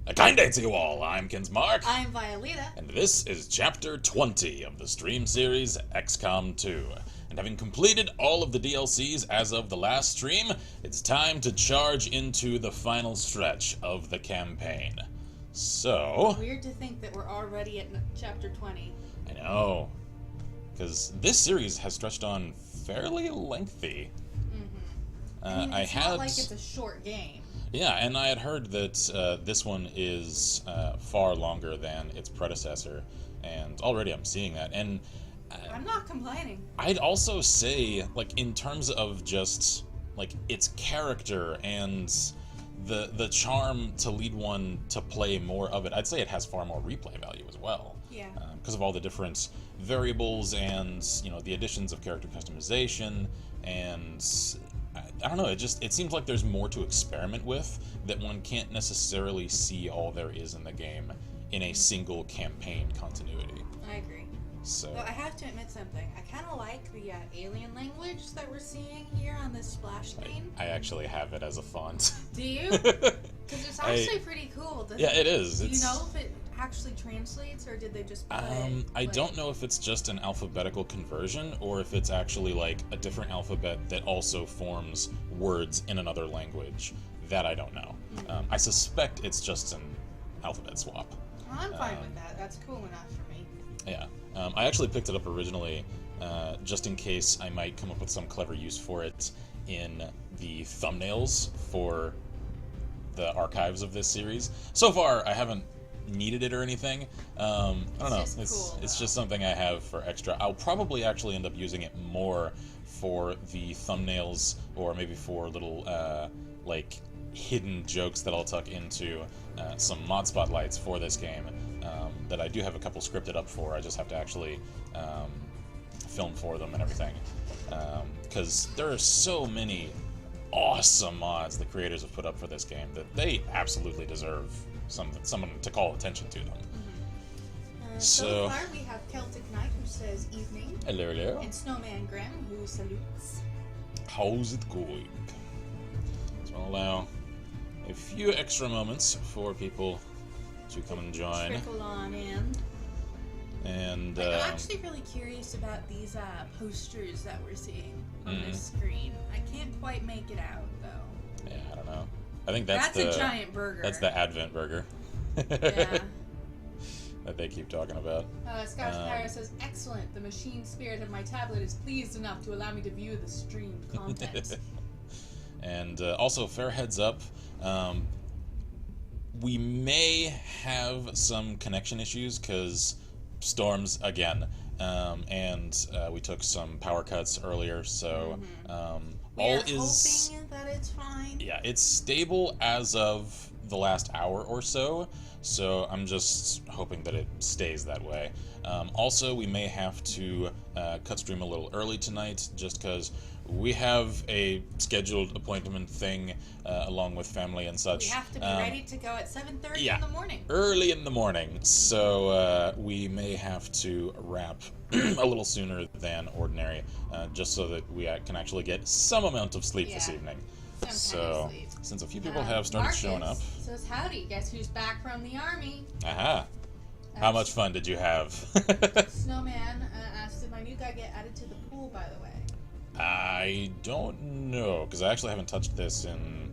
A kind day to you all. I'm Kinsmark. I'm Violeta. And this is Chapter 20 of the stream series XCOM 2. And having completed all of the DLCs as of the last stream, it's time to charge into the final stretch of the campaign. So... Weird to think that we're already at Chapter 20. I know. Because this series has stretched on fairly lengthy. Mm-hmm. It's not like it's a short game. Yeah, and I had heard that this one is far longer than its predecessor, and already I'm seeing that. And I'm not complaining. I'd also say, like, in terms of just like its character and the charm to lead one to play more of it, I'd say it has far more replay value as well. Yeah. Because of all the different variables and the additions of character customization and. I don't know, it seems like there's more to experiment with that one can't necessarily see all there is in the game in a single campaign continuity. I agree. So I have to admit something. I kind of like the alien language that we're seeing here on this splash screen. I actually have it as a font. Do you? Because it's actually pretty cool. Yeah, it is. Do you know if it actually translates, or did they just put I don't know if it's just an alphabetical conversion or if it's actually like a different alphabet that also forms words in another language. That I don't know. I suspect it's just an alphabet swap. I'm fine with that. That's cool enough for me. Yeah. I actually picked it up originally just in case I might come up with some clever use for it in the thumbnails for the archives of this series. So far, I haven't needed it or anything. I don't know. It's just something I have for extra. I'll probably actually end up using it more for the thumbnails or maybe for little like hidden jokes that I'll tuck into some mod spotlights for this game that I do have a couple scripted up for. I just have to actually film for them and everything because there are so many awesome mods the creators have put up for this game that they absolutely deserve someone to call attention to them. So far we have Celtic Knight who says evening. Hello, hello. And Snowman Graham who salutes. How's it going? So I'll allow a few extra moments for people to come and join. Trickle on in. And I'm actually really curious about these posters that we're seeing on this screen. I can't quite make it out though. Yeah, I don't know. I think that's a giant burger. That's the Advent burger. Yeah. That they keep talking about. Scotch Pyro says, excellent. The machine spirit of my tablet is pleased enough to allow me to view the streamed content. And also, fair heads up, we may have some connection issues because storms again, and we took some power cuts earlier, so We're hoping that it's fine. Yeah, it's stable as of the last hour or so, so I'm just hoping that it stays that way. Also, we may have to cut stream a little early tonight, just because we have a scheduled appointment thing along with family and such. We have to be ready to go at 7:30 in the morning. Early in the morning, so we may have to wrap a little sooner than ordinary, just so that we can actually get some amount of sleep this evening. So, since a few people have started showing up. Says, howdy, guess who's back from the army? Aha. How much fun did you have? Snowman asked, did my new guy get added to the pool, by the way? I don't know, because I actually haven't touched this in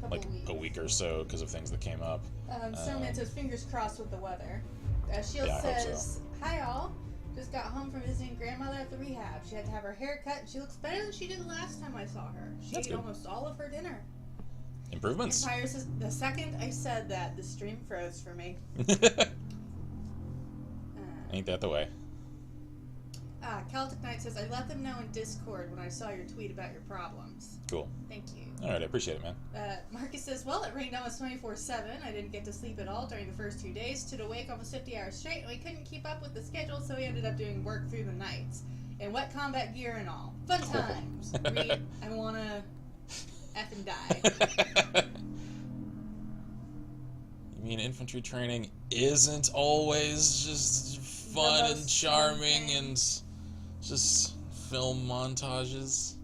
like weeks. a week or so because of things that came up. Snowman says, fingers crossed with the weather. Shield says, hi all. Just got home from visiting grandmother at the rehab. She had to have her hair cut, and she looks better than she did the last time I saw her. She ate almost all of her dinner. Improvements. Empire says, the second I said that, the stream froze for me. Ain't that the way? Celtic Knight says, I let them know in Discord when I saw your tweet about your problems. Cool. Thank you. Alright, I appreciate it, man. Marcus says, well, it rained almost 24/7. I didn't get to sleep at all during the first 2 days. Stood awake almost 50 hours straight, and we couldn't keep up with the schedule, so we ended up doing work through the nights. In wet combat gear and all. Fun times. Read, I wanna effing die. You mean infantry training isn't always just fun and charming and just film montages?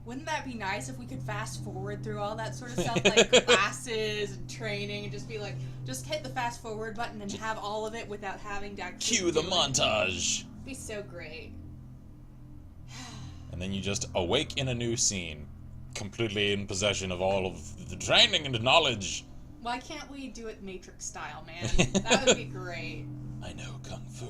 Wouldn't that be nice if we could fast forward through all that sort of stuff, like classes and training, and just be like, just hit the fast forward button and have all of it without having to actually Cue the do it? montage. It'd be so great. And then you just awake in a new scene, completely in possession of all of the training and knowledge. Why can't we do it Matrix style, man? That would be great. I know Kung Fu.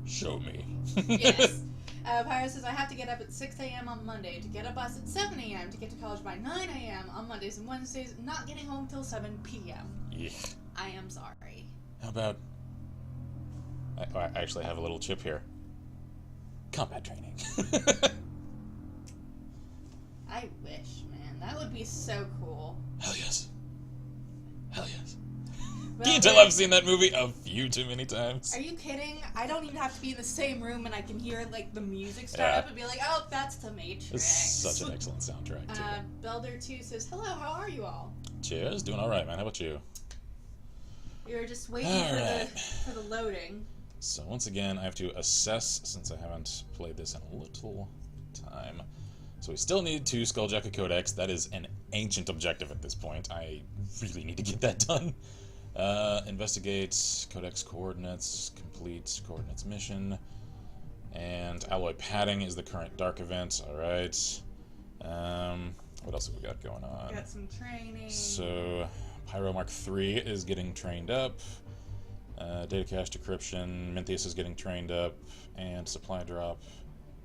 Show me. Yes. Pyro says, I have to get up at 6 a.m. on Monday to get a bus at 7 a.m. to get to college by 9 a.m. on Mondays and Wednesdays, not getting home till 7 p.m. Yeah. I am sorry. How about... I actually have a little chip here. Combat training. I wish, man. That would be so cool. Hell yes. Hell yes. Well, Can you tell I've seen that movie a few too many times? Are you kidding? I don't even have to be in the same room and I can hear like the music start Yeah. up and be like, oh, that's the Matrix. It's such an excellent soundtrack, too. Belder2 says, hello, how are you all? Cheers, doing alright, man. How about you? We were just waiting Alright. for the loading. So once again, I have to assess, since I haven't played this in a little time. So we still need 2 Skulljacket Codex. That is an ancient objective at this point. I really need to get that done. Investigate Codex coordinates, complete coordinates mission, and alloy padding is the current dark event. Alright. What else have we got going on? Got some training. So, Pyro Mark III is getting trained up. Data cache decryption, Mintheus is getting trained up, and supply drop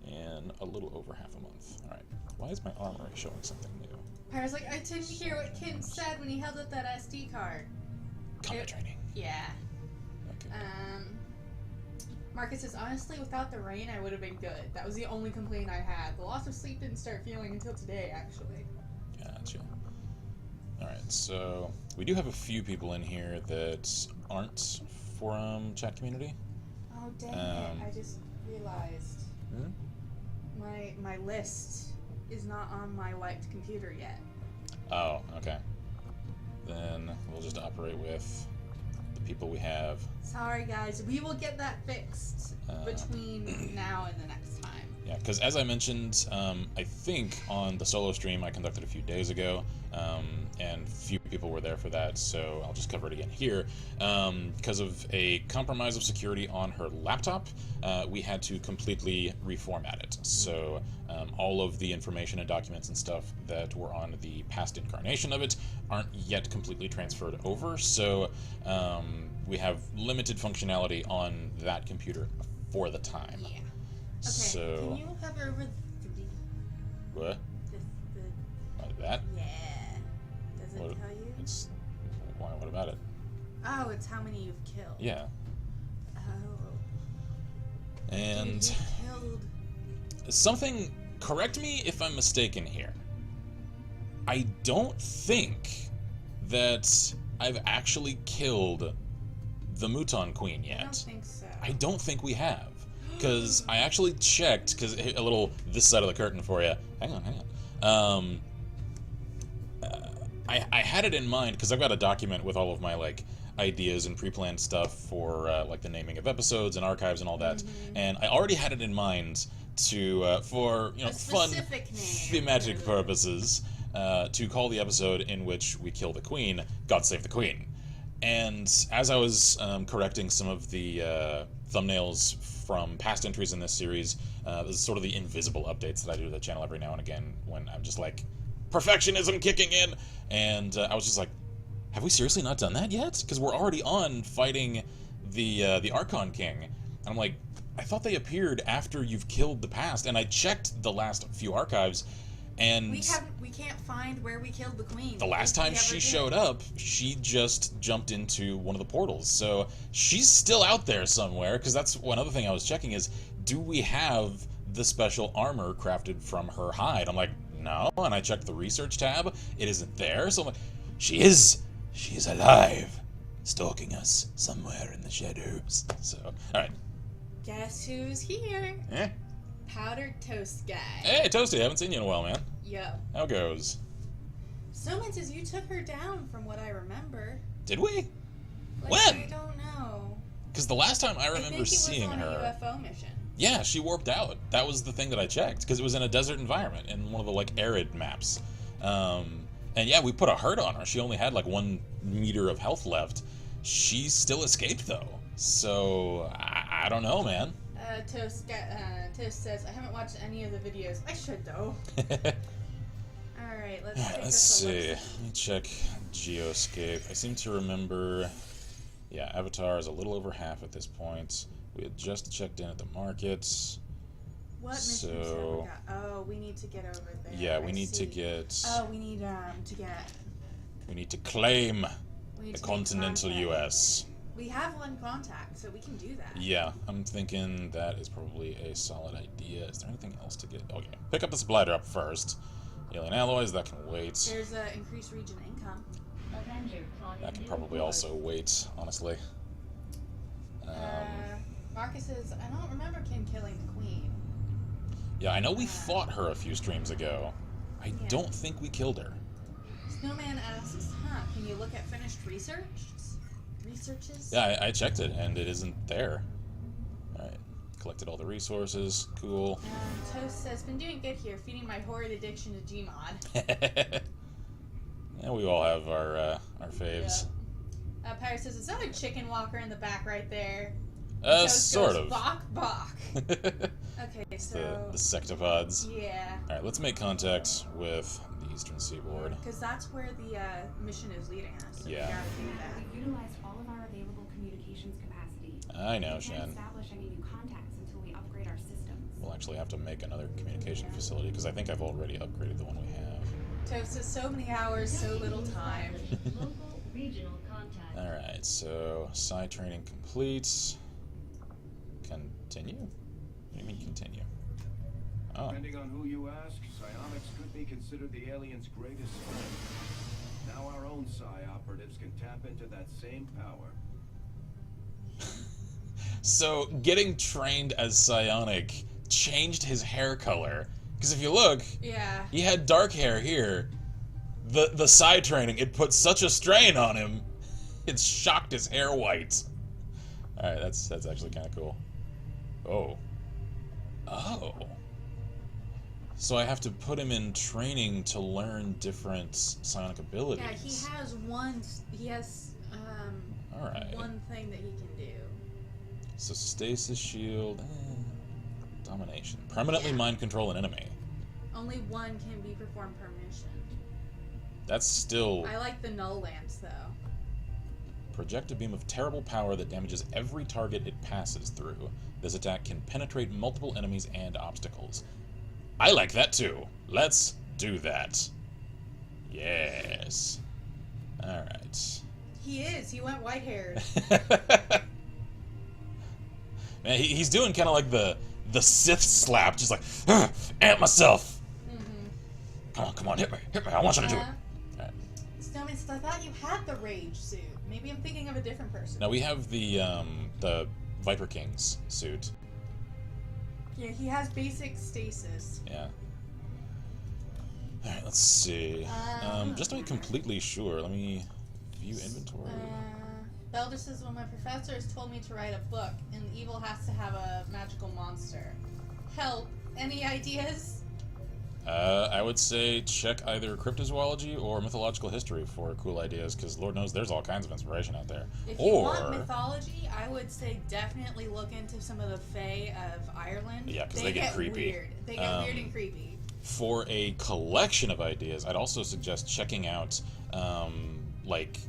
in a little over half a month. Alright, why is my armory showing something new? Pyro's like, I didn't hear what Ken said when he held up that SD card. Combat training. Yeah. Okay. Marcus says, honestly, without the rain, I would have been good. That was the only complaint I had. The loss of sleep didn't start feeling until today, actually. Gotcha. Alright, so we do have a few people in here that aren't forum chat community. Oh, dang it. I just realized. My list is not on my wiped computer yet. Oh, okay. Then we'll just operate with the people we have. Sorry, guys. We will get that fixed between now and the next time. Yeah, because as I mentioned, I think on the solo stream I conducted a few days ago, and few people were there for that, so I'll just cover it again here. Because of a compromise of security on her laptop, we had to completely reformat it. So all of the information and documents and stuff that were on the past incarnation of it aren't yet completely transferred over, so we have limited functionality on that computer for the time. Yeah. Okay, So, can you hover over the 3? what? Like that? Yeah. Does it What? tell you? It's why? What about it? Oh, it's how many you've killed. Yeah, Oh. and Dude, you killed. something. Correct me if I'm mistaken here. I don't think that I've actually killed the Mouton Queen yet. I don't think so. I don't think we have. Because I actually checked, because a little this side of the curtain for you. Hang on. I had it in mind, because I've got a document with all of my, like, ideas and pre-planned stuff for, like, the naming of episodes and archives and all that. And I already had it in mind to, for, you know, fun, thematic purposes, to call the episode in which we kill the Queen, God Save the Queen. And as I was correcting some of the thumbnails from past entries in this series, this is sort of the invisible updates that I do to the channel every now and again when I'm just like, perfectionism kicking in! And I was just like, have we seriously not done that yet? Because we're already on fighting the Archon King. And I'm like, I thought they appeared after you've killed the past. And I checked the last few archives, and we can't find where we killed the Queen. the last time she showed up, she just jumped into one of the portals. So she's still out there somewhere, because that's one other thing I was checking is, do we have the special armor crafted from her hide? I'm like, no. And I checked the research tab, it isn't there. So I'm like, she is alive, stalking us somewhere in the shadows. So, alright. Guess who's here? Eh? Powdered Toast Guy. Hey, Toasty, I haven't seen you in a while, man. Yo. How goes? Someone says you took her down from what I remember. Did we? Like, When? I don't know. Because the last time I remember think it was seeing on her... a UFO mission. Yeah, she warped out. That was the thing that I checked, because it was in a desert environment, in one of the, like, arid maps. And yeah, we put a hurt on her. She only had, like, 1 meter of health left. She still escaped, though. So, I don't know, man. Toast says, I haven't watched any of the videos. I should, though. Alright, Let's see. Let me check Geoscape. I seem to remember... Yeah, Avatar is a little over half at this point. We had just checked in at the markets. What missions have we got? Oh, we need to get over there. Yeah, we need to get... Oh, we need to get... We need to claim the continental US. We have 1 contact, so we can do that. Yeah, I'm thinking that is probably a solid idea. Is there anything else to get? Oh, yeah. Pick up the supply drop first. Alien alloys, that can wait. There's increased region income. That can probably also wait, honestly. Marcus says, I don't remember Kim killing the queen. Yeah, I know we fought her a few streams ago. I don't think we killed her. Snowman asks, can you look at finished researches? Yeah, I checked it, and it isn't there. Alright, collected all the resources. Cool. Toast says, been doing good here, feeding my horrid addiction to Gmod. Yeah, we all have our faves. Yeah. Pirate says, is that a chicken walker in the back right there? Sort goes, of. Bok, bok. Okay, so... The sectopods. Yeah. Alright, let's make contact with the Eastern Seaboard. Because that's where the mission is leading us. So yeah. We gotta do that. We've utilized all of our available communications capacity. I know, We Shen. can't establish any new contacts until we upgrade our systems. We'll actually have to make another communication facility, because I think I've already upgraded the one we have. Toast says, so many hours, so little time. Local regional contact. Alright, so side training complete. Continue? What do you mean continue? Oh. Depending on who you ask, psionics could be considered the alien's greatest strength. Now our own psi operatives can tap into that same power. So, getting trained as psionic changed his hair color. Because if you look, Yeah. he had dark hair here. The side training, it put such a strain on him, it shocked his hair white. Alright, that's actually kind of cool. Oh. Oh. So I have to put him in training to learn different psionic abilities. Yeah, he has Alright. one thing that he can do. So stasis shield, domination. Permanently mind control an enemy. Only one can be performed per mission. That's still... I like the null lance, though. Project a beam of terrible power that damages every target it passes through. This attack can penetrate multiple enemies and obstacles. I like that too. Let's do that. Yes. Alright. He is. He went white-haired. Man, he's doing kind of like the Sith slap, just like, amp myself. Come on, hit me, I want you to do it. Alright. Snowman says, I thought you had the rage suit. Maybe I'm thinking of a different person. Now we have the Viper King's suit. Yeah, he has basic stasis. Yeah. Alright, let's see. Just to be completely sure, let me view inventory. Belder says, well, my professor has told me to write a book, and evil has to have a magical monster. Help. Any ideas? I would say check either cryptozoology or mythological history for cool ideas, because Lord knows there's all kinds of inspiration out there. If you want mythology, I would say definitely look into some of the Fae of Ireland. Yeah, because they get creepy. Weird. They get weird and creepy. For a collection of ideas, I'd also suggest checking out, like,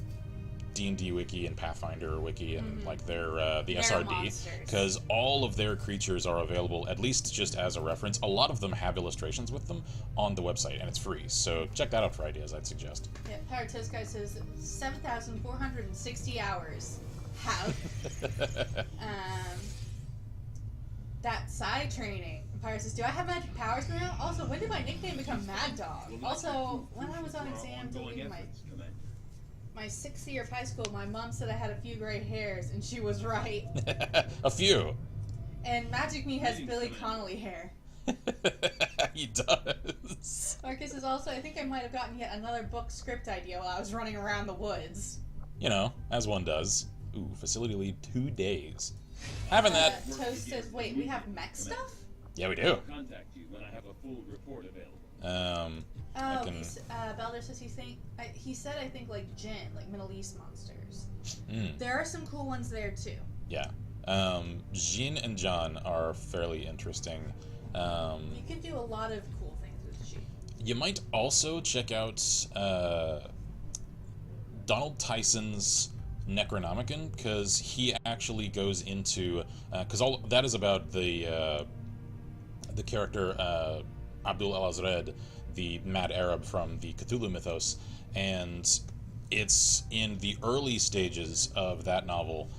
D&D Wiki and Pathfinder Wiki and like their the SRD, because all of their creatures are available, at least just as a reference. A lot of them have illustrations with them on the website, and it's free. So check that out for ideas, I'd suggest. Yeah, Paratos guy says 7,460 hours. How? That side training. Pyre says, do I have magic powers now? Also, when did my nickname become Mad Dog? Also, when I was on exam to leave my 6th year of high school, my mom said I had a few gray hairs, and she was right. A few. And Magic Me has Billy Connolly hair. He does. Marcus is also, I think I might have gotten yet another book script idea while I was running around the woods. You know, as one does. Ooh, facility leave 2 days. Having that. Toast says, wait, we have mech stuff? Yeah, we do. Contact you when I have a full report available. I Oh, can. Belder says he said I think like Jin, like Middle East monsters. Mm, There are some cool ones there too. yeah. Jean and John are fairly interesting. You can do a lot of cool things with Jin. You might also check out Donald Tyson's Necronomicon, because he actually goes into because all that is about the character Abdul al-Azred, the mad Arab from the Cthulhu mythos, and it's in the early stages of that novel.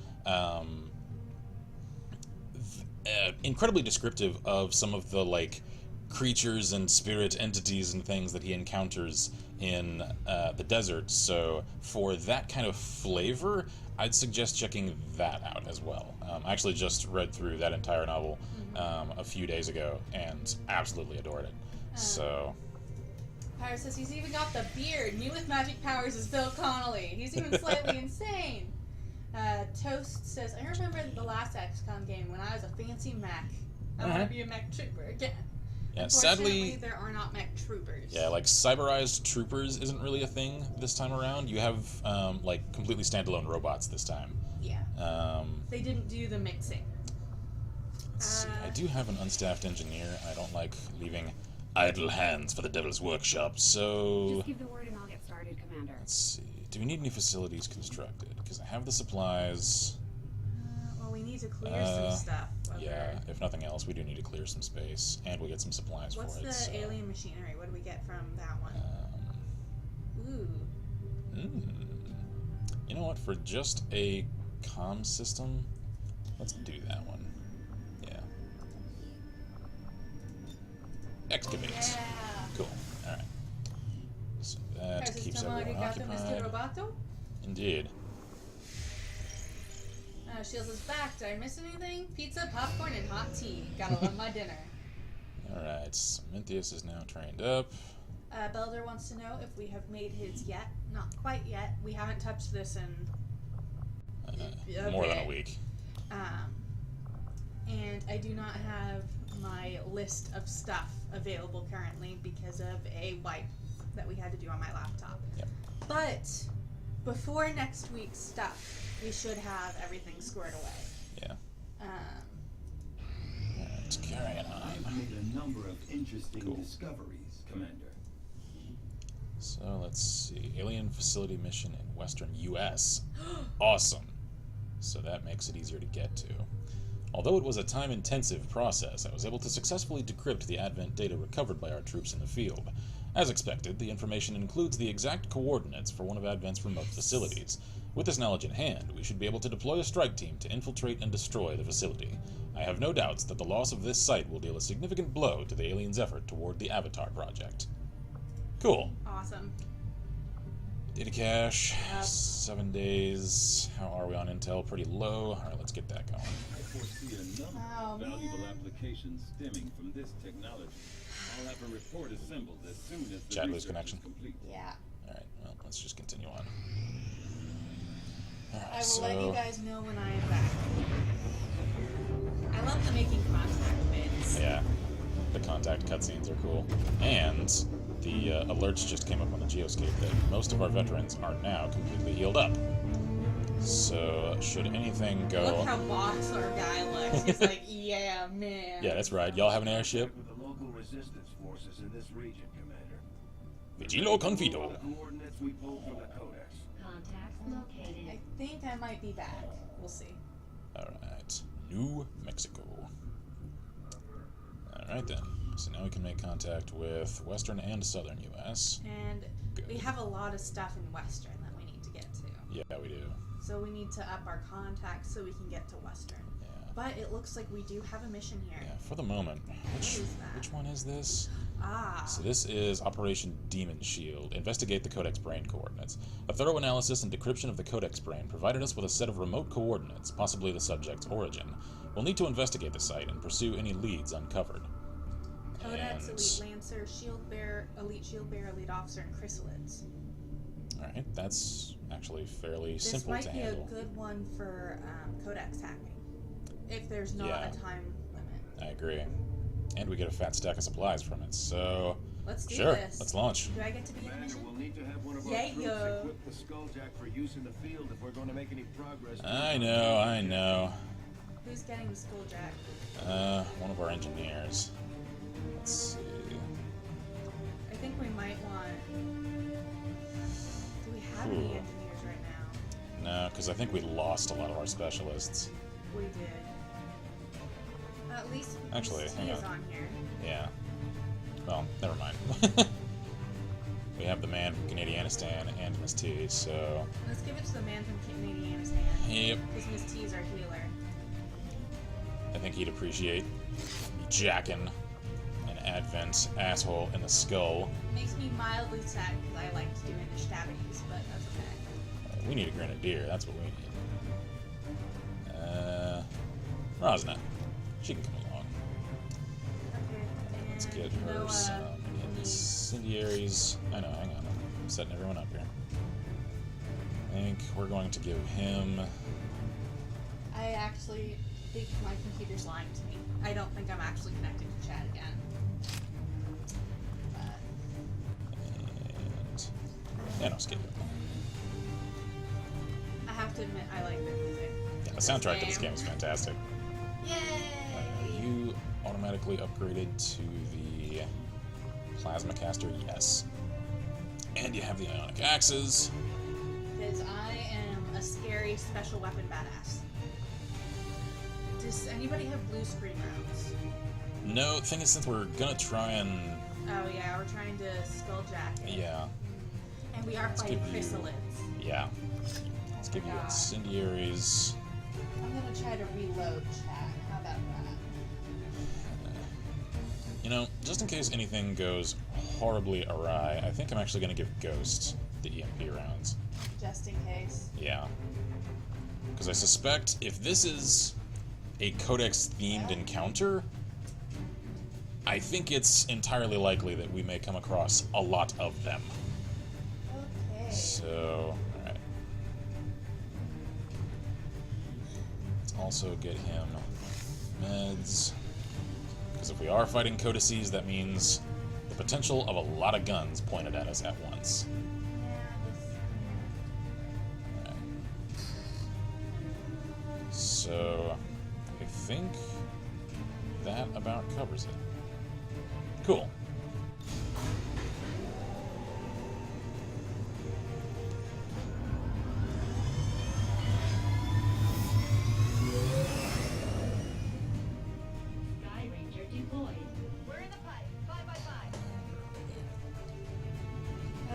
Incredibly descriptive of some of the like creatures and spirit entities and things that he encounters in the desert. So for that kind of flavor, I'd suggest checking that out as well. I actually just read through that entire novel a few days ago and absolutely adored it. So Pyro says he's even got the beard. New with magic powers is Bill Connolly. He's even slightly insane. Toast says, I remember the last XCOM game when I was a fancy mech. I want to be a mech trooper again. yeah, Unfortunately, sadly, there are not mech troopers. yeah, like cyberized troopers isn't really a thing this time around. You have like completely standalone robots this time. Yeah. Um, They didn't do the mixing. let's see. I do have an unstaffed engineer. I don't like leaving idle hands for the Devil's Workshop. So Just give the word and I'll get started, Commander. let's see. Do we need any facilities constructed? Because I have the supplies. Well, we need to clear some stuff. Yeah, if nothing else, we do need to clear some space, and we'll get some supplies What's for it. the so, alien machinery? What do we get from that one? Ooh. You know what? For just a comm system, let's do that one. Yeah. Excavate. Yeah. Cool. All right. So that keeps everyone occupied. Roboto? Indeed. Shields is back. Did I miss anything? Pizza, popcorn, and hot tea. Gotta love my dinner. All right. Cynthius is now trained up. Belder wants to know if we have made his yet. Not quite yet. We haven't touched this in More than a week. And I do not have my list of stuff available currently because of a wipe that we had to do on my laptop. Yep. But before next week's stuff, we should have everything squared away. Yeah. Let's carry it I've on. made a number of interesting Cool. discoveries, Commander. So let's see. Alien facility mission in western U.S. Awesome. So that makes it easier to get to. Although it was a time-intensive process, I was able to successfully decrypt the Advent data recovered by our troops in the field. As expected, the information includes the exact coordinates for one of Advent's remote facilities. With this knowledge in hand, we should be able to deploy a strike team to infiltrate and destroy the facility. I have no doubts that the loss of this site will deal a significant blow to the aliens' effort toward the Avatar project. Cool. Awesome. Data cache, Yep. 7 days. How are we on intel? Pretty low. Alright, let's get that going. I foresee a number Oh, of valuable man. applications stemming from this technology. I'll have a report assembled as soon as the Chat lose research connection. is complete. Yeah. Alright, well, let's just continue on. I Alright, will so... let you guys know when I am back. I love the making contact bits. Yeah, the contact cutscenes are cool. And the alerts just came up on the geoscape that most of our veterans are now completely healed up. So, should anything go... Look how boss our guy looks. He's like, yeah, man. Yeah, that's right. Y'all have an airship? With the local resistance forces in this region, Commander. Vigilo Confido. The coordinates we pulled from the Codex. Contacts I located. think I might be back. We'll see. Alright, New Mexico. Alright then. So now we can make contact with western and southern U.S. And Good. we have a lot of stuff in Western that we need to get to. Yeah, we do. So we need to up our contacts so we can get to Western. Yeah. But it looks like we do have a mission here. Yeah, for the moment. is that? Which one is this? Ah. So this is Operation Demon Shield. Investigate the Codex Brain coordinates. A thorough analysis and decryption of the Codex Brain provided us with a set of remote coordinates, possibly the subject's origin. We'll need to investigate the site and pursue any leads uncovered. Codex, And- Elite Lancer, Shield Bearer, Elite Shield Bearer, Elite Officer, and Chrysalids. Alright, that's actually fairly This simple might to be handle. a good one for Codex hacking. if there's not Yeah. a time limit. I agree. And we get a fat stack of supplies from it, so... Let's do Sure, this. let's launch. Do I get to be in a Commander, mission? we'll need to have one of our Yeah, troops yo. equip the Skulljack for use in the field if we're going to make any progress. I know. Who's getting the Skulljack? One of our engineers. Let's see. I think we might want... Do we have any Ooh. engineers right now? No, because I think we lost a lot of our specialists. We did. At least Actually, Miss T hang is on. on here. Yeah. Well, never mind. We have the man from Canadianistan and Miss T, so... Let's give it to the man from Canadianistan. Yep. Because Miss T is our healer. I think he'd appreciate me jacking an Advent asshole in the skull. Makes me mildly sad because I liked doing the stabbies, but that's okay. We need a grenadier, that's what we need. Rosna. She can come along. Okay, Let's and get her Noah some needs... incendiaries. I know, hang on. I'm setting everyone up here. I think we're going to give him... I actually think my computer's lying to me. I don't think I'm actually connected to chat again. But And... Nanoscape. I have to admit, I like the music. Yeah, the soundtrack to this game is fantastic. Yay! You automatically upgraded to the plasma caster, yes. And you have the ionic axes. Because I am a scary special weapon badass. Does anybody have blue screen rounds? No, thing is, since we're gonna try and... Oh yeah, we're trying to skulljack it. Yeah, And we are Let's fighting give you- chrysalids. yeah. Let's give you God. incendiaries. I'm gonna try to reload chat. How about that? You know, just in case anything goes horribly awry, I think I'm actually gonna give Ghost the EMP rounds. Just in case. Yeah. Because I suspect if this is a Codex-themed encounter, I think it's entirely likely that we may come across a lot of them. Okay. So, alright. Let's also get him meds. Because if we are fighting codices, that means the potential of a lot of guns pointed at us at once. Alright. So, I think that about covers it. Cool. Sky Ranger deployed. We're in the pipe. 5 by 5.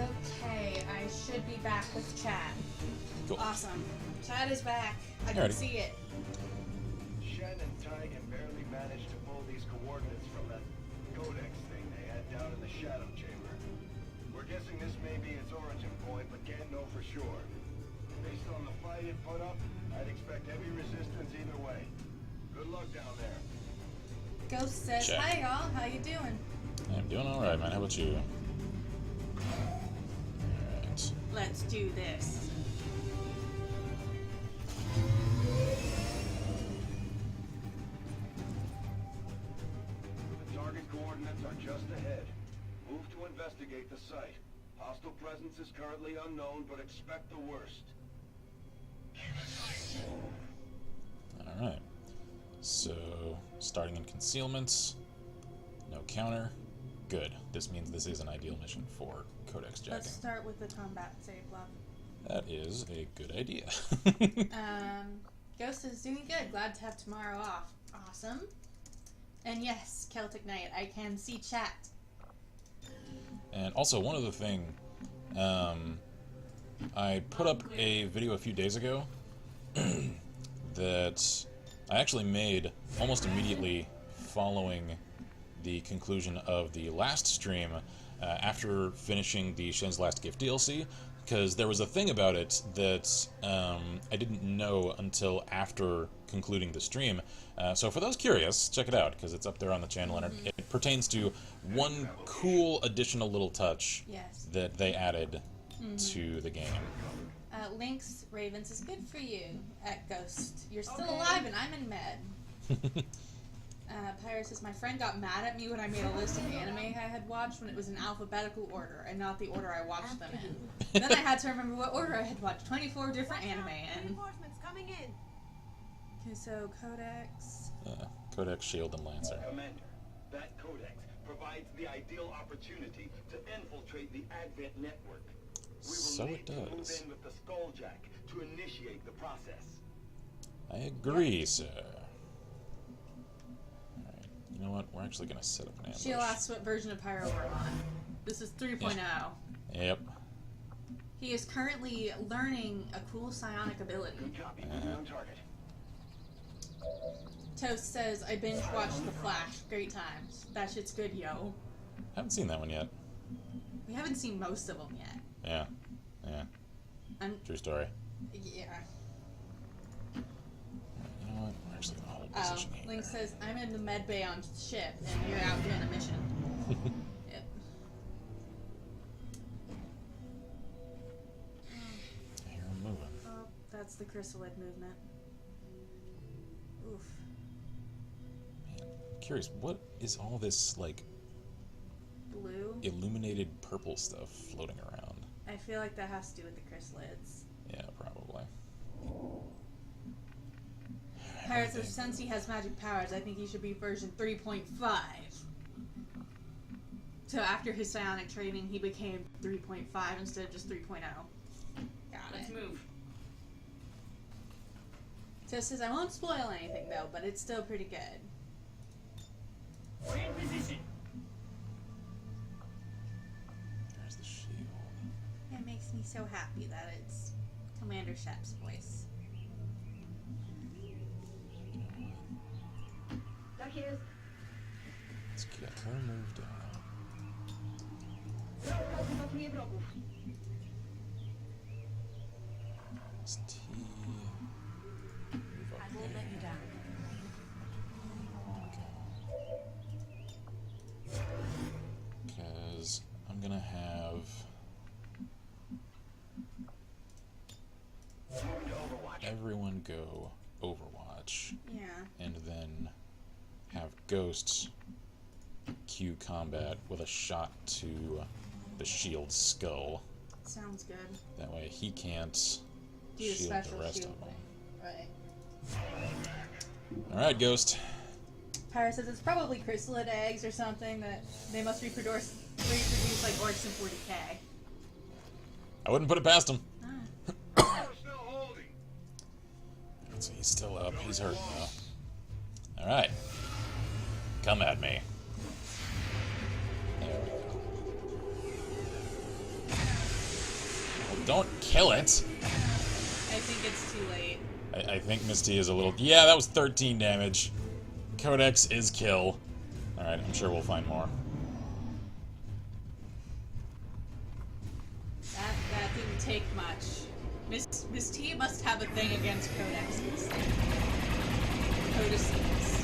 Okay, I should be back with chat. Cool. Awesome. Chat is back. I can Alrighty. see it. Shen and Tai can barely manage to pull these coordinates from that codex thing they had down in the shadow chamber. We're guessing this may be its origin point, but can't know for sure. Based on the fight it put up, I'd expect heavy resistance either way. Good luck down there. Ghost says, Check. "Hi y'all, how you doing?" I'm doing alright, man. How about you? Alright. Let's do this. The target coordinates are just ahead. Move to investigate the site. Hostile presence is currently unknown, but expect the worst. Alright. So, starting in concealment. No counter. Good. This means this is an ideal mission for Codex jacking. Let's start with the combat save love. That is a good idea. Ghost is doing good. Glad to have tomorrow off. Awesome. And yes, Celtic Knight, I can see chat. And also, one other thing. I put up a video a few days ago that I actually made almost immediately following the conclusion of the last stream after finishing the Shen's Last Gift DLC, because there was a thing about it that I didn't know until after concluding the stream. So for those curious, check it out, because it's up there on the channel, and it pertains to one cool additional little touch Yes. that they added to the game. Lynx Ravens is good for you at Ghost. You're still alive and I'm in med. Pyre says, my friend got mad at me when I made a list of anime I had watched when it was in alphabetical order and not the order I watched them in. Then I had to remember what order I had watched 24 different anime in. Reinforcements coming in. Okay, so Codex. Codex, Shield, and Lancer. Commander, that codex provides the ideal opportunity to infiltrate the Advent network. We will So need it to move does. in with the Skulljack to initiate the process. I agree, sir. Alright, you know what? We're actually gonna set up an ambush. She'll ask what version of Pyro we're on. This is 3.0. Yep. He is currently learning a cool psionic ability. Good copy. Moving on target. Toast says, I binge watched The Flash. Great times. That shit's good, yo. Haven't seen that one yet. We haven't seen most of them yet. Yeah. Yeah. True story. Yeah. You know what? We're actually gonna hold Oh, position here. Link says, I'm in the med bay on ship, and you're out doing a mission. Yep. I hear him moving. Oh, that's the chrysalid movement. Oof. Curious, what is all this, like, Blue? illuminated purple stuff floating around? I feel like that has to do with the chrysalids. Yeah, probably. Pirate says, since he has magic powers, I think he should be version 3.5. So after his psionic training, he became 3.5 instead of just 3.0. Got Let's it. move. So it says, I won't spoil anything though, but it's still pretty good. We're in position. There's the shield. It makes me so happy that it's Commander Shep's voice. Tak jest. Let's get her moved out. Wroga wypatruje wrogów. It's T. Move up I won't let you down. Because I'm gonna have Moving to Overwatch. everyone go Overwatch, Yeah. and then have Ghosts Q combat with a shot to the shield's skull. Sounds good. That way he can't Do the shield special the rest shield of them. thing. Right. Alright, Ghost. Pyra says it's probably chrysalid eggs or something that they must reproduce like orcs in 40k. I wouldn't put it past him. Ah. We're still holding. So he's still up. He's hurt now. Alright. Come at me. There we go. Well, don't kill it. I think it's too late. I think Misty is a little... Yeah, that was 13 damage. Codex is kill. Alright, I'm sure we'll find more. That didn't take much. Miss T must have a thing against codexes. Codices.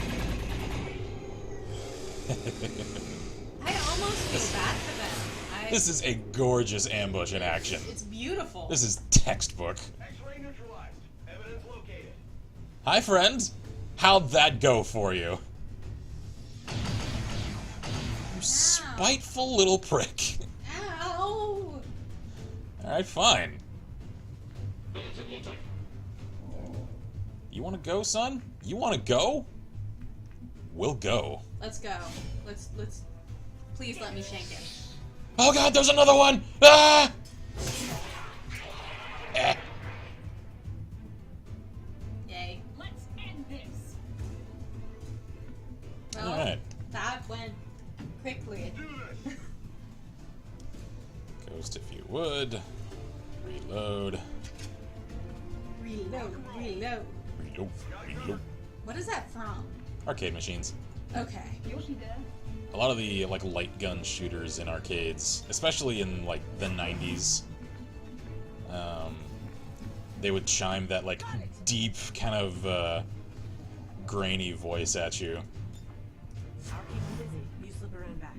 I almost feel bad for them. This is a gorgeous ambush in action. It's beautiful. This is textbook. X-ray neutralized. Evidence located. Hi, friend. How'd that go for you? You spiteful little prick. Ow! Alright, fine. You wanna go, son? You wanna go? We'll go. Let's go. Let's. Please let me shank him. Oh god, there's another one! Ah! Eh. Yay. Let's end this. Well, Alright. that went quickly. Do this. Ghost, if you would. Reload. Reload. Reload. Reload. What is that from? Arcade machines. Okay. Już idę. A lot of the like light gun shooters in arcades, especially in like the 90s, they would chime that like deep kind of grainy voice at you. I'll keep you busy. You slip around back.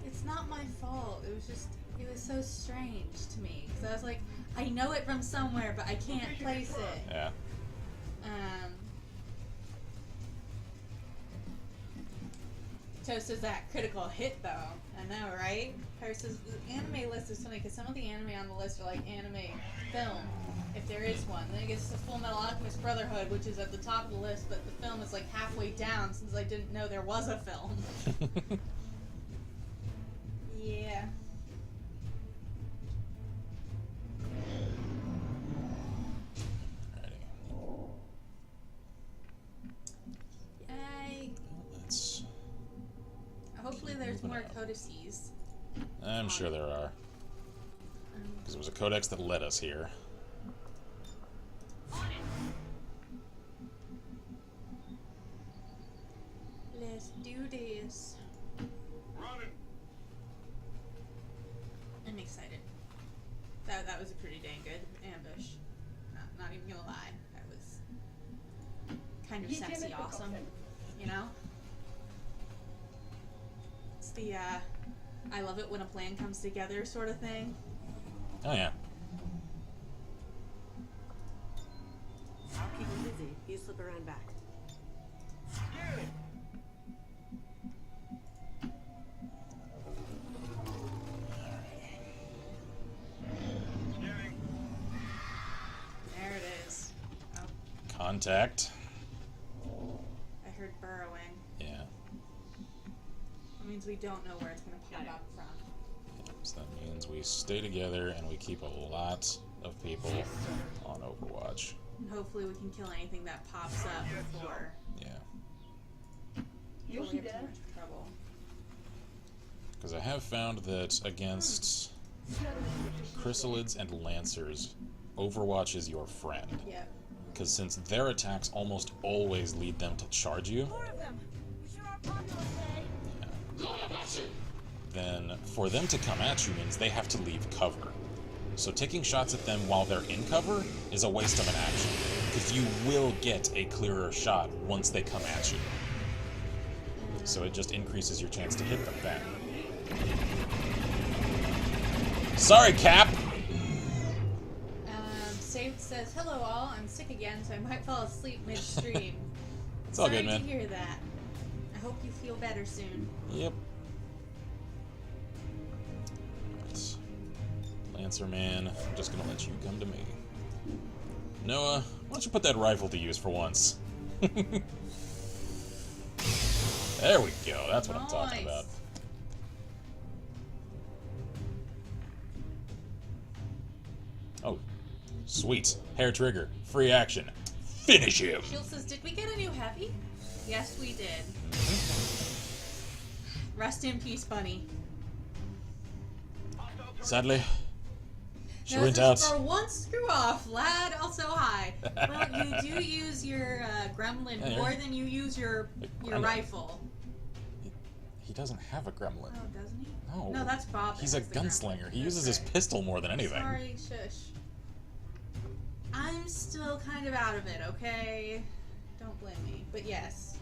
It's not my fault. It was so strange to me because I was like, I know it from somewhere, but I can't place it. Yeah. Toast is that critical hit, though. I know, right? Versus the anime list is funny because some of the anime on the list are like anime film, if there is one. Then it gets to Full Metal Alchemist Brotherhood, which is at the top of the list, but the film is like halfway down since I didn't know there was a film. Yeah. Let's. Hopefully there's more codices. I'm sure there are. Because it was a codex that led us here. Let's do this. Running. I'm excited. That was a pretty dang good ambush. Not even gonna lie. That was kind of sexy awesome. You know? It's the I love it when a plan comes together sort of thing. Oh yeah. I'll keep you busy. You slip around back. Scanning. Scanning. There it is. Oh, Contact. I heard burrowing. Yeah. That means we don't know where it's gonna pop up from. So that means we stay together and we keep a lot of people on Overwatch. And hopefully we can kill anything that pops up before Yeah. we have too much trouble. Because I have found that against chrysalids and lancers, Overwatch is your friend. Yep. Because since their attacks almost always lead them to charge you, More of them. You sure are popular today. then for them to come at you means they have to leave cover. So taking shots at them while they're in cover is a waste of an action, because you will get a clearer shot once they come at you. So it just increases your chance to hit them then. Sorry, Cap! Saved says, hello all, I'm sick again, so I might fall asleep midstream. It's all Sorry good, man. to hear that. I hope you feel better soon. Yep. Right. Lancer man, I'm just gonna let you come to me. Noah, why don't you put that rifle to use for once? There we go, that's what I'm talking Nice. about. Oh, sweet. Hair trigger. Free action. Finish him! Shield says, did we get a new heavy? Yes, we did. Rest in peace, Bunny. Sadly, she Now, went this out. is for one screw off, lad. Also hi. Well, you do use your gremlin Yeah, more you're- than you use your Gremlin. rifle. He doesn't have a gremlin. Oh, doesn't he? No. No, that's Bob. that He's a has the gremlin. gunslinger. He That's uses his right. pistol more than anything. Sorry, shush. I'm still kind of out of it, okay? Don't blame me. But yes.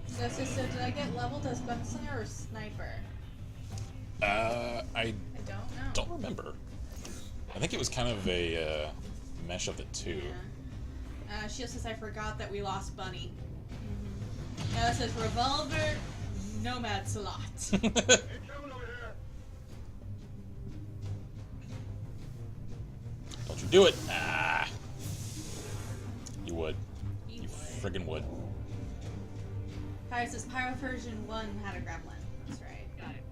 So did I get leveled as gunslinger or sniper? I I don't know. don't remember. I think it was kind of a mesh of the two. Yeah. Shield says I forgot that we lost Bunny. Now it says revolver, nomad slot. Incoming over here. Don't you do it! Ah! You would. You You would. friggin' would. Pyro says Pyro version 1 had a gremlin. That's right. Got it.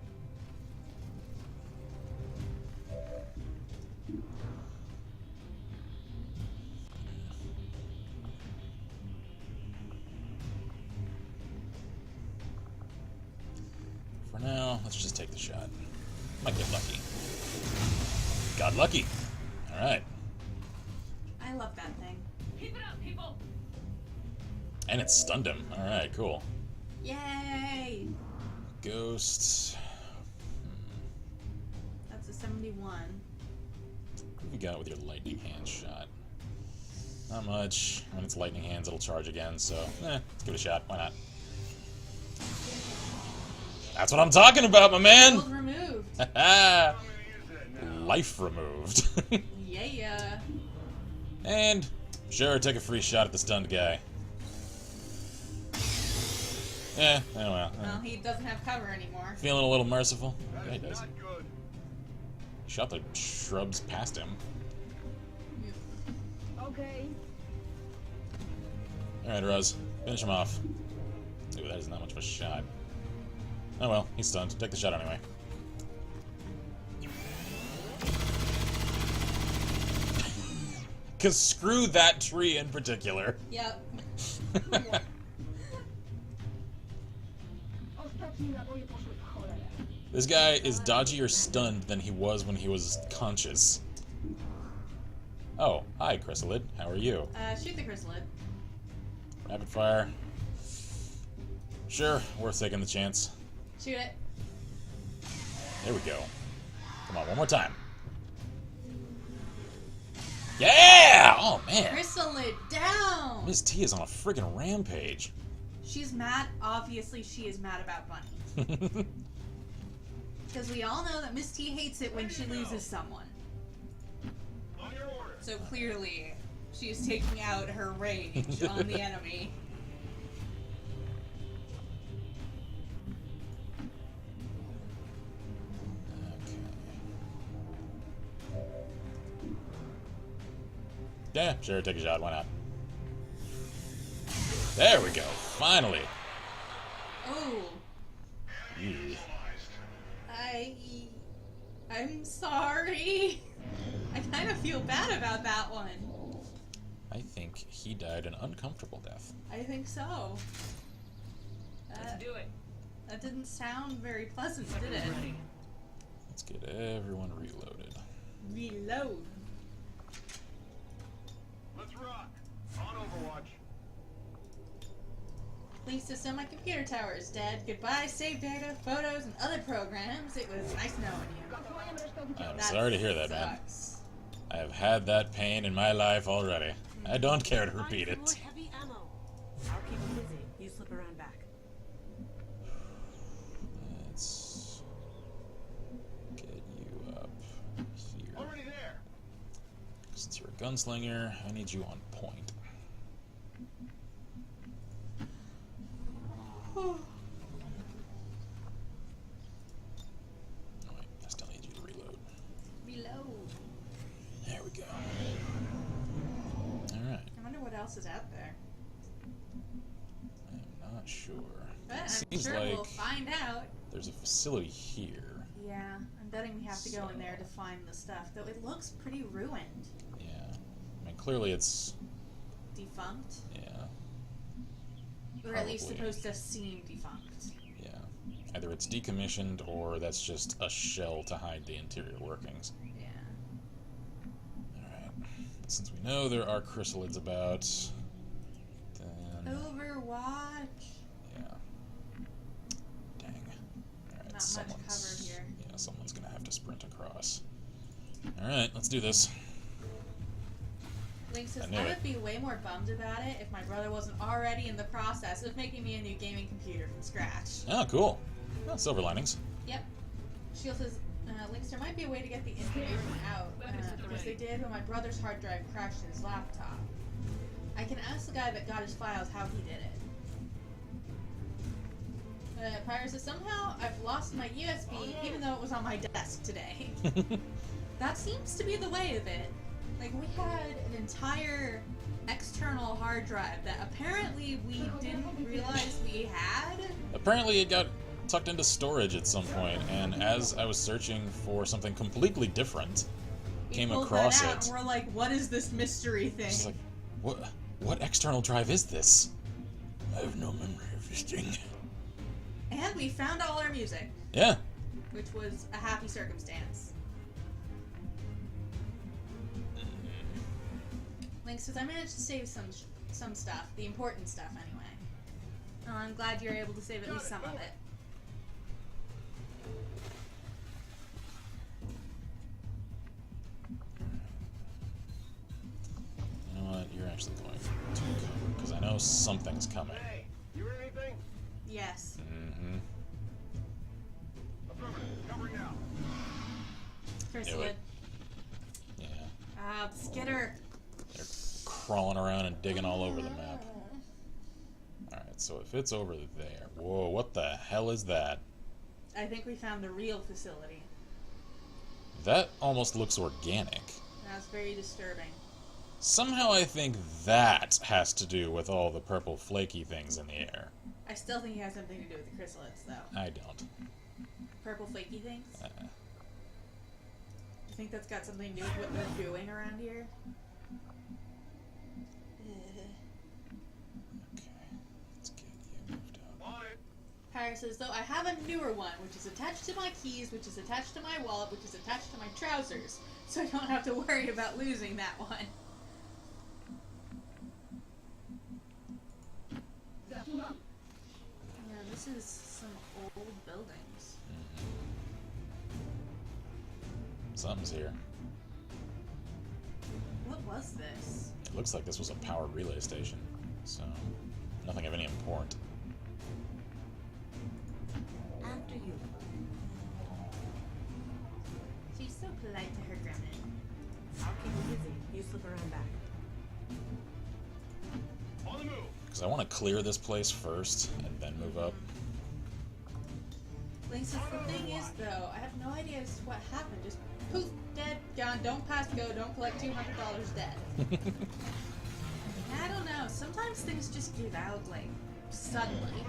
For now, let's just take the shot. Might get lucky. Got lucky! Alright. I love that thing. Keep it up, people. And it stunned him. Alright, cool. Yay! Ghost. That's a 71. What have you got with your lightning hand shot? Not much. When it's lightning hands, it'll charge again, so let's give it a shot. Why not? That's what I'm talking about, my man! Shield removed. I'm gonna use that now. Life removed. Yeah. And Sure, take a free shot at the stunned guy. Oh well. Well, he doesn't have cover anymore. Feeling a little merciful? That Yeah, he is does. not good. Shot the shrubs past him. Okay. Alright, Rose. Finish him off. Ooh, that is not much of a shot. Oh well, he's stunned. Take the shot anyway. Cause screw that tree in particular. Yep. Ostatni naboje poszły w cholerę. This guy is dodgier stunned than he was when he was conscious. Oh, hi, Chrysalid. How are you? Shoot the chrysalid. Rapid fire. Sure, worth taking the chance. Shoot it. There we go. Come on, one more time. Yeah! Oh, man. Chrysalid down! Miss T is on a friggin' rampage. She's mad. Obviously, she is mad about Bunny. Because we all know that Miss T hates it when she loses someone. On your order. So clearly, she is taking out her rage on the enemy. Yeah, sure, take a shot. Why not? There we go. Finally. Oh, Ew. I'm sorry. I kind of feel bad about that one. I think he died an uncomfortable death. I think so. Let's do it. That didn't sound very pleasant, did it? Ready. Let's get everyone reloaded. Reload. Let's rock. On Overwatch. Links to some of my computer tower is dead. Goodbye, save data, photos, and other programs. It was nice knowing you. Kontroluję resztę wyciągu. I'm sorry to hear that, man. Sucks. I have had that pain in my life already. I don't care to repeat Find it. some more heavy ammo. I'll keep you busy. You slip around back. Let's get you up here. Already there. Since you're a gunslinger, I need you on point. Oh wait, I still need you to reload. Reload. There we go. Alright, I wonder what else is out there. I'm not sure. But It I'm seems sure like we'll find out. there's a facility here. Yeah, I'm betting we have to go in there to find the stuff, though it looks pretty ruined. Yeah. I mean, clearly it's... Defunct. yeah. Or at least Probably. supposed to seem defunct. Yeah. Either it's decommissioned or that's just a shell to hide the interior workings. Yeah. Alright. Since we know there are chrysalids about, then... Overwatch. yeah. Dang. Alright, Not much cover here. Yeah, someone's gonna have to sprint across. Alright, let's do this. Link says, I knew I it. would be way more bummed about it if my brother wasn't already in the process of making me a new gaming computer from scratch. Oh, cool. Oh, silver linings. Yep. Shield says, Links, there might be a way to get the information out, because they did when my brother's hard drive crashed his laptop. I can ask the guy that got his files how he did it. Pyre says, somehow I've lost my USB even though it was on my desk today. That seems to be the way of it. Like, we had an entire external hard drive that apparently we didn't realize we had. Apparently it got tucked into storage at some point, and as I was searching for something completely different, We came pulled across that out it. and we're like, what is this mystery thing? It's like, what external drive is this? I have no memory of this thing. And we found all our music, Yeah. which was a happy circumstance. Link says, I managed to save some stuff, the important stuff anyway. Oh, I'm glad you're able to save at least some of it. You know what? You're actually going to cover, because I know something's coming. Hey, you hear anything? Yes. Mm-hmm. Affirmative. Covering now. Chrysalid. Yeah. Ah, the skitter. They're crawling around and digging all over the map. Alright, so if it's over there... Whoa, what the hell is that? I think we found the real facility. That almost looks organic. That's very disturbing. Somehow I think that has to do with all the purple flaky things in the air. I still think it has something to do with the chrysalids, though. I don't. Purple flaky things? You think that's got something to do with what they're doing around here? Okay, let's get you moved up. Harry says, though I have a newer one, which is attached to my keys, which is attached to my wallet, which is attached to my trousers, so I don't have to worry about losing that one. Yeah, this is some old buildings. Something's here. What was this? It looks like this was a power relay station, so nothing of any import. After you. She's so polite to her gremlin. I'll keep you busy. You slip around back. On the move. Because I want to clear this place first and then move up. Link says, the thing is, though, I have no idea as to what happened. Just poof, dead, gone, don't pass go, don't collect $200 dead. I don't know. Sometimes things just give out, like, suddenly.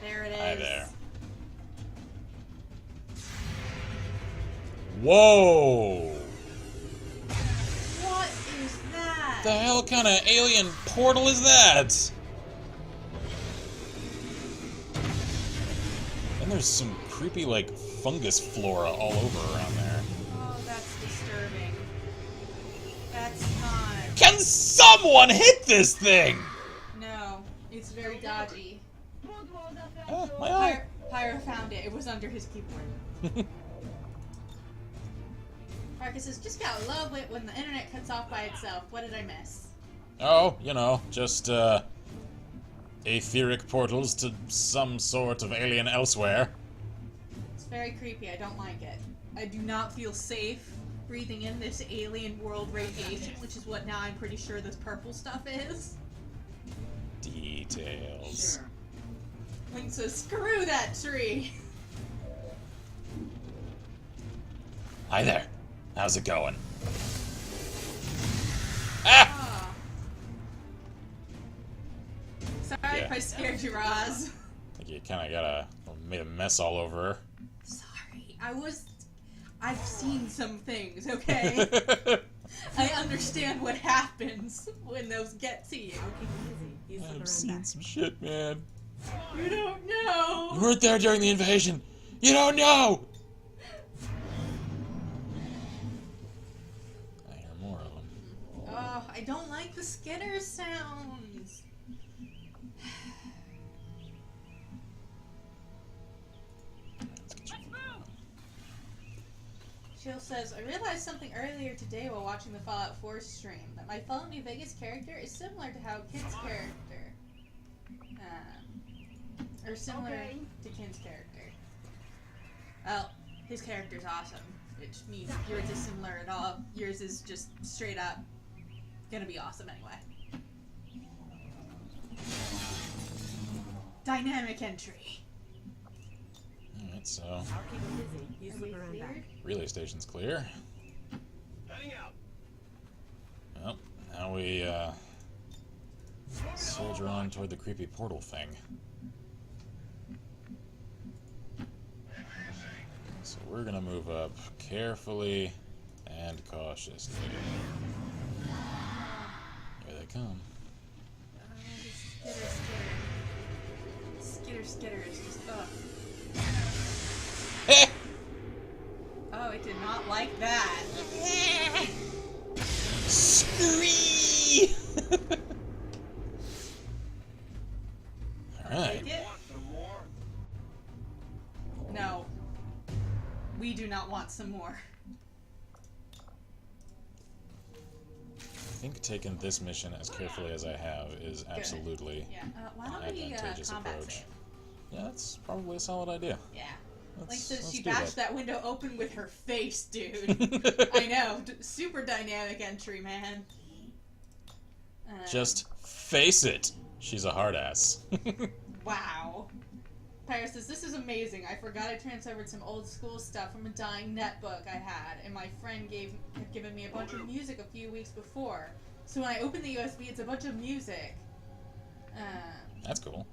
There it is. Hi there. Whoa! What is that? The hell kind of alien portal is that? And there's some creepy, like, fungus flora all over around there. Oh, that's disturbing. That's not... Can someone hit this thing? No, it's very dodgy. Ah, my eye. Pyro found it. It was under his keyboard. Marcus says, just gotta love it when the internet cuts off by itself. What did I miss? Oh, you know, just, etheric portals to some sort of alien elsewhere. It's very creepy. I don't like it. I do not feel safe breathing in this alien world radiation, which is what now I'm pretty sure this purple stuff is. Details. Sure. Link says, screw that tree! Hi there. How's it going? Ah! Oh. Sorry if I scared you, Roz. I think you kind of made a mess all over Sorry. I've seen some things, okay? I understand what happens when those get to you. I'll keep you busy. You slip I've around seen back. some shit, man. You don't know! You weren't there during the invasion. You don't know! I hear more of them. Oh, I don't like the skitter sounds. Chill says, I realized something earlier today while watching the Fallout 4 stream, that my fellow New Vegas character is similar to how Kid's character, or similar to Kin's character. Well, his character's awesome, which means yours is similar at all. Yours is just straight up gonna be awesome anyway. Dynamic entry. Alright, so I'll keep you busy. You Are slip we around cleared? back. relay station's clear. Heading out. Well, now we soldier on toward the creepy portal thing. So we're gonna move up carefully and cautiously. Here they come. Skitter is just, ugh. Eh! Oh, it did not like that. Scree! Alright. Take it? Want some more? No. We do not want some more. I think taking this mission as carefully as I have is absolutely Yeah. Why an don't we advantageous combat approach. save? Yeah, that's probably a solid idea. Yeah. Like Let's, says let's she do bashed that window open with her face, dude. I know. Super dynamic entry, man. Just face it. She's a hard ass. Wow. Pyre says, this is amazing. I forgot I transferred some old school stuff from a dying netbook I had, and my friend had given me a bunch of music a few weeks before. So when I open the USB, it's a bunch of music. That's cool.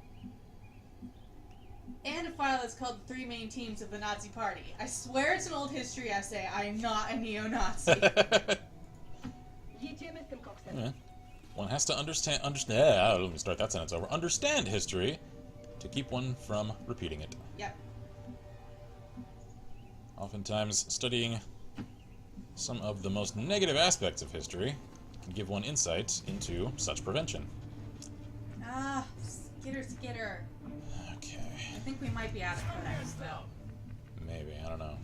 And a file that's called The Three Main Teams of the Nazi Party. I swear it's an old history essay. I am not a neo-Nazi. Yeah. One has to understand. Let me start that sentence over. Understand history to keep one from repeating it. Yep. Oftentimes, studying some of the most negative aspects of history can give one insight into such prevention. Ah, skitter. Okay. I think we might be out of codex, though. Maybe, I don't know.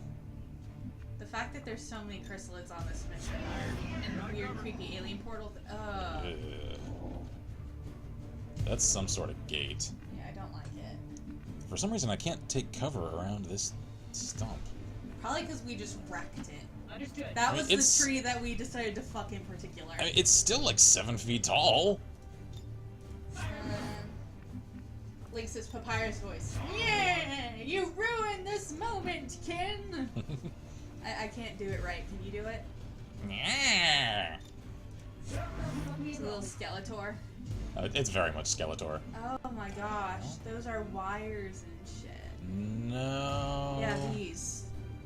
The fact that there's so many chrysalids on this mission and the weird, creepy alien portal. Ugh. That's some sort of gate. Yeah, I don't like it. For some reason, I can't take cover around this stump. Probably because we just wrecked it. Understood. That I mean, was it's- the tree that we decided to fuck in particular. I mean, it's still like 7 feet tall. Link says Papyrus voice. Yeah, you ruined this moment, Ken. I can't do it right. Can you do it? Yeah. It's a little Skeletor. It's very much Skeletor. Oh my gosh, those are wires and shit. No. Yeah, these.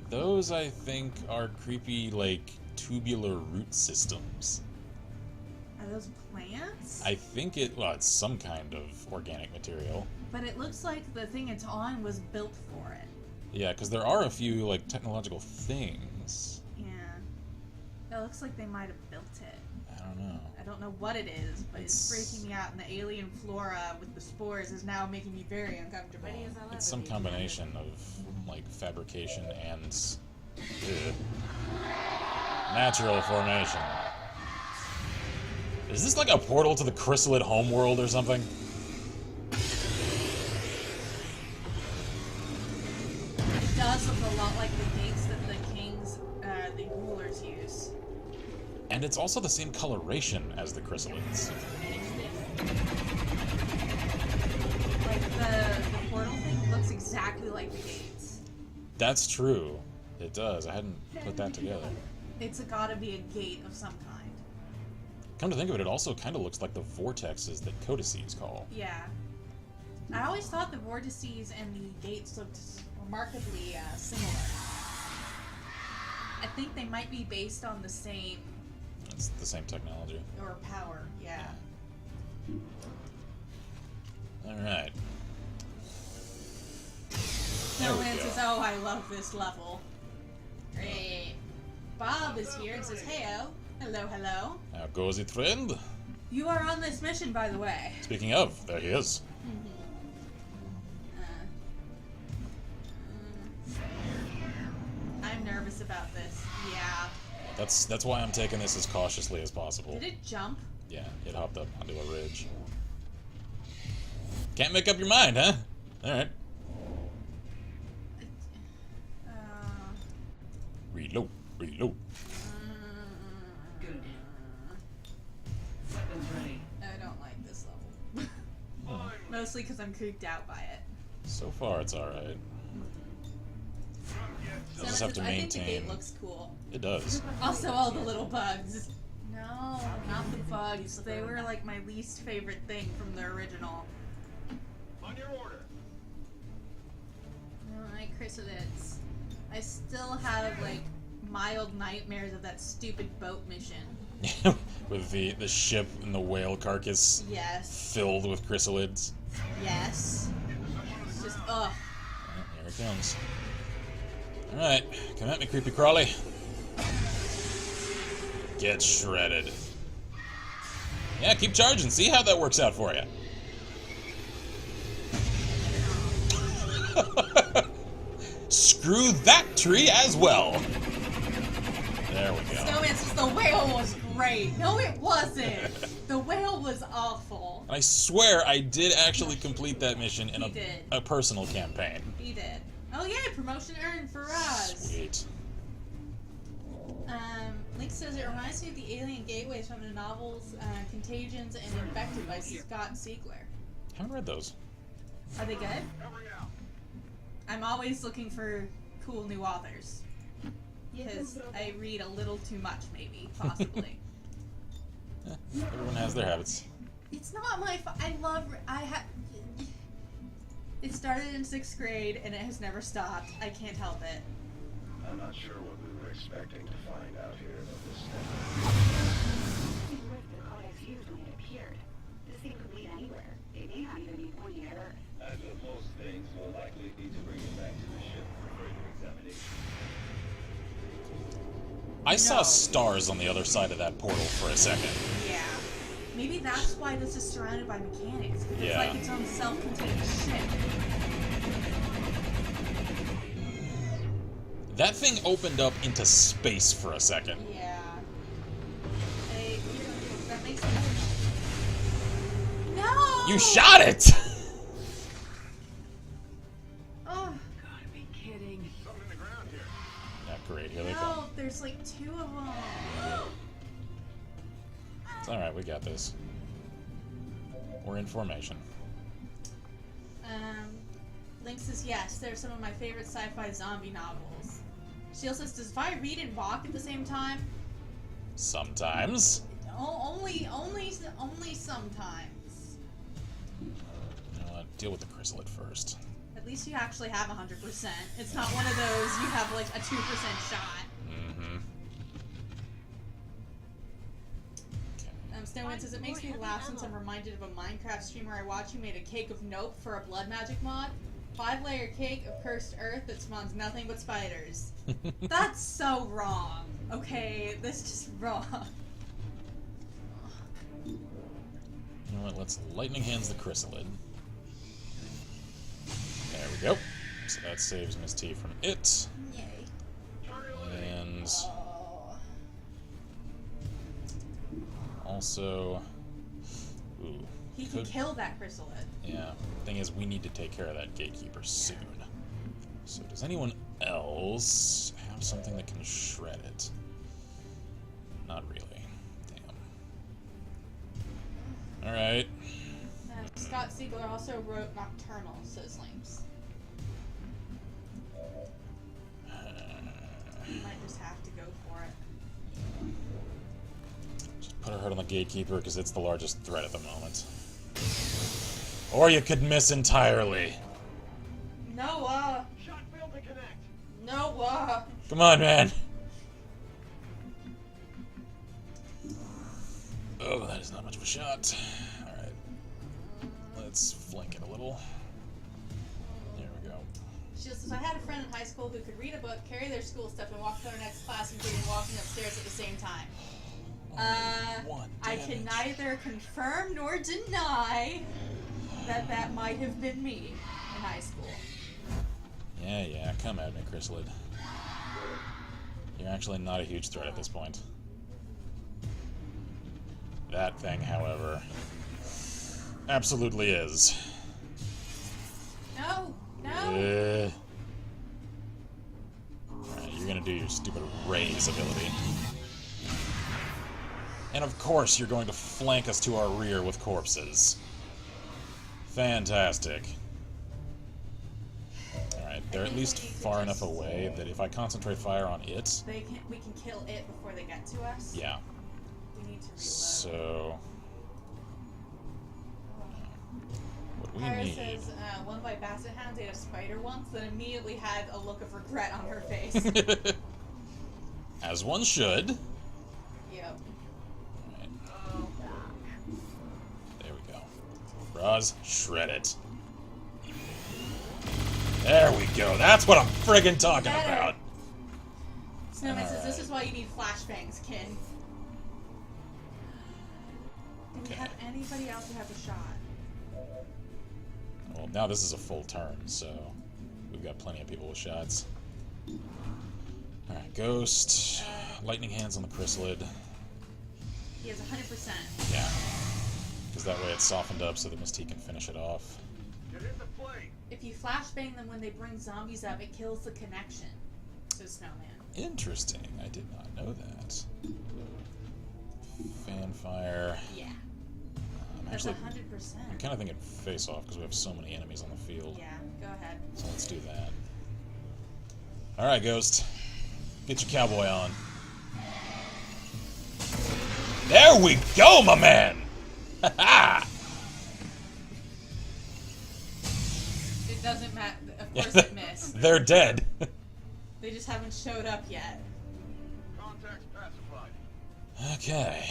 Those, I think, are creepy, like, tubular root systems. Are those plants? I think it's some kind of organic material. But it looks like the thing it's on was built for it. Yeah, because there are a few, like, technological things. Yeah. It looks like they might have built it. I don't know. I don't know what it is, but it's freaking me out, and the alien flora with the spores is now making me very uncomfortable. Ready as I'll It's ever some be. combination of, like, fabrication and natural formation. Is this like a portal to the chrysalid homeworld or something? It does look a lot like the gates that the kings, the rulers use. And it's also the same coloration as the chrysalids. Like the portal thing looks exactly like the gates. That's true. It does. I hadn't put that together. It's gotta be a gate of some kind. Come to think of it, it also kind of looks like the vortexes that codices call. Yeah. I always thought the vortices and the gates looked remarkably similar. I think they might be based on the same, It's the same technology. or power, yeah. Alright. No There we man go. says, oh, I love this level. Great. Bob is here and says, heyo. Hello, hello. How goes it, friend? You are on this mission, by the way. Speaking of, there he is. I'm nervous about this. Yeah. That's why I'm taking this as cautiously as possible. Did it jump? Yeah, it hopped up onto a ridge. Can't make up your mind, huh? Alright. Uh, Reload, reload. Good. Weapons ready. I don't like this level. Mostly because I'm creeped out by it. So far, it's alright. You just have to I think the maintain. gate looks cool. It does. Also, all the little bugs. No, not the bugs. They were like my least favorite thing from the original. On your order. I don't like chrysalids. I still have like mild nightmares of that stupid boat mission. With the ship and the whale carcass Yes. filled with chrysalids. Yes. It's just, ugh. Here it comes. Alright, come at me, creepy crawly. Get shredded. Yeah, keep charging. See how that works out for you. Screw that tree as well. There we go. Snowman says the whale was great. No, it wasn't. The whale was awful. And I swear I did actually complete that mission in You did. a personal campaign. He did. Oh, yay, promotion earned for us. Sweet. Link says it reminds me of the alien gateways from the novels Contagions and Infected by Scott Siegler. Haven't read those. Are they good? I'm always looking for cool new authors. Because I read a little too much, maybe, possibly. Everyone has their habits. It's not my It started in 6th grade and it has never stopped. I can't help it. I'm not sure what we were expecting to find out here, but this You ripped the codex used when it appeared. This thing could lead anywhere. It may not even be pointing at Earth. As with most things, we'll likely need to bring it back to the ship for further examination. I saw stars on the other side of that portal for a second. Yeah. Maybe that's why this is surrounded by mechanics. It's Yeah. like its own self-contained ship. That thing opened up into space for a second. Yeah. That makes me... No! You shot it! Oh, Gotta be kidding. something in the ground here. Yeah, great. Here they no, come. there's like 2 of them. It's alright, we got this. We're in formation. Link says, yes, they're some of my favorite sci-fi zombie novels. Shield says, does Vi read and walk at the same time? Sometimes. Only sometimes. You know what? Deal with the chrysalid first. At least you actually have 100%. It's not one of those you have like a 2% shot. Mm-hmm. Snowman says, it makes me laugh since I'm reminded of a Minecraft streamer I watched who made a cake of Nope for a blood magic mod. 5-layer cake of cursed earth that spawns nothing but spiders. That's so wrong. Okay, that's just wrong. You know what? Let's lightning hands the chrysalid. There we go. So that saves Miss T from it. Yay. And Oh. also... Ooh. He can kill that chrysalid. Yeah. Thing is, we need to take care of that gatekeeper soon. So does anyone else have something that can shred it? Not really. Damn. Alright. Scott Siegler also wrote Nocturnal, says Links. You might just have to go for it. Just put our heart on the gatekeeper because it's the largest threat at the moment. Or you could miss entirely. Noah! Shot failed to connect. Noah! Come on, man. Oh, that is not much of a shot. Alright. Let's flank it a little. There we go. She says, I had a friend in high school who could read a book, carry their school stuff, and walk to their next class, including walking upstairs at the same time. One I can damage. neither confirm nor deny that that might have been me in high school. Yeah, come at me, chrysalid. You're actually not a huge threat at this point. That thing, however, absolutely is. No! No! Alright, you're gonna do your stupid raise ability. And of course you're going to flank us to our rear with corpses. Fantastic. Alright, they're at least far enough away that if I concentrate fire on it... We can kill it before they get to us. Yeah. We need to reload. So... what we Kyra need... says, one of my basset hounds ate a spider once, then immediately had a look of regret on her face. As one should. Yep. Alright. There we go. Roz, shred it. There we go. That's what I'm friggin' talking Better. about. Snowman says, this Alright. is why you need flashbangs, Kin. Do we Okay. have anybody else who has a shot? Well, now this is a full turn, so we've got plenty of people with shots. Alright, Ghost. Lightning hands on the chrysalid. He has 100%. Yeah. Because that way it's softened up so that Miss T can finish it off. Get in the plate. If you flashbang them when they bring zombies up, it kills the connection, says Snowman. Interesting. I did not know that. Fanfire. Yeah. I'm That's actually 100%. I'm kind of thinking face off because we have so many enemies on the field. Yeah, go ahead. So let's do that. Alright, Ghost. Get your cowboy on. There we go, my man! Ha ha! It doesn't matter. Of course it missed. They're dead. They just haven't showed up yet. Contacts pacified. Okay.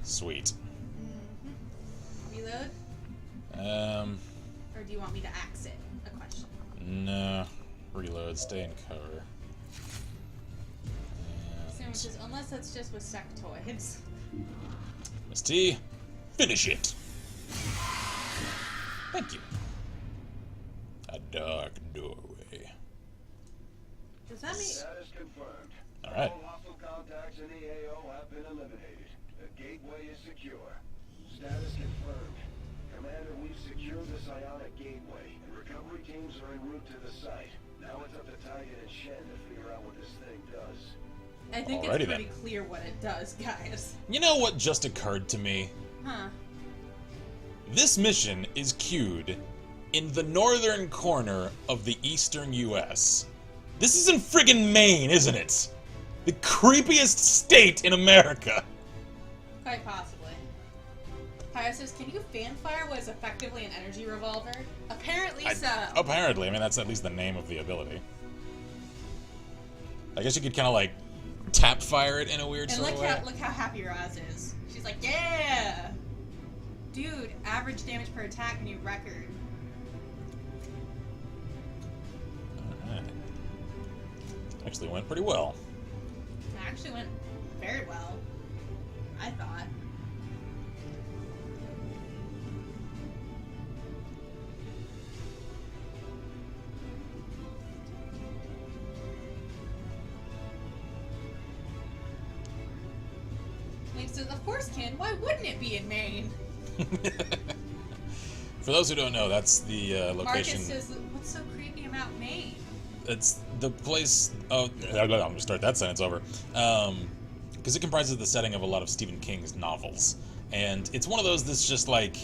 Sweet. Reload? Or do you want me to axe it? A question. No. Reload, stay in cover. Sandwiches, unless that's just with sectoids. Miss T, finish it. Thank you. A dark doorway. Does that mean... Status confirmed. Alright. All hostile contacts in the AO have been eliminated. The gateway is secure. Status confirmed. Commander, we've secured the psionic gateway, and recovery teams are en route to the site. Now it's up to Tigan and Shen to figure out what this thing does. I think Alrighty it's pretty then. clear what it does, guys. You know what just occurred to me? Huh. This mission is queued in the northern corner of the eastern US. This is in friggin' Maine, isn't it? The creepiest state in America. Quite possibly. Pyro says, can you fanfire what is effectively an energy revolver? Apparently so. Apparently, I mean, that's at least the name of the ability. I guess you could kind of like tap fire it in a weird And sort of way. look how happy Roz is. She's like, yeah! Dude, average damage per attack, new record. Alright. Actually went pretty well. It actually went very well. I thought. Link says, of course, Ken. Why wouldn't it be in Maine? For those who don't know, that's the location. Marcus says, what's so creepy about Maine? It's the place. Oh, I'm gonna start that sentence over. Because it comprises the setting of a lot of Stephen King's novels, and it's one of those that's just like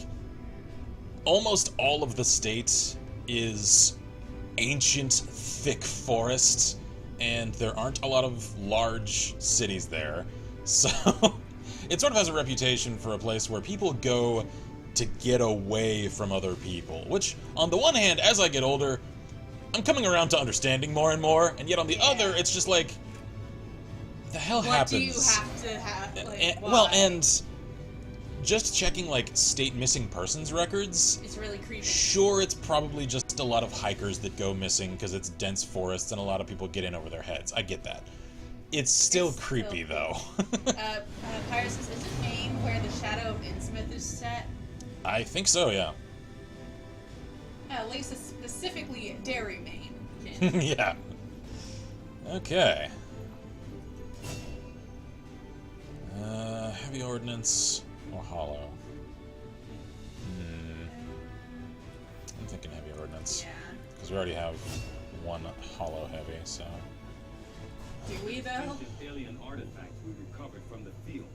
almost all of the state is ancient, thick forest, and there aren't a lot of large cities there, so it sort of has a reputation for a place where people go to get away from other people. Which, on the one hand, as I get older, I'm coming around to understanding more and more, and yet on the other, it's just like, the hell What happens? do you have to have? Like, why? Well, and just checking like state missing persons records. It's really creepy. Sure, it's probably just a lot of hikers that go missing because it's dense forests and a lot of people get in over their heads. I get that. It's still creepy, though. Pyro says, isn't Maine where the Shadow of Innsmouth is set? I think so, yeah. Lisa specifically Derry, Maine. Yeah. Okay. Heavy ordnance or hollow? I'm thinking heavy ordnance. Yeah. Because we already have one hollow heavy, so. Do we, though? Ancient alien artifact we recovered from the field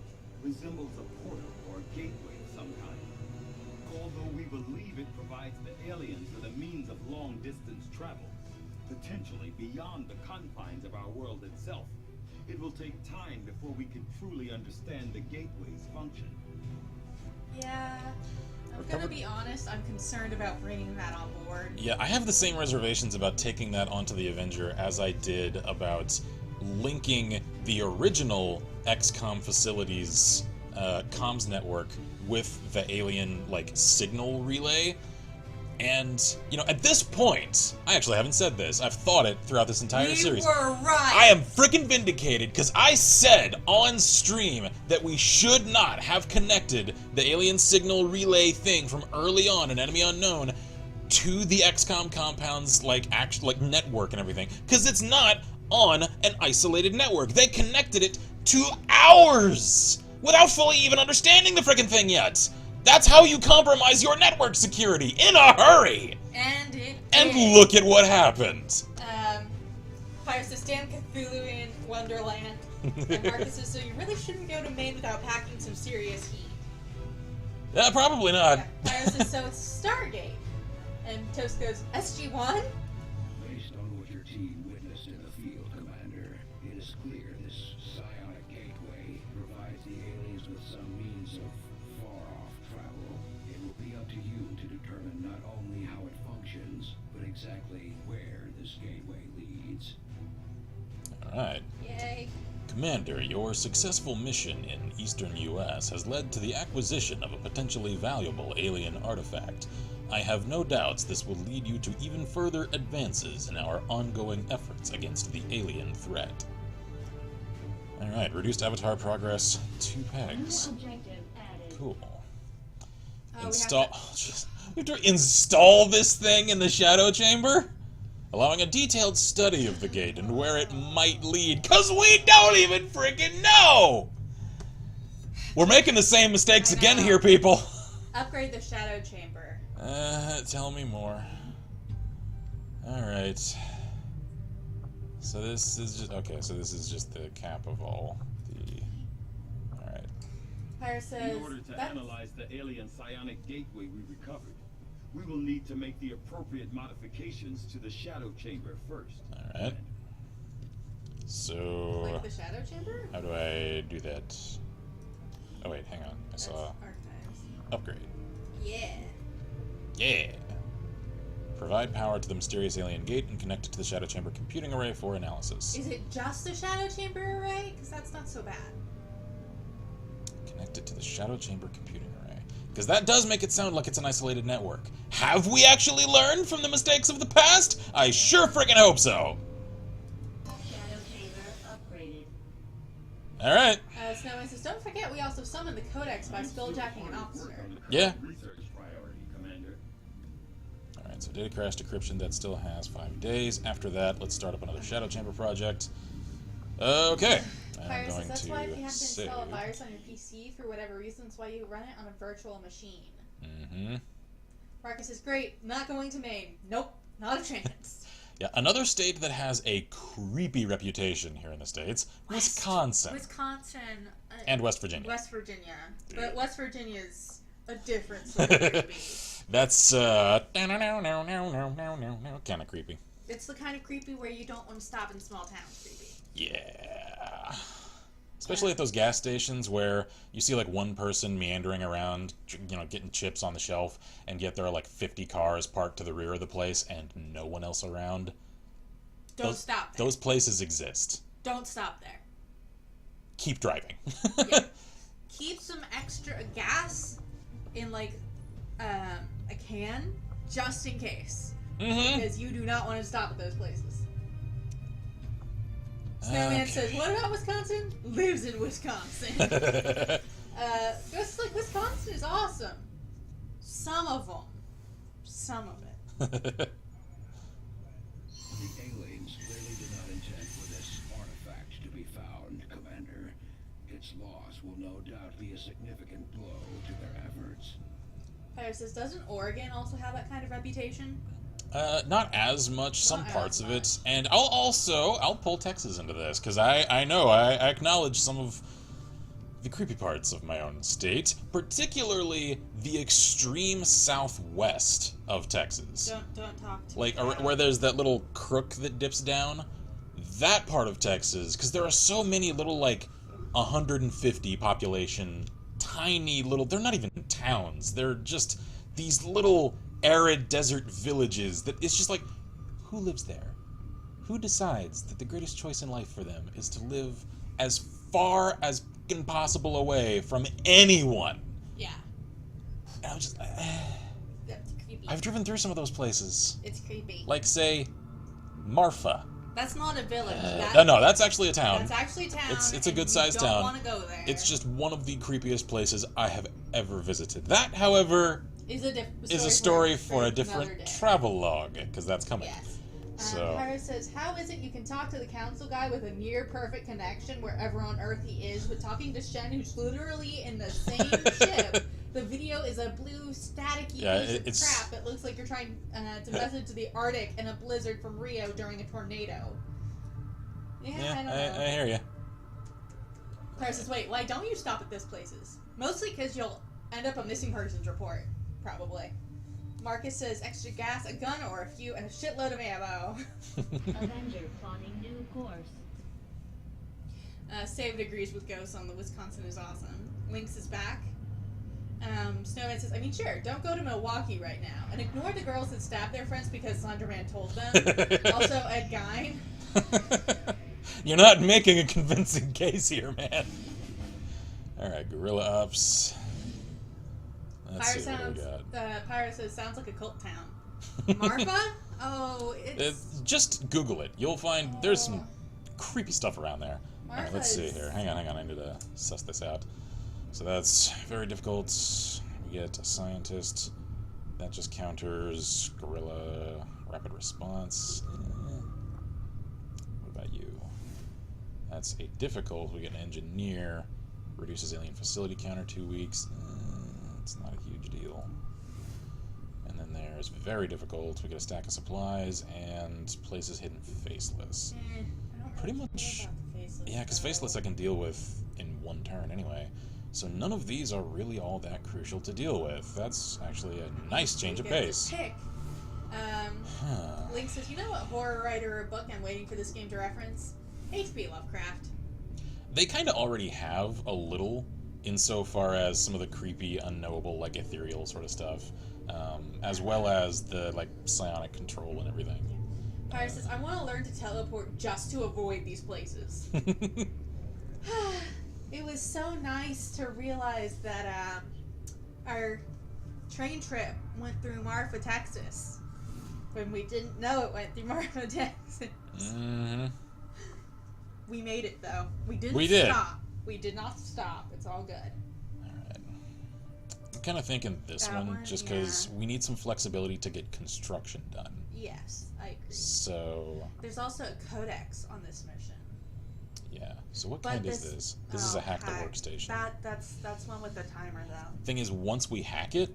resembles a portal or a gateway of some kind. Although we believe it provides the aliens with a means of long-distance travel, potentially beyond the confines of our world itself, it will take time before we can truly understand the gateway's function. Yeah. I'm gonna be honest, I'm concerned about bringing that on board. Yeah, I have the same reservations about taking that onto the Avenger as I did about linking the original XCOM facilities comms network with the alien, like, signal relay. And, you know, at this point, I actually haven't said this, I've thought it throughout this entire series. You were right! I am freaking vindicated, because I said on stream that we should not have connected the alien signal relay thing from early on in Enemy Unknown to the XCOM compound's, like, network and everything, because it's not on an isolated network. They connected it to ours without fully even understanding the freaking thing yet. That's how you compromise your network security in a hurry. And it And did. look at what happened. Fire says, damn Cthulhu in Wonderland. And Marcus says, so you really shouldn't go to Maine without packing some serious heat. Yeah, probably not. Yeah. Fire says, so it's Stargate. And Toast goes, SG-1? Based on what your team witnessed in the field, Commander, it is clear this psionic gateway provides the aliens with some means of far-off travel. It will be up to you to determine not only how it functions, but exactly where this gateway leads. Alright. Yay. Commander, your successful mission in eastern U.S. has led to the acquisition of a potentially valuable alien artifact. I have no doubts this will lead you to even further advances in our ongoing efforts against the alien threat. Alright, reduced avatar progress, 2 pegs. New objective added. Cool. Oh, Install. We have to install this thing in the shadow chamber? Allowing a detailed study of the gate and where it might lead, cause we don't even freaking know! We're making the same mistakes I again know. here, people. Upgrade the shadow chamber. Tell me more. Alright. So this is just, okay, so this is just the cap of all the, alright. Fire says, In order to that's... analyze the alien psionic gateway we recovered, we will need to make the appropriate modifications to the shadow chamber first. Alright. So, Like the shadow chamber? how do I do that? Oh wait, hang on, I That's saw archives. upgrade. Yeah. Yeah! Provide power to the mysterious alien gate and connect it to the shadow chamber computing array for analysis. Is it just the shadow chamber array? Because that's not so bad. Connect it to the shadow chamber computing array. Because that does make it sound like it's an isolated network. Have we actually learned from the mistakes of the past? I sure freaking hope so! Shadow chamber upgraded. Alright. Snowman says, don't forget we also summoned the Codex by spelljacking an officer. Yeah. Research priority, Commander. Alright, so data crash decryption, that still has 5 days. After that, let's start up another shadow chamber project. Okay. Fire I'm says, going that's why if you to have to save. install a virus on your PC for whatever reason, that's why you run it on a virtual machine. Mm-hmm. Marcus says, great, not going to Maine. Nope, not a chance. Yeah, another state that has a creepy reputation here in the States, Wisconsin. Wisconsin. And West Virginia. West Virginia. But West Virginia's a different sort of creepy. That's, kind of creepy. It's the kind of creepy where you don't want to stop in small towns creepy. Yeah. Especially at those gas stations where you see like one person meandering around, you know, getting chips on the shelf, and yet there are like 50 cars parked to the rear of the place and no one else around. Don't stop there. Those places exist. Don't stop there. Keep driving. Yeah. Keep some extra gas in like a can just in case. Mm-hmm. Because you do not want to stop at those places. Snowman says, what about Wisconsin? Lives in Wisconsin. Just like Wisconsin is awesome. Some of them. Some of it. The aliens clearly did not intend for this artifact to be found, Commander. Its loss will no doubt be a significant blow to their efforts. Fire says, doesn't Oregon also have that kind of reputation? Not as much, some Not as parts of it. much. And I'll pull Texas into this, because I know, I acknowledge some of the creepy parts of my own state, particularly the extreme southwest of Texas. Don't talk to Like, me. where there's that little crook that dips down. That part of Texas, because there are so many little, like, 150 population, tiny little, they're not even towns, they're just these little arid desert villages that it's just like, who lives there? Who decides that the greatest choice in life for them is to live as far as fucking possible away from anyone? Yeah. And I'm just, That's creepy. I've driven through some of those places. It's creepy. Like, say, Marfa. That's not a village. No, that's actually a town. That's actually a town. It's a and good-sized you town. don't want to go there. It's just one of the creepiest places I have ever visited. That, however, is a story for a another different day. travel log, because that's coming. Yes. So- Pyro says, how is it you can talk to the council guy with a near-perfect connection wherever on Earth he is, but talking to Shen, who's literally in the same ship, The video is a blue staticky Yeah, piece of it's- crap. It looks like you're trying to message to the Arctic in a blizzard from Rio during a tornado. Yeah, I don't know. I hear you. Claire says, wait, why don't you stop at this places? Mostly because you'll end up a missing persons report, probably. Marcus says, extra gas, a gun, or a few, and a shitload of ammo. Avenger plotting new course. Saved agrees with Ghost on the Wisconsin is awesome. Lynx is back. Snowman says, I mean, sure, don't go to Milwaukee right now. And ignore the girls that stabbed their friends because Slenderman told them. Also, Ed Gein. You're not making a convincing case here, man. Alright, Gorilla Ups. Let's see what we got. Pyro says, sounds like a cult town. Marfa? Oh, it's... Just Google it. You'll find there's some creepy stuff around there. Alright, let's see Marfa's- here. Hang on. I need to suss this out. So that's very difficult. We get a scientist. That just counters Gorilla Rapid Response. What about you? That's a difficult. We get an engineer. Reduces alien facility counter 2 weeks. It's not a huge deal. And then there's very difficult. We get a stack of supplies and places hidden faceless. I don't Pretty really much. care about the faceless, Yeah, because though. faceless I can deal with in one turn anyway. So none of these are really all that crucial to deal with. That's actually a nice change of You get to pace. pick. Link says, you know what horror writer or book I'm waiting for this game to reference? H.P. Lovecraft. They kind of already have a little, insofar as some of the creepy, unknowable, like ethereal sort of stuff, as well as the like psionic control and everything. Pyre says, I want to learn to teleport just to avoid these places. It was so nice to realize that our train trip went through Marfa, Texas, when we didn't know it went through Marfa, Texas. Mm-hmm. We made it, though. We didn't We did. stop. We did not stop. It's all good. Alright. I'm kind of thinking this That one, one, just because yeah. we need some flexibility to get construction done. Yes, I agree. So, There's also a codex on this mission. yeah. So what But kind this- is this? This is a hack the hack. workstation. That's one with the timer, though. Thing is, once we hack it,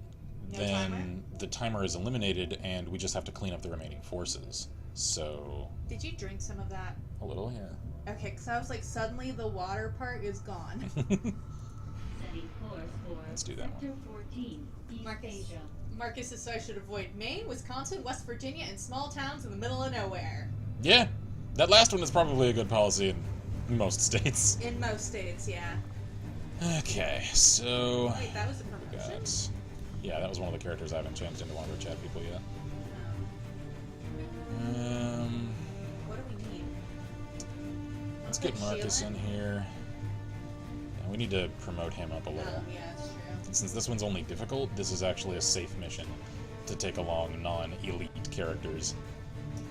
No then timer? the timer is eliminated, and we just have to clean up the remaining forces. So, Did you drink some of that? a little, yeah. Okay, because I was like, suddenly the water part is gone. Setting course for Let's do that Sector 14, East Marcus. Asia. Marcus says so I should avoid Maine, Wisconsin, West Virginia, and small towns in the middle of nowhere. Yeah, that last one is probably a good policy in most states. In most states, yeah. Okay, so Wait, that was a we promotion? got. Yeah, that was one of the characters I haven't changed into one of our chat people yet. What do we need? Let's get Marcus in here. Yeah, we need to promote him up a little. Oh, yeah, that's true. And since this one's only difficult, this is actually a safe mission to take along non-elite characters.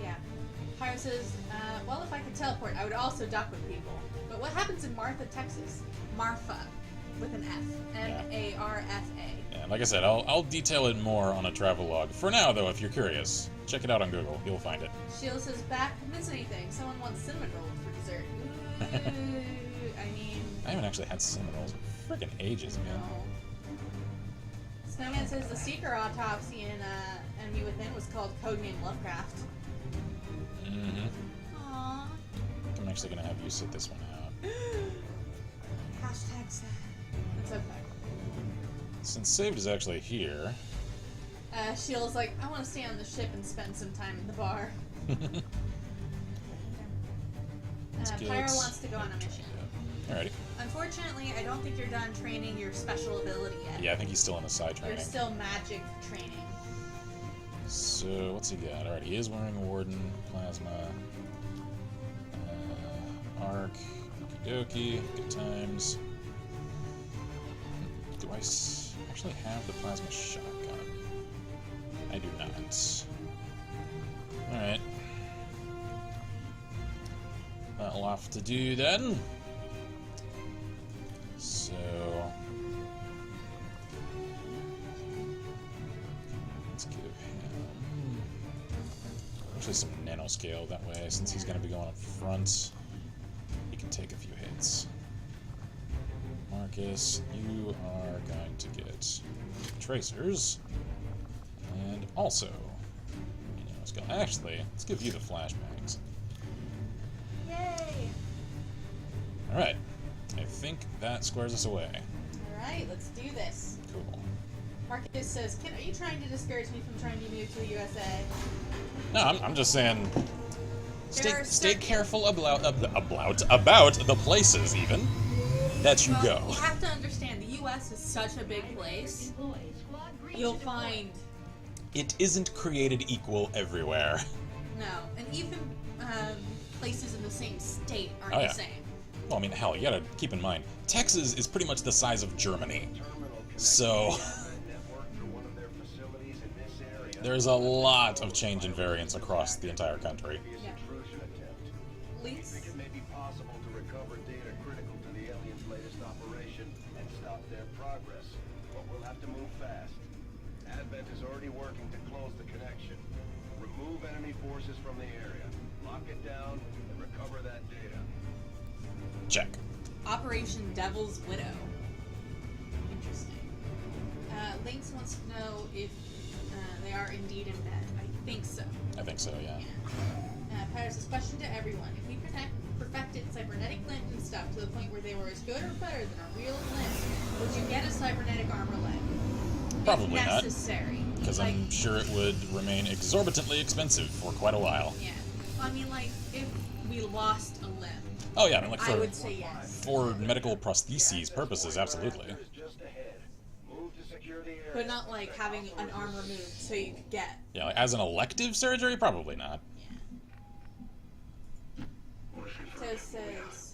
Yeah. Pyro says, well, if I could teleport, I would also dock with people. But what happens in Marfa, Texas? Marfa, with an F. M-A-R-F-A. And like I said, I'll detail it more on a travelogue. For now, though, if you're curious, check it out on Google. You'll find it. Sheila says, back, miss anything? Someone wants cinnamon rolls for dessert. Ooh, I mean, I haven't actually had cinnamon rolls in freaking ages, man. no. Snowman says the Seeker autopsy in Enemy Within was called Codename Lovecraft. Mm-hmm. Aww. I'm actually gonna have you sit this one out. Hashtag sad. It's okay. Since saved is actually here, Sheila's like, I want to stay on the ship and spend some time in the bar. let's get Pyro wants to go on a mission. Alrighty. Unfortunately, I don't think you're done training your special ability yet. Yeah, I think he's still in the side You're training. still magic training. So, what's he got? Alright, he is wearing a Warden, Plasma, Arc, okie dokie, good times. Do I actually have the Plasma Shotgun? I do not. Alright. That'll have to do then. So... let's give him actually some nanoscale that way, since he's going to be going up front. He can take a few hits. Marcus, you are going to get tracers. And also, actually, let's give you the flashbangs. Yay! Alright. I think that squares us away. Alright, let's do this. Cool. Marcus says, are you trying to discourage me from trying to move to the USA? No, I'm just saying, There are stay certain- careful about the places, even, that you Well, go. you have to understand, the US is such a big place. You'll find... It isn't created equal everywhere. No. And even places in the same state aren't Oh, yeah. the same. Well, I mean, hell, you gotta keep in mind, Texas is pretty much the size of Germany. Terminal So, network for one of their facilities in this area. there's a lot of change and variance across the entire country. Yeah. Intrusion attempt. We Leaks? think it may be possible to recover data critical to the aliens' latest operation and stop their progress, but we'll have to move fast. Advent is already working to close the connection. Remove enemy forces from the area, lock it down, and recover that data. Check. Operation Devil's Widow. Interesting. Lynx wants to know if they are indeed in bed. I think so. I think so, yeah. Paris, this question to everyone. If we perfected cybernetic limbs and stuff to the point where they were as good or better than a real limb, would you get a cybernetic armor leg? Probably if not. necessary. Because Like, I'm sure it would remain exorbitantly expensive for quite a while. Yeah. I mean, like, if we lost a limb, Oh yeah, I mean, like I for, would say yes. for medical prostheses purposes, absolutely. Just ahead. Move to secure the area. But not like having an arm removed so you could get. Yeah, like, as an elective surgery, probably not. So it says,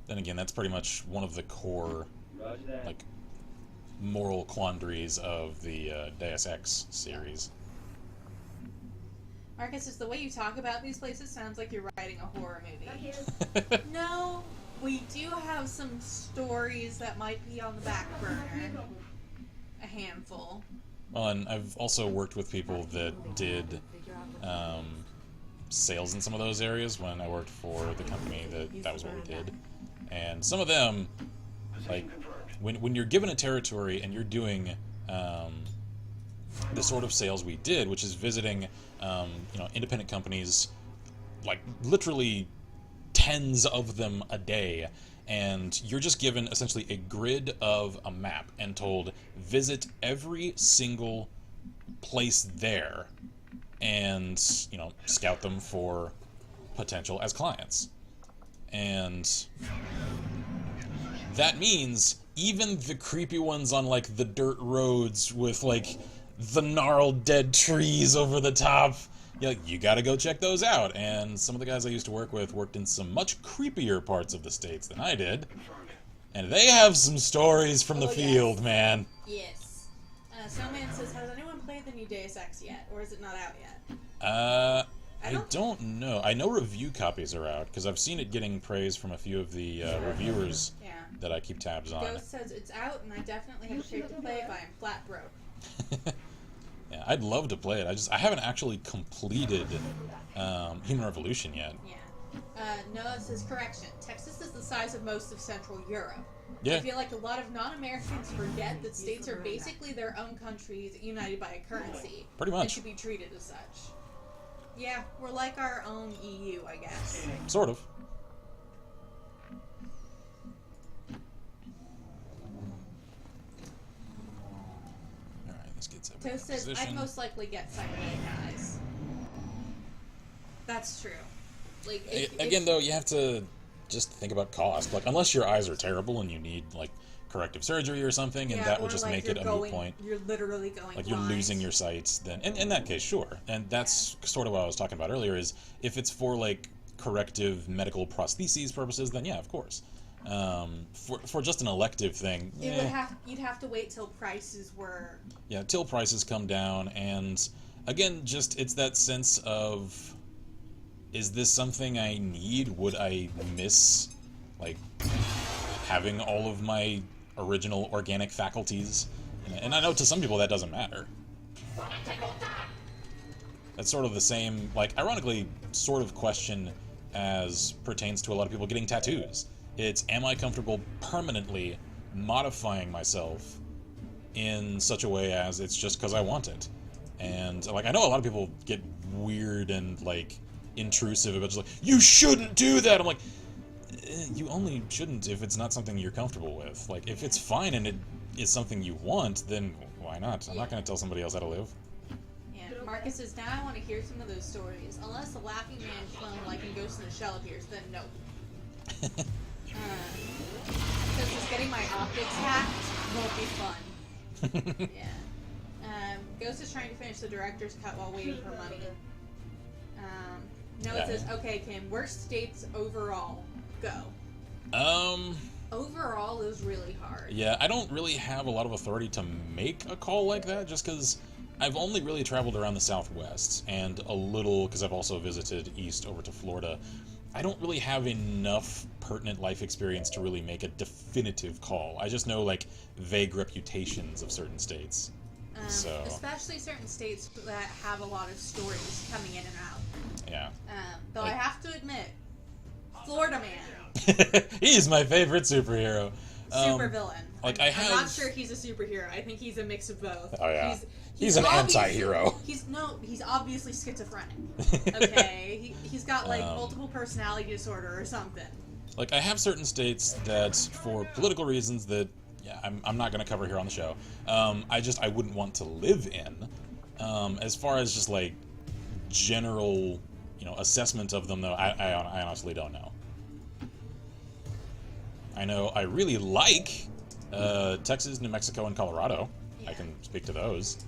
Then again, that's pretty much one of the core, like, moral quandaries of the Deus Ex series. Marcus says, the way you talk about these places sounds like you're writing a horror movie. No, we do have some stories that might be on the back burner. A handful. Well, and I've also worked with people that did sales in some of those areas when I worked for the company that was what we did. And some of them, like, when you're given a territory and you're doing the sort of sales we did, which is visiting, independent companies, like literally tens of them a day, and you're just given essentially a grid of a map and told, visit every single place there and, scout them for potential as clients. And that means even the creepy ones on, like, the dirt roads with, like, the gnarled dead trees over the top, you gotta go check those out. And some of the guys I used to work with worked in some much creepier parts of the States than I did. And they have some stories from the field, man. Yes. Snowman says, has anyone played the new Deus Ex yet? Or is it not out yet? I don't know. I know review copies are out, because I've seen it getting praise from a few of the reviewers that I keep tabs on. Ghost says it's out, and I definitely have a shape to play if I am flat broke. Yeah, I'd love to play it. I haven't actually completed Human Revolution yet. Yeah. Noah says, correction. Texas is the size of most of Central Europe. Yeah. I feel like a lot of non-Americans forget that states are basically their own countries united by a currency. Pretty much. And should be treated as such. Yeah, we're like our own EU, I guess. Sort of. Alright, let's get some Toast says, position. I'd most likely get cybernetic eyes. That's true. Like, Again, though, you have to just think about cost. Like, unless your eyes are terrible and you need, like, corrective surgery or something, and that would just make it a moot point. You're literally going Like, you're blind. losing your sight, then in that case, sure. And that's sort of what I was talking about earlier, is if it's for, like, corrective medical prostheses purposes, then yeah, of course. For just an elective thing, You'd have to wait till prices were... Yeah, till prices come down, and again, just it's that sense of, is this something I need? Would I miss, like, having all of my original organic faculties? And I know to some people that doesn't matter. That's sort of the same, like, ironically, sort of question as pertains to a lot of people getting tattoos. It's, am I comfortable permanently modifying myself in such a way as it's just because I want it? And, like, I know a lot of people get weird and, like, intrusive about just like, you shouldn't do that! I'm like, you only shouldn't if it's not something you're comfortable with. Like, if it's fine and it is something you want, then why not? I'm not going to tell somebody else how to live. Yeah, Marcus says, now I want to hear some of those stories. Unless the Laughing Man clone like in Ghost in the Shell appears, then no. Because just getting my optics hacked won't be fun. Yeah. Ghost is trying to finish the director's cut while waiting for money. No, it says, okay, Kim, worst states overall. Go. Overall is really hard. Yeah, I don't really have a lot of authority to make a call like that, just because I've only really traveled around the Southwest, and a little, because I've also visited east over to Florida. I don't really have enough pertinent life experience to really make a definitive call. I just know, like, vague reputations of certain states. So. Especially certain states that have a lot of stories coming in and out. Yeah. Though I have to admit, Florida Man. He's my favorite superhero. Super villain. Like, I'm not sure he's a superhero. I think he's a mix of both. Oh yeah. He's an anti-hero. He's obviously schizophrenic. Okay, he's got like multiple personality disorder or something. Like, I have certain states that, for political reasons that, yeah, I'm not going to cover here on the show. I wouldn't want to live in. As far as just like general, assessment of them, though, I honestly don't know. I know I really like Texas, New Mexico, and Colorado. Yeah. I can speak to those.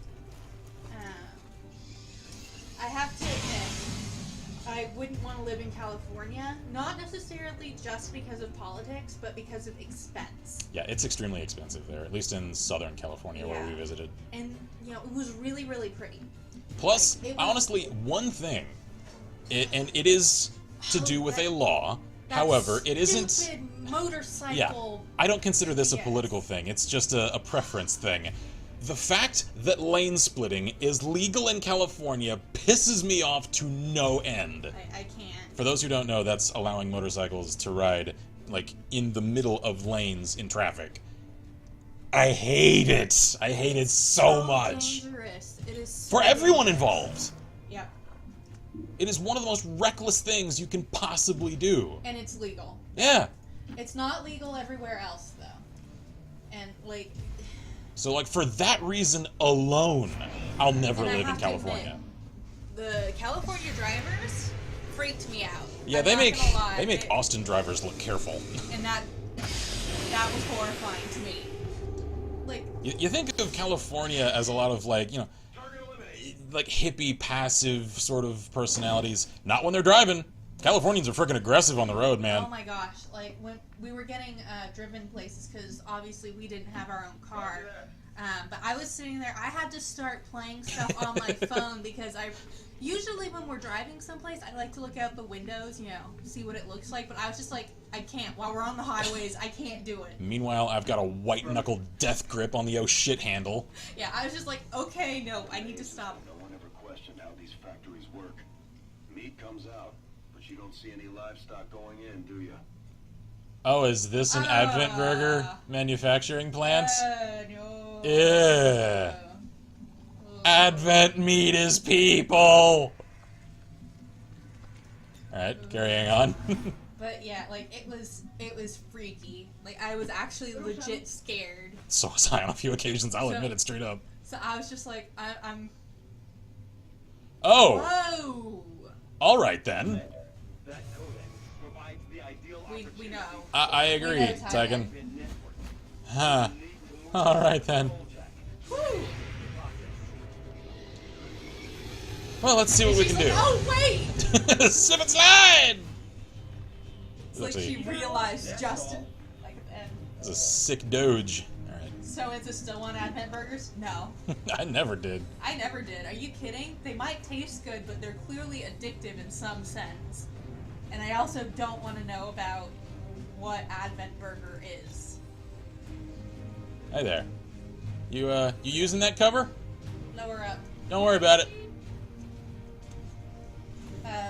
I have to admit, I wouldn't want to live in California, not necessarily just because of politics, but because of expense. Yeah, it's extremely expensive there, at least in Southern California where we visited. And, it was really, really pretty. Plus, honestly, one thing, and it is to do with a law. However, it isn't. Motorcycle. Yeah, I don't consider this a political thing. It's just a preference thing. The fact that lane splitting is legal in California pisses me off to no end. I can't. For those who don't know, that's allowing motorcycles to ride, like, in the middle of lanes in traffic. I hate it. I hate it so much. Dangerous. It is so for everyone involved. Yep. It is one of the most reckless things you can possibly do. And it's legal. Yeah. It's not legal everywhere else, though. And, like... So, like, for that reason alone, I'll never live in California. Admit, the California drivers freaked me out. Yeah, they make Austin drivers look careful. And that was horrifying to me. Like... You think of California as a lot of, like, like hippie, passive sort of personalities. Not when they're driving. Californians are freaking aggressive on the road, man. Oh my gosh, like when we were getting driven places, because obviously we didn't have our own car, but I was sitting there, I had to start playing stuff on my phone, because usually when we're driving someplace, I like to look out the windows, see what it looks like, but I was just like, I can't, while we're on the highways, I can't do it. Meanwhile, I've got a white-knuckle death grip on the oh shit handle. Yeah, I was just like, okay, no, I need to stop. No one ever questioned how these factories work. Meat comes out. You don't see any livestock going in, do you? Oh, is this an Advent Burger manufacturing plant? No. Yeah. Advent meat is people. Alright, carrying on. But yeah, like it was freaky. Like I was actually legit scared. So was I on a few occasions, I'll admit it straight up. So I was just like, I'm... Oh! Whoa! Alright then. We know. I agree, Tegan. Huh. Alright then. Woo. Well, let's see what we can do. Oh, wait! Slip and slide! It's like she realized Justin. It's a sick doge. Alright. So is it still on Advent Burgers? No. I never did. I never did. Are you kidding? They might taste good, but they're clearly addictive in some sense. And I also don't want to know about what Advent Burger is. Hey there. You using that cover? Lower up. Don't worry about it.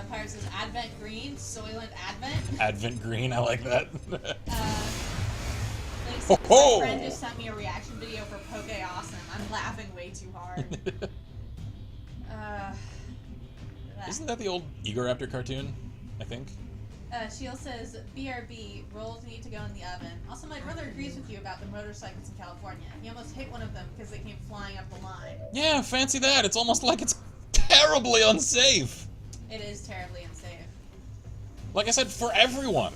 Pirate says Advent Green, Soylent Advent. Advent Green, I like that. Like says, Ho-ho! my friend just sent me a reaction video for Poke Awesome. I'm laughing way too hard. Isn't that the old Egoraptor cartoon? I think. Shield says, BRB, rolls need to go in the oven. Also, my brother agrees with you about the motorcycles in California. He almost hit one of them because they came flying up the line. Yeah, fancy that. It's almost like it's terribly unsafe. It is terribly unsafe. Like I said, for everyone.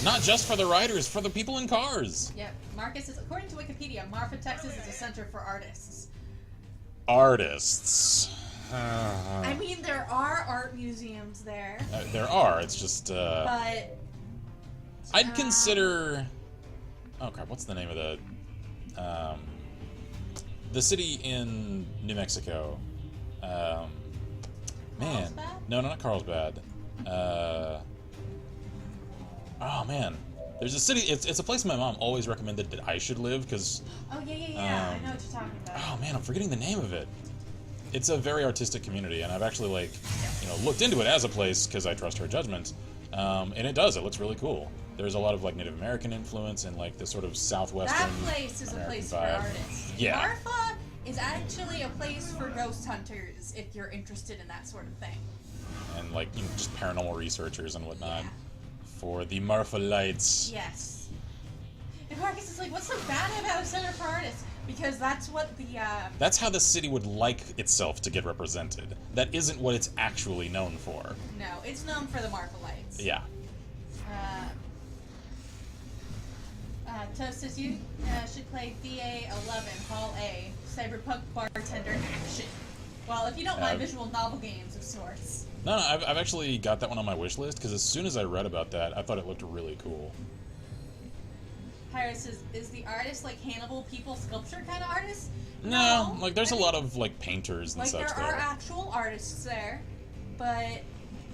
Not just for the riders, for the people in cars. Yep. Marcus says, according to Wikipedia, Marfa, Texas is a center for artists. Artists. I mean, there are art museums there. There are. It's just. But. I'd consider. Oh crap! What's the name of the city in New Mexico? Man. Carlsbad? No, not Carlsbad. Oh man. There's a city. It's a place my mom always recommended that I should live because. Oh yeah. I know what you're talking about. Oh man, I'm forgetting the name of it. It's a very artistic community, and I've actually looked into it as a place because I trust her judgment. And it does. It looks really cool. There's a lot of like Native American influence and like the sort of southwestern. That place is American a place vibe. for artists. Yeah. Marfa is actually a place for ghost hunters if you're interested in that sort of thing. And like just paranormal researchers and whatnot. Yeah. For the Marfa Lights. Yes. And Marcus is like, what's so bad about a center for artists? Because that's what the That's how the city would like itself to get represented. That isn't what it's actually known for. No, it's known for the Marfa lights. Yeah. Toast says you should play VA 11 Hall A Cyberpunk Bartender Action. Well, if you don't mind visual novel games of sorts. No, I've actually got that one on my wish list because as soon as I read about that, I thought it looked really cool. Pyrus says, is the artist like Hannibal people sculpture kind of artist? No, like there's a lot of like painters and like such there there. are actual artists there, but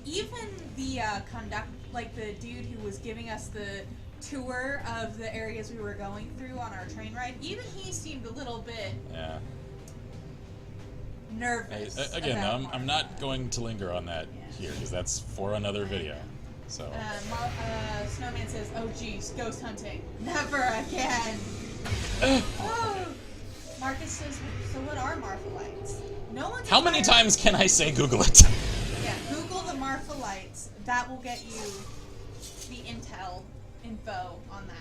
even the the dude who was giving us the tour of the areas we were going through on our train ride, even he seemed a little bit nervous. Again, I'm not going to linger on that here because that's for another video. So. Snowman says, "Oh geez, ghost hunting, never again." Oh. Marcus says, "So what are Marfa lights?" No one's. How many times can I say Google it? Yeah, Google the Marfa lights. That will get you the info on that.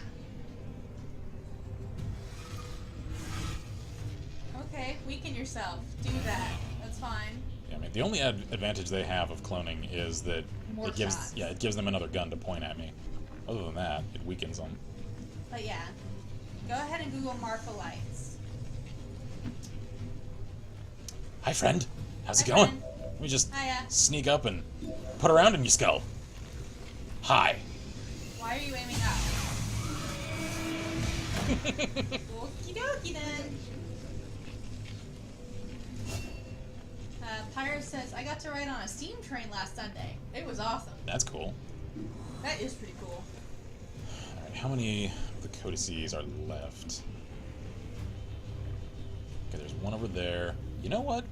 Okay, weaken yourself. Do that. That's fine. Yeah, I mean, the only advantage they have of cloning is that More it gives shots. it gives them another gun to point at me. Other than that, it weakens them. But yeah, go ahead and Google Marfa lights. Hi, friend. How's it Hi, going? friend. Let me just Hiya. sneak up and put a round in your skull. Hi. Why are you aiming up? Okie dokie then. Pyre says, I got to ride on a steam train last Sunday. It was awesome. That's cool. That is pretty cool. Alright, how many of the codices are left? Okay, there's one over there. You know what?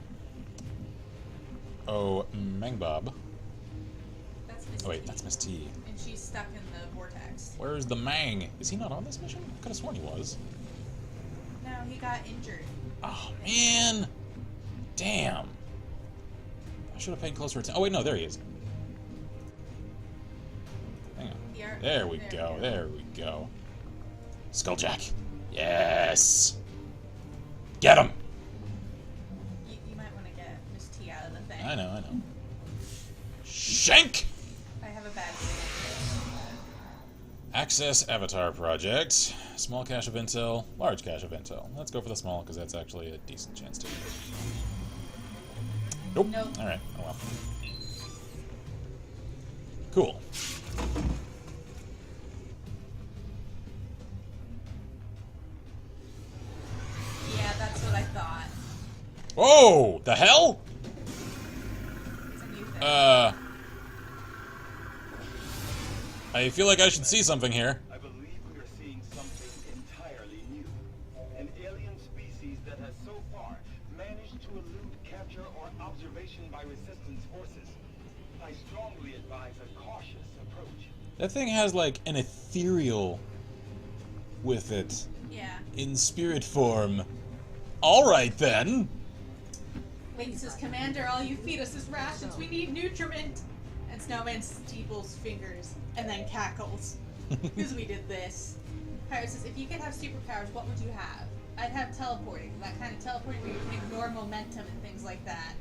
Oh, Mangbob. That's Miss Oh wait, T. that's Miss T. And she's stuck in the vortex. Where's the Mang? Is he not on this mission? I could have sworn he was. No, he got injured. Oh, man! Damn. I should have paid closer attention. Oh, wait, no, there he is. Hang on. There we go, there we go. Skulljack. Yes! Get him! You might want to get Miss T out of the thing. I know. Shank! I have a bad feeling. Access Avatar Project. Small cache of intel, large cache of intel. Let's go for the small, because that's actually a decent chance to. Nope. Alright, oh well. Cool. Yeah, that's what I thought. Whoa! The hell? It's a new thing. I feel like I should see something here. I believe we are seeing something entirely new. An alien species that has so far managed to elude capture or observation by resistance forces. I strongly advise a cautious approach. That thing has like an ethereal with it Yeah. in spirit form. Alright then. Wait, he says, Commander, all you feed us is rations. We need nutriment. And Snowman steeples fingers and then cackles. Because we did this. Pyro says, if you could have superpowers, what would you have? I'd have teleporting. That kind of teleporting where you can ignore momentum and things like that.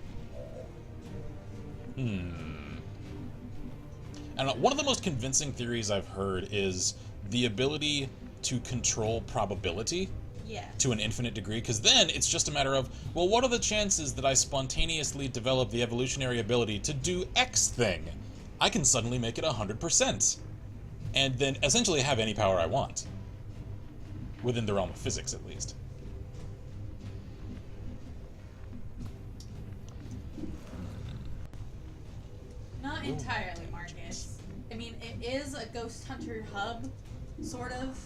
I don't know. One of the most convincing theories I've heard is the ability to control probability Yeah. to an infinite degree, because then it's just a matter of, well, what are the chances that I spontaneously develop the evolutionary ability to do X thing? I can suddenly make it 100%. And then essentially have any power I want. Within the realm of physics, at least. Not entirely, Marcus. I mean, it is a ghost hunter hub, sort of.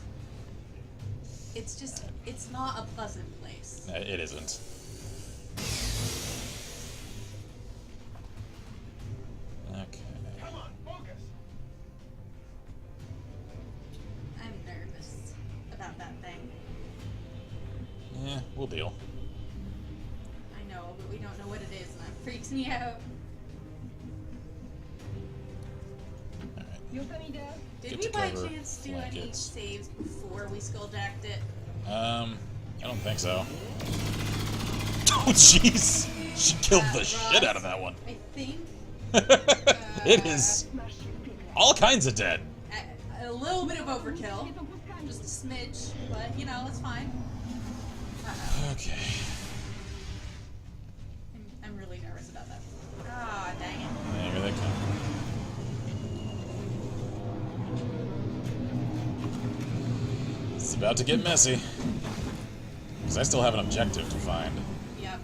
It's just, it's not a pleasant place. It isn't. Okay. Come on, focus. I'm nervous about that thing. Yeah, we'll deal. I know, but we don't know what it is, and that freaks me out. Alright. You funny, Dad? Did Get we to by cover, chance do flank any it. saves before we skulljacked it? I don't think so. Oh, jeez! She killed the shit out of that one. I think. It is all kinds of dead. A little bit of overkill. Just a smidge, but you know, it's fine. Uh-oh. Okay. I'm really nervous about that. Ah, dang it. Yeah, here they come. It's about to get messy. Because I still have an objective to find. Yep.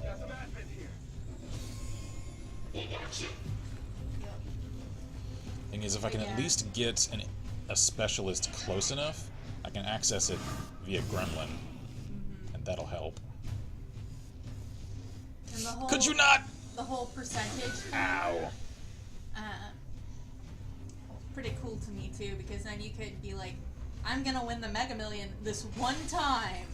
Got some advent here. Thing is, if I can at least get a specialist close enough, I can access it via gremlin. And that'll help. And the whole, Could you not? The whole percentage. Ow. Pretty cool to me too, because then you could be like, I'm gonna win the Mega Million this one time,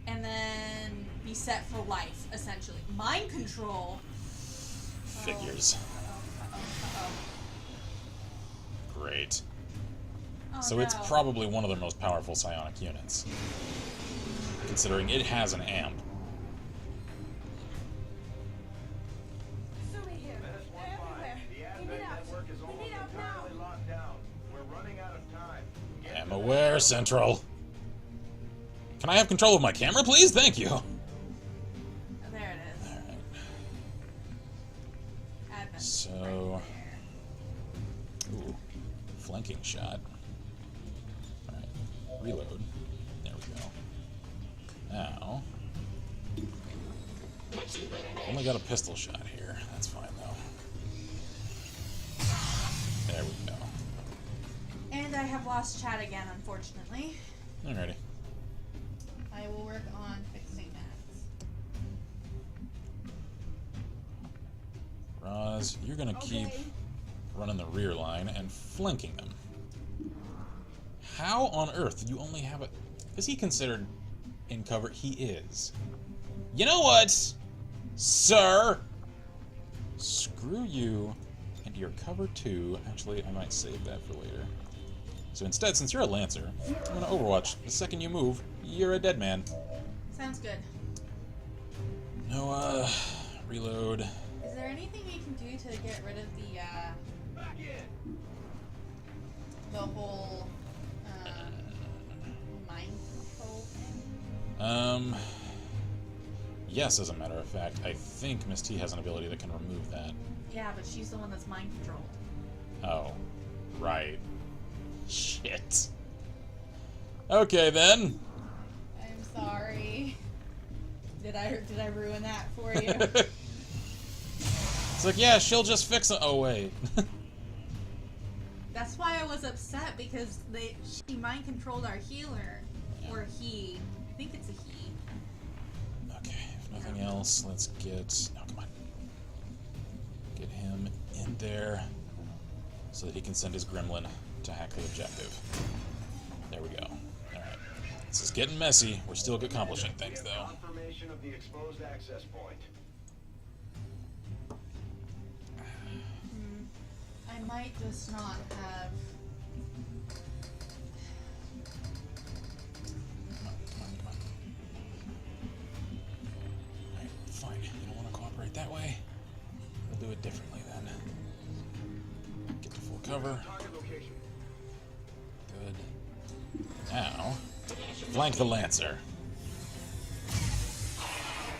and then be set for life, essentially. Mind control. Figures. Uh-oh. Great. Oh, So it's no. probably one of their most powerful psionic units. Considering it has an amp. Menace 1-5. The advent network is almost entirely locked down. We're running out of time. Get I'm to the aware, network. Central. Can I have control of my camera, please? Thank you. Oh, there it is. Alright. Advent. So- Right Ooh. Flanking shot. Alright. Reload. There we go. Now. Only got a pistol shot here. That's fine, though. There we go. there. And I have lost chat again, unfortunately. Alrighty. I will work on fixing that. Roz, you're gonna keep running the rear line and flanking them. How on earth do you only have a... Is he considered in cover? He is. You know what, sir? Screw you and your cover 2. Actually, I might save that for later. So instead, since you're a Lancer, I'm gonna Overwatch. The second you move, you're a dead man. Sounds good. No, reload. Is there anything we can do to get rid of Back in. the whole mind control thing? Yes, as a matter of fact, I think Miss T has an ability that can remove that. Yeah, but she's the one that's mind controlled. Oh, right. Shit. Okay then. I'm sorry. Did I ruin that for you? It's like, yeah, she'll just fix it. Oh wait. That's why I was upset, because she mind controlled our healer, or he. I think it's a he. Okay, if anything else. Let's get... Oh, come on. Get him in there so that he can send his gremlin to hack the objective. There we go. Alright. This is getting messy. We're still accomplishing things, though. Confirmation of the exposed access point. I might just not have... Come on. Alright, fine. You don't want to cooperate that way? We'll do it differently then. Get to full cover. Target location. Good. Now, flank the Lancer.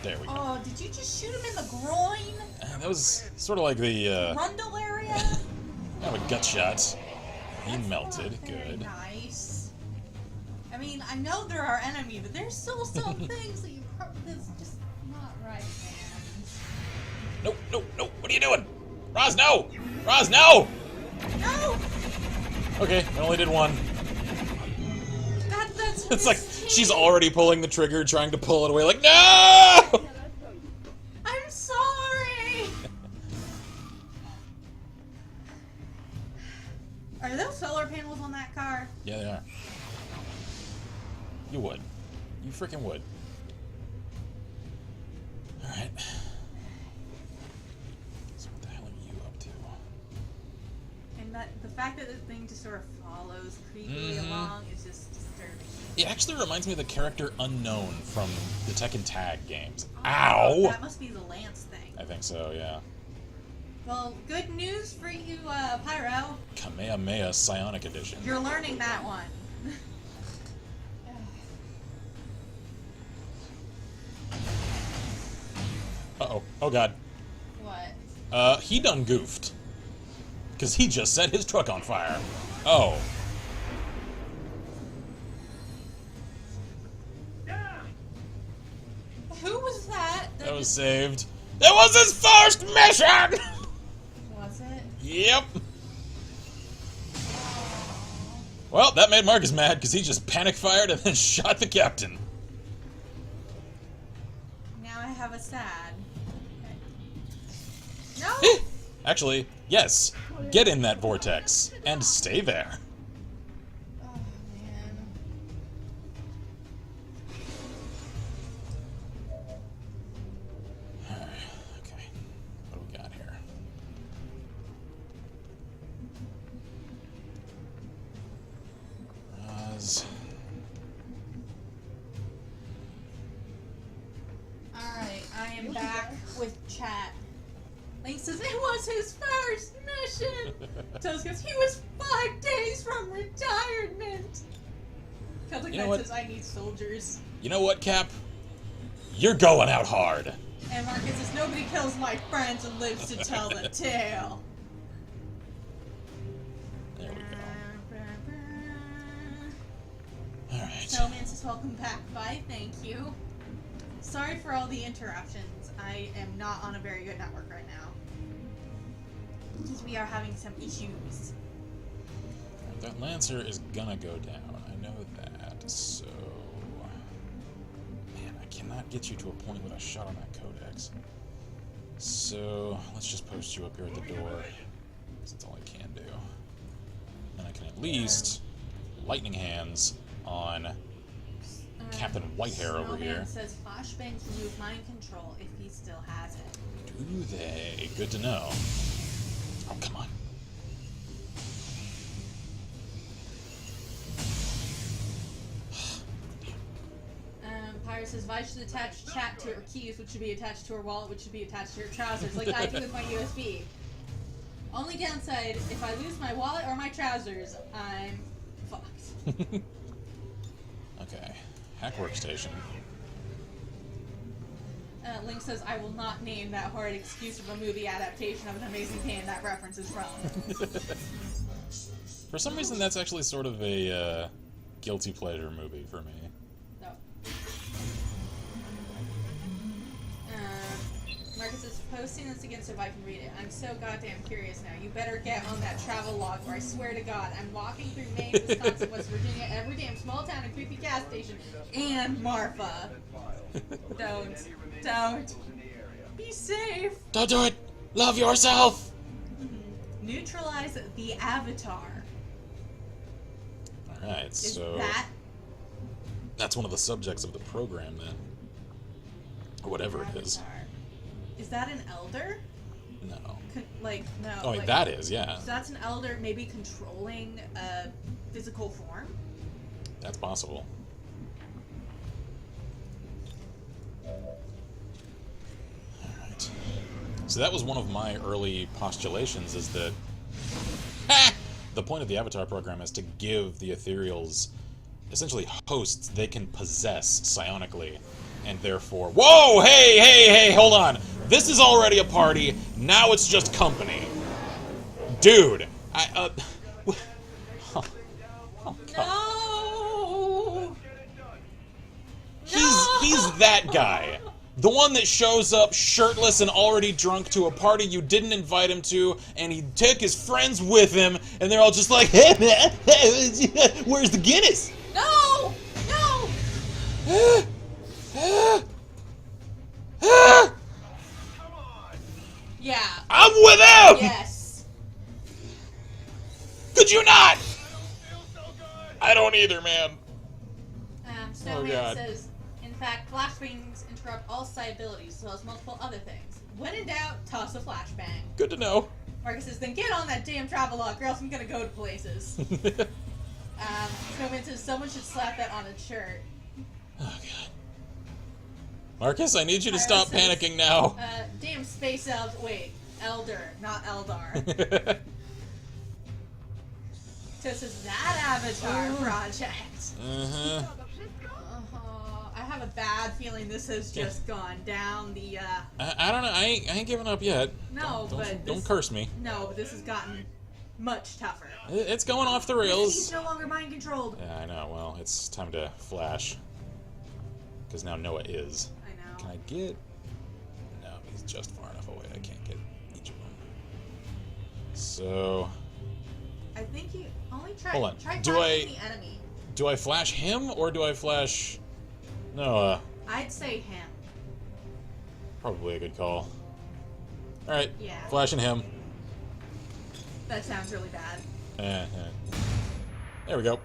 There we go. Oh, did you just shoot him in the groin? That was sort of like the, Rundle area? kind of a gut shot. He That's melted. not very Good. nice. I mean, I know they're our enemy, but there's still some things that you probably... That's just not right, man. No. What are you doing? Roz, no! Roz, no! No! Okay, I only did one. That's It's like she's already pulling the trigger, trying to pull it away, like, no! I'm sorry! Are those solar panels on that car? Yeah, they are. You would. You freaking would. Alright. So what the hell are you up to? And that the fact that the thing just sort of follows creepily along is just disturbing. It actually reminds me of the character Unknown from the Tekken Tag games. Oh, Ow! that must be the Lance thing. I think so, yeah. Well, good news for you, Pyro. Kamehameha Psionic Edition. You're learning that one. Uh-oh. Oh, God. What? He done goofed. Because he just set his truck on fire. Oh. Who was that? That was saved. That was his first mission! Was it? Yep. Well, that made Marcus mad because he just panic fired and then shot the captain. Now I have a sad. No! Actually, yes. Get in that vortex and stay there. Oh, man. Okay. What do we got here? Roz. Alright, I am back with chat. Link says it was his first mission! Toast goes, he was 5 days from retirement! Celtic You know Knight what? says, I need soldiers. You know what, Cap? You're going out hard. And Marcus says, nobody kills my friends and lives to tell the tale. There we go. Alright. Snowman says, welcome back, bye, thank you. Sorry for all the interruptions. I am not on a very good network right now. Because we are having some issues. That Lancer is gonna go down. I know that, so... Man, I cannot get you to a point with a shot on that codex. So, let's just post you up here at the door. Because that's all I can do. And I can at least lightning hands on Captain Whitehair over here. Snowman says flashbangs remove mind control if he still has it. Do they? Good to know. Oh, come on. Pyro says Vi should attach chat to her keys, which should be attached to her wallet, which should be attached to her trousers, like I do with my USB. Only downside, if I lose my wallet or my trousers, I'm fucked. Okay. Hack workstation. Link says, I will not name that horrid excuse from a movie adaptation of An Amazing Pain that reference is from. For some reason, that's actually sort of a guilty pleasure movie for me. No. Marcus says, posting this again so if I can read it. I'm so goddamn curious now. You better get on that travel log, or I swear to God, I'm walking through Maine, Wisconsin, West Virginia, every damn small town and creepy gas station, and Marfa. Don't. Be safe. Don't do it! Love yourself! Neutralize the Avatar. Alright, Is so... That's one of the subjects of the program, then. Or whatever it is. Avatar. Is that an elder? No. No. Oh, like, that is, yeah. So that's an elder maybe controlling a physical form? That's possible. Alright. So that was one of my early postulations, is that the point of the Avatar program is to give the ethereals essentially hosts they can possess psionically, and therefore... Whoa! Hey, hold on! This is already a party, now it's just company. Dude! Oh, God. No! He's that guy. The one that shows up shirtless and already drunk to a party you didn't invite him to, and he took his friends with him, and they're all just like, hey, where's the Guinness? No! Yeah. I'm with him! Yes. Could you not? I don't either, man. Snowman God. says, in fact, flashbangs interrupt all psi abilities, as well as multiple other things. When in doubt, toss a flashbang. Good to know. Marcus says, then get on that damn travelogue, or else I'm gonna go to places. Snowman says, someone should slap that on a shirt. Oh, God. Marcus, I need you to Tyler stop says, panicking now. Damn space elves. Wait, Elder, not Eldar. This is that Avatar project. Uh-huh. I have a bad feeling this has just gone down the, I don't know. I ain't giving up yet. No, Don't curse me. No, but this has gotten much tougher. It's going off the He's rails. no longer mind controlled. Yeah, I know. Well, it's time to flash. Because now Noah is. I know. Can I get... No, he's just far enough away. I can't get each of them. So... I think you only try. Hold on. Try Do flashing the enemy. Do I flash him, or do I flash... Noah? I'd say him. Probably a good call. Alright. Yeah. Flashing him. That sounds really bad. There we go.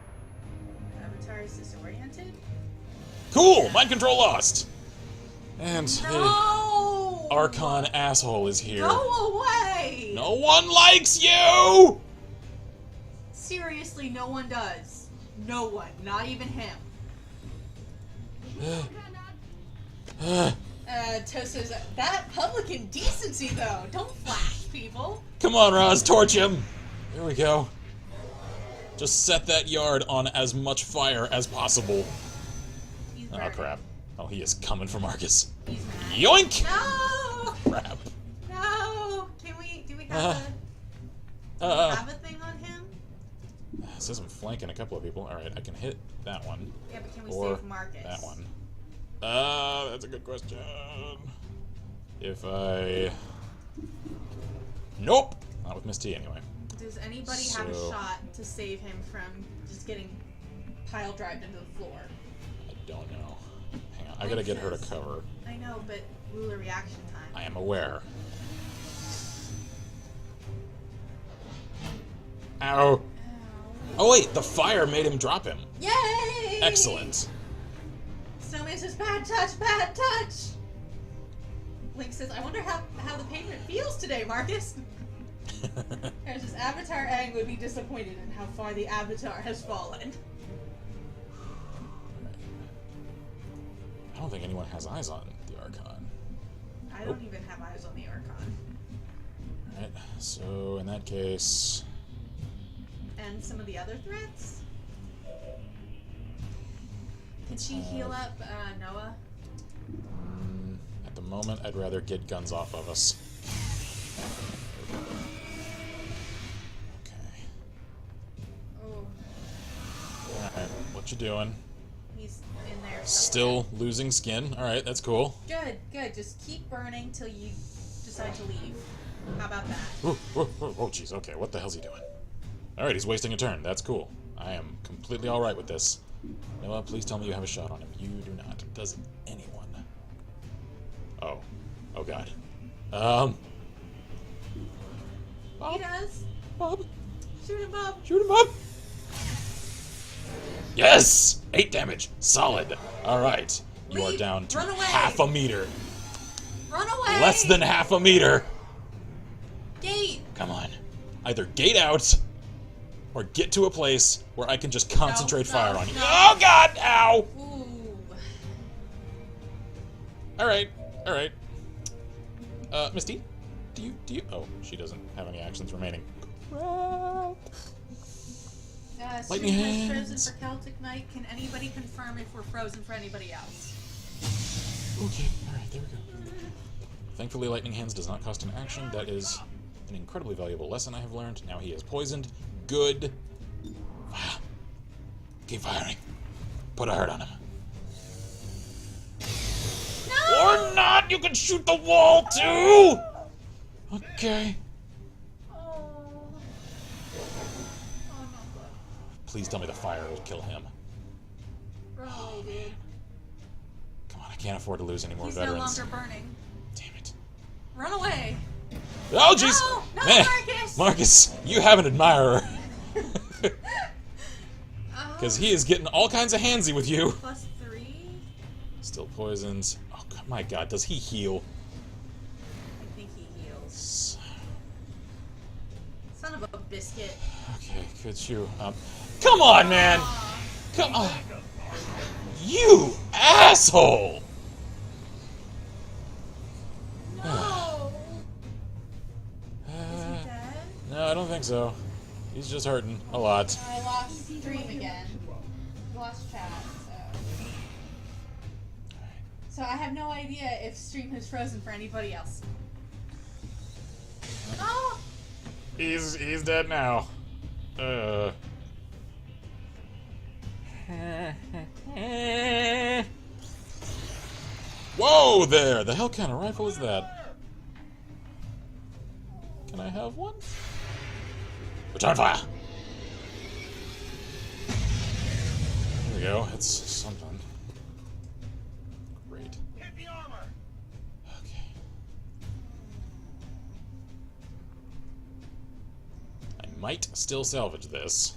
Avatar is disoriented. Cool! Mind control lost! And No! the Archon asshole is here. Go away! No one likes you! Seriously, no one does. No one. Not even him. Toast says, that public indecency, though. Don't flash people. Come on, Roz, torch him! There we go. Just set that yard on as much fire as possible. He's Oh, burning. crap. Oh, he is coming for Marcus. He's mad. Yoink! No! Crap. No! Do we have have a thing on him? It says I'm flanking a couple of people. Alright, I can hit that one. Yeah, but can we Or save Marcus? that one. That's a good question. If I... Nope! Not with Miss T, anyway. Does anybody have a So- shot to save him from just getting pile drived into the floor? I don't know. Hang on, I gotta get her to cover. I know, but ruler reaction time. I am aware. Ow! Ow. Oh wait, the fire made him drop him. Yay! Excellent. Snowman says, bad touch, bad touch! Link says, I wonder how the pavement feels today, Marcus. There's this Avatar Aang would be disappointed in how far the Avatar has fallen. I don't think anyone has eyes on the Archon. I don't even have eyes on the Archon. Alright, so in that case... And some of the other threats? Could she heal up Noah? At the moment, I'd rather get guns off of us. Okay. Oh, Alright, what you doing? he's in there. Still losing skin. Alright, that's cool. Good, good. Just keep burning till you decide to leave. How about that? Oh, jeez. Okay, what the hell's he doing? Alright, he's wasting a turn. That's cool. I am completely alright with this. Noah, please tell me you have a shot on him. You do not. Does anyone? Oh. Oh, God. Bob? He does. Bob? Shoot him up. Shoot him up! Yes! 8 damage. Solid. Alright. You are Leave. down to Run away. half a meter. Run away. Less than half a meter. Gate. Come on. Either gate out, or get to a place where I can just concentrate fire on you. no. Oh, God! Ow! Ooh. Alright. Alright. Misty? Do you... Oh, she doesn't have any actions remaining. Crap. Lightning Stream is hands. frozen for Celtic Knight. Can anybody confirm if we're frozen for anybody else? Okay, alright, there we go. Thankfully, Lightning Hands does not cost an action. That is an incredibly valuable lesson I have learned. Now he is poisoned. Good. Keep firing. Put a hurt on him. No! Or not! You can shoot the wall, too! Okay. Oh. Please tell me the fire will kill him. Run away, dude. Come on, I can't afford to lose any more He's veterans. no longer burning. Damn it. Run away. Oh, jeez! No, Man, Marcus! Marcus, you have an admirer. Oh. Because he is getting all kinds of handsy with you. +3? Still poisons. Oh, my God, does he heal? I think he heals. Son of a biscuit. Okay, good shoot. Come on, man! Come on! You asshole! No! Is he dead? No, I don't think so. He's just hurting a lot. I lost stream again. Lost chat, so. So I have no idea if stream is frozen for anybody else. Oh! He's dead now. Whoa there! The hell kind of rifle is that? Can I have one? Return fire! There we go. It's something. Great. Hit the armor! Okay. I might still salvage this.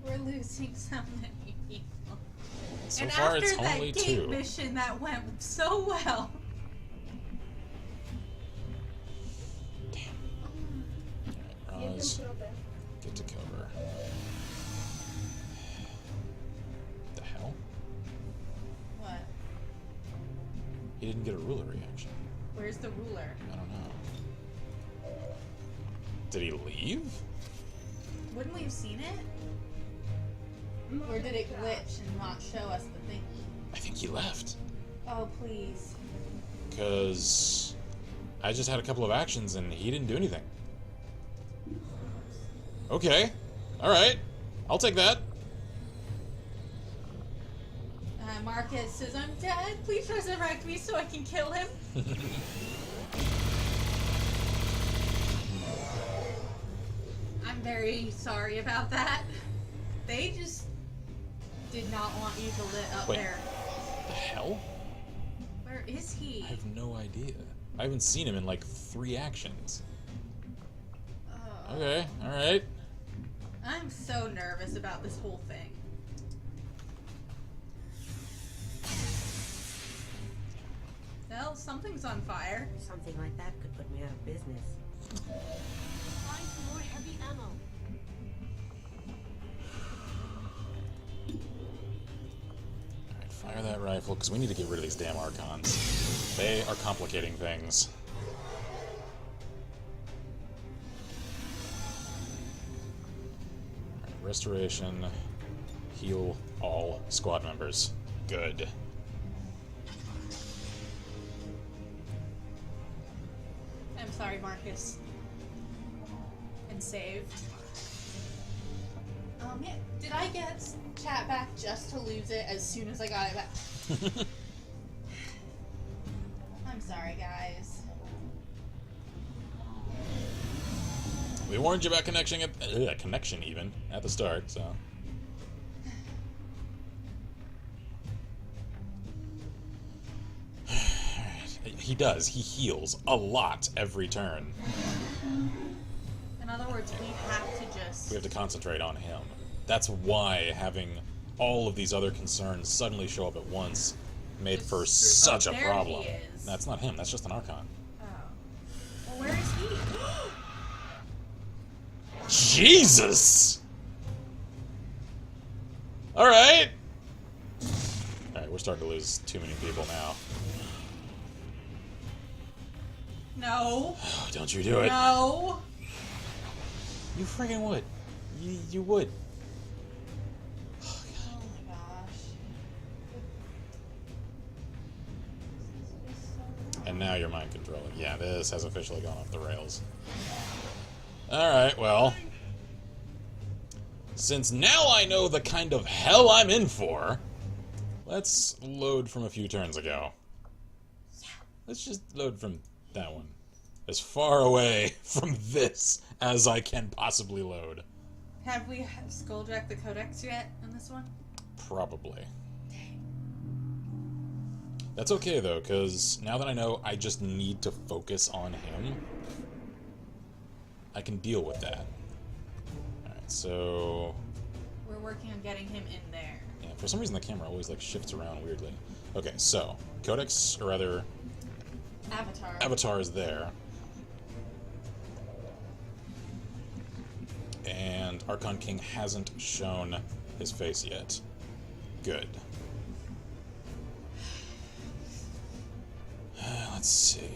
We're losing so many people. So and far, after it's that only gate 2. mission that went so well. Alright, Roz. Get to cover. The hell? What? He didn't get a ruler reaction. Where's the ruler? I don't know. Did he leave? Wouldn't we have seen it? Or did it glitch and not show us the thing? I think he left. Oh, please. Because I just had a couple of actions and he didn't do anything. Okay. Alright. I'll take that. Marcus says, I'm dead. Please resurrect me so I can kill him. I'm very sorry about that. They just did not want you to lit up Wait. there. The hell? Where is he? I have no idea. I haven't seen him in like 3 actions. Oh. Okay, alright. I'm so nervous about this whole thing. Well, something's on fire. Something like that could put me out of business. Find some more heavy ammo. Alright, fire that rifle, because we need to get rid of these damn Archons. They are complicating things. Alright, restoration. Heal all squad members. Good. I'm sorry, Marcus. And saved. Yeah, did I get chat back just to lose it as soon as I got it back? I'm sorry, guys. We warned you about connection even at the start, so. He does. He heals a lot every turn. In other words, we have to just... We have to concentrate on him. That's why having all of these other concerns suddenly show up at once made for such a problem. There he is. That's not him. That's just an Archon. Oh. Well, where is he? Jesus! Alright! Alright, we're starting to lose too many people now. No. Oh, don't you do it. No. You friggin' would. You would. Oh my gosh. And now you're mind controlling. Yeah, this has officially gone off the rails. Alright, well. Since now I know the kind of hell I'm in for, let's load from a few turns ago. Let's just load from that one. As far away from this as I can possibly load. Have we skulljacked the codex yet on this one? Probably. That's okay though, because now that I know I just need to focus on him, I can deal with that. Alright, so... We're working on getting him in there. Yeah, for some reason the camera always like shifts around weirdly. Okay, so, Codex, or rather... Avatar. Avatar is there. And Archon King hasn't shown his face yet. Good. Let's see.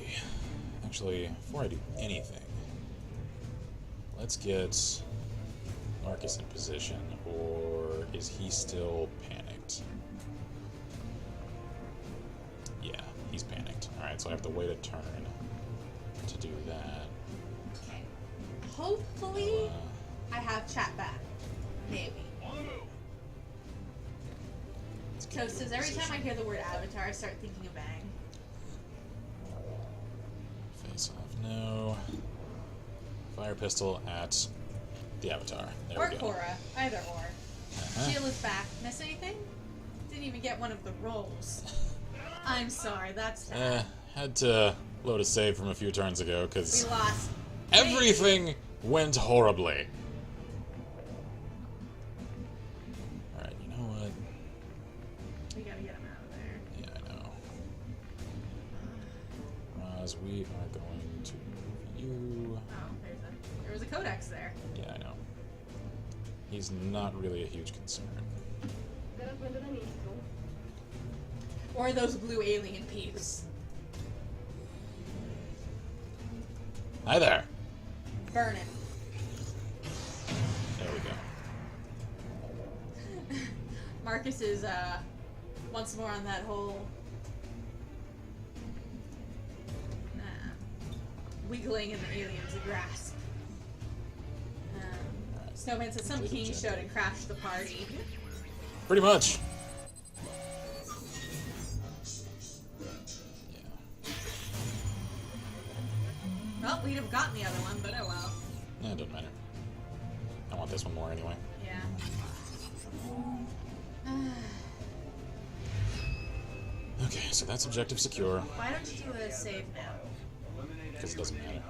Actually, before I do anything, let's get Marcus in position, or is he still panicked? Yeah, he's panicked. Alright, so I have to wait a turn to do that. Okay. Hopefully, I have chat back. Maybe. So it says every time I hear the word Avatar, I start thinking of Bang. Face off, no. Fire pistol at the Avatar. There Or we go. Korra. Either or. Sheila's back. Miss anything? Didn't even get one of the rolls. I'm sorry, that's sad. Had to load a save from a few turns ago, because We lost. everything went horribly. Alright, you know what? We gotta get him out of there. Yeah, I know. Roz, we are going to move you. Oh, there was a codex there. Yeah, I know. He's not really a huge concern. Or those blue alien peeps. Hi there. Burn it. There we go. Marcus is once more on that whole wiggling in the alien's grasp. Snowman said some king showed and crashed the party. Pretty much. Well, we'd have gotten the other one, but oh well. Yeah, it doesn't matter. I want this one more anyway. Yeah. Okay, so that's objective secure. Why don't you do a save now? Because it doesn't matter.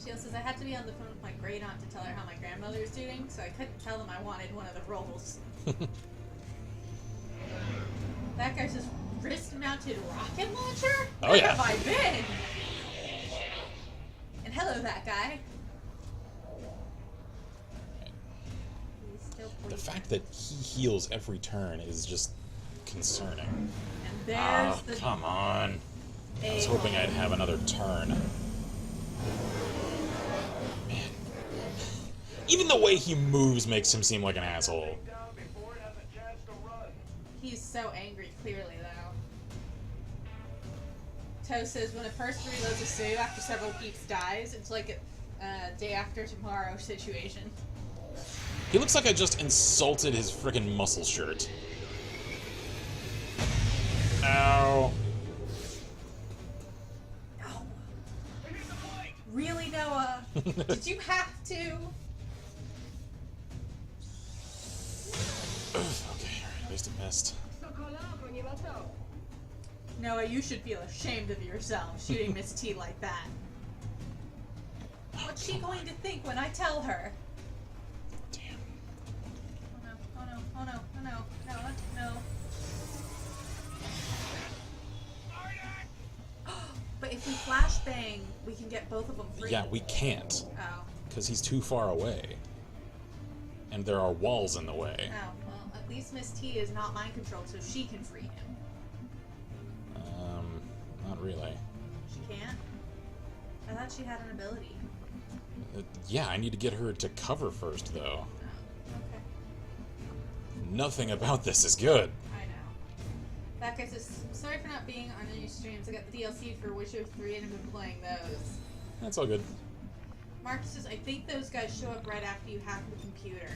Sheila says, I had to be on the phone with my great aunt to tell her how my grandmother is doing, so I couldn't tell them I wanted one of the rolls. That guy's just wrist-mounted rocket launcher? Oh, Where yeah. have I been? And hello, that guy. He's still The poisoned. fact that he heals every turn is just concerning. And there's Oh, the come on. I was hoping I'd have another turn. Man. Even the way he moves makes him seem like an asshole. He's so angry, clearly, though. Toe says when a person reloads a save after several peeps dies, it's like a day after tomorrow situation. He looks like I just insulted his frickin' muscle shirt. Ow. Did you have to? Okay, alright, at least it missed. Noah, you should feel ashamed of yourself shooting Miss T like that. What's she going to think when I tell her? Damn. Oh no, oh no, oh no, oh no, Noah, no. But if we flashbang, we can get both of them free. Yeah, we can't. Oh. Because he's too far away. And there are walls in the way. Oh, well, at least Miss T is not mind controlled, so she can free him. Not really. She can't? I thought she had an ability. Yeah, I need to get her to cover first, though. Oh, okay. Nothing about this is good. I know. That guy says, sorry for not being on any streams. I got the DLC for Witcher 3 and I've been playing those. That's all good. Marcus says, I think those guys show up right after you hack the computer.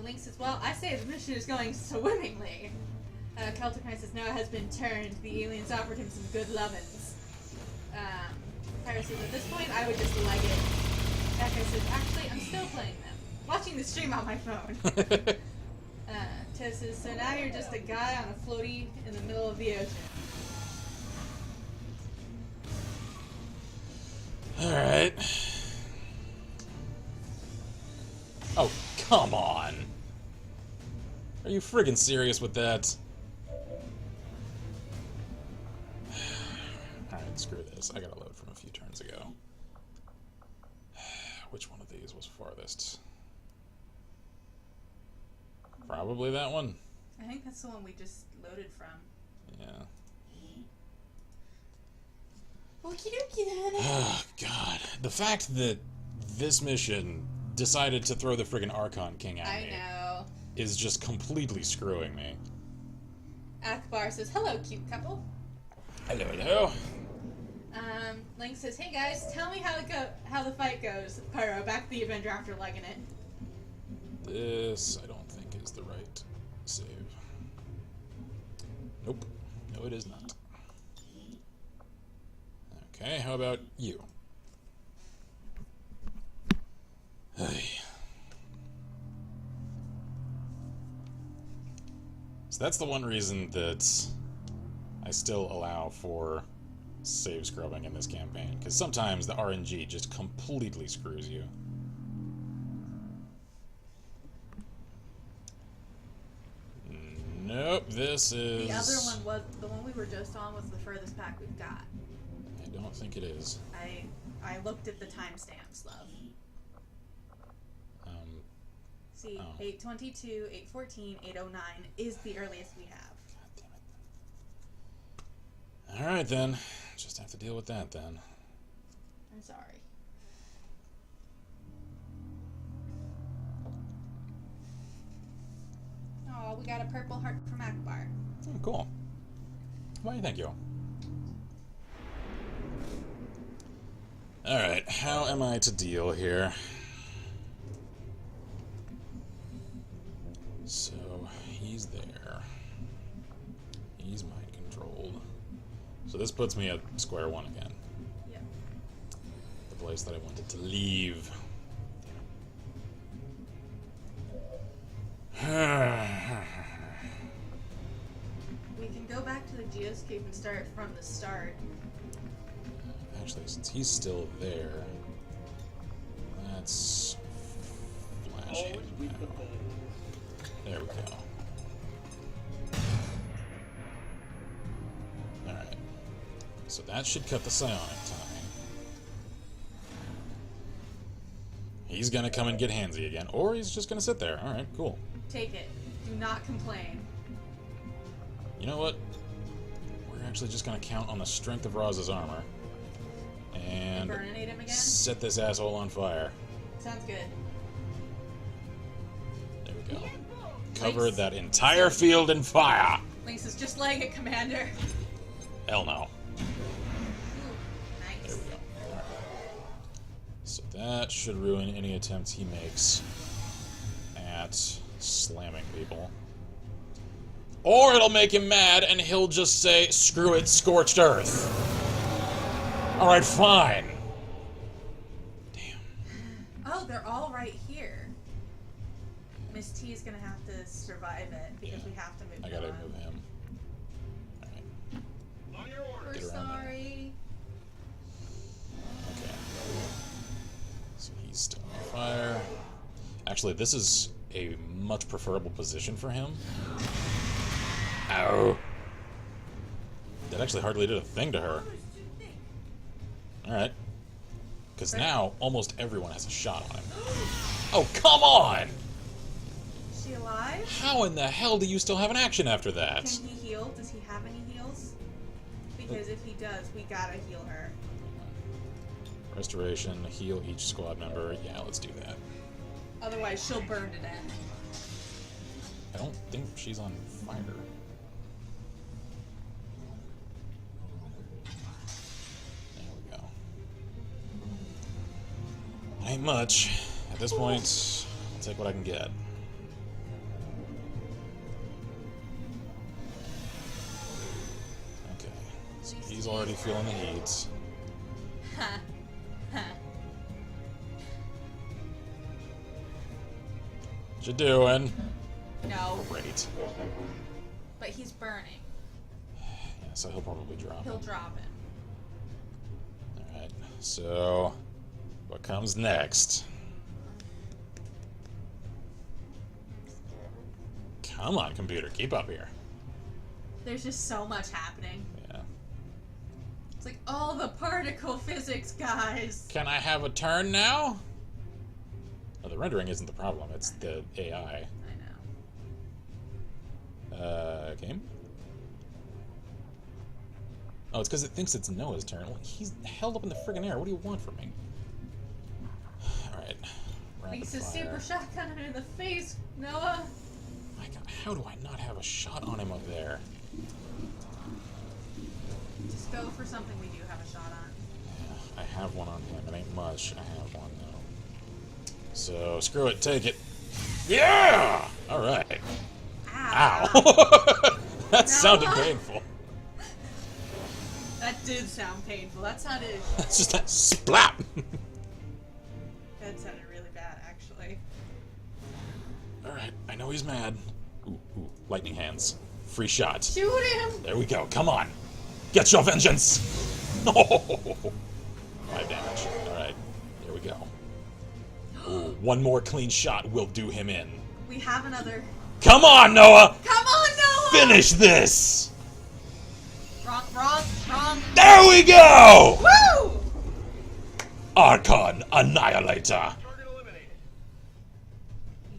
Link says, well, I say the mission is going swimmingly. Celtic Knight says, Noah has been turned. The aliens offered him some good lovin's. Pyro says, at this point, I would just leg it. That guy says, actually, I'm still playing them. Watching the stream on my phone. Tess says, so now you're just a guy on a floaty in the middle of the ocean. Alright. Oh, come on. Are you friggin' serious with that? Alright, screw this. I gotta load from a few turns ago. Which one of these was farthest? Probably that one. I think that's the one we just loaded from. Yeah. Okie dokie then. Oh, God. The fact that this mission decided to throw the friggin' Archon King at me I know. is just completely screwing me. Akbar says, hello, cute couple. Hello, hello. Link says, hey guys, tell me how the fight goes. Pyro, back to the Avenger after legging it. This, I don't think, is the right save. Nope. No, it is not. Okay, how about you? Hey. So that's the one reason that I still allow for save scrubbing in this campaign, because sometimes the RNG just completely screws you. Nope, this is... The other one was, the one we were just on was the furthest back we've got. I don't think it is. I looked at the timestamps, love. See, oh. 8:22, 8:14, 8:09 is the earliest we have. God damn it. Alright then. Just have to deal with that then. I'm sorry. Oh, we got a purple heart from Akbar. Oh, cool. Why, thank you. Alright, how am I to deal here? So, he's there. He's mind controlled. So this puts me at square one again. Yep. The place that I wanted to leave. We can go back to the geoscape and start from the start. Actually, since he's still there, let's flash him now. There we go. Alright. So that should cut the psionic time. He's gonna come and get handsy again, or he's just gonna sit there. Alright, cool. Take it. Do not complain. You know what? We're actually just gonna count on the strength of Roz's armor. And Burninate him again? set this asshole on fire. Sounds good. There we go. Cover that entire field in fire! Link says, just leg it, Commander. Hell no. Nice. There we go. Alright. So that should ruin any attempts he makes at slamming people. Or it'll make him mad and he'll just say, screw it, scorched earth. Alright, fine. they're all right here. Miss T is gonna have to survive it because Yeah. we have to move. I gotta on. move him. Alright. On your order. We're Get around there. sorry. Okay. So he's still on fire. Actually, this is a much preferable position for him. Ow. That actually hardly did a thing to her. Alright. Because now, almost everyone has a shot on him. Oh, come on! Is she alive? How in the hell do you still have an action after that? Can he heal? Does he have any heals? Because if he does, we gotta heal her. Restoration, heal each squad member. Yeah, let's do that. Otherwise, she'll burn to death. I don't think she's on fire. There we go. Ain't much. At this point, I'll take what I can get. Okay. So he's already feeling the heat. Ha. Ha. What you doing? No. Great. But he's burning. Yeah, so he'll probably drop. He'll drop it. Alright, so what comes next? Come on, computer, keep up here. There's just so much happening. Yeah. It's like all the particle physics, guys. Can I have a turn now? Oh, the rendering isn't the problem, it's the AI. I know. Game? Oh, it's because it thinks it's Noah's turn. Well, he's held up in the friggin' air. What do you want from me? Alright. Thanks a super shotgun him in the face, Noah. My god, how do I not have a shot on him up there? Just go for something we do have a shot on. Yeah, I have one on him. It ain't much. I have one, though. So, screw it. Take it. Yeah! Alright. Ow. Ow! That No. sounded painful. That did sound painful. That sounded. That's just that splat! That sounded really bad, actually. Alright, I know he's mad. Ooh, lightning hands. Free shot. Shoot him! There we go. Come on. Get your vengeance! Oh! 5 damage. Alright, there we go. Ooh, one more clean shot will do him in. We have another. Come on, Noah! Come on, Noah! Finish this! Wrong. There we go! Woo! Archon Annihilator. Target eliminated.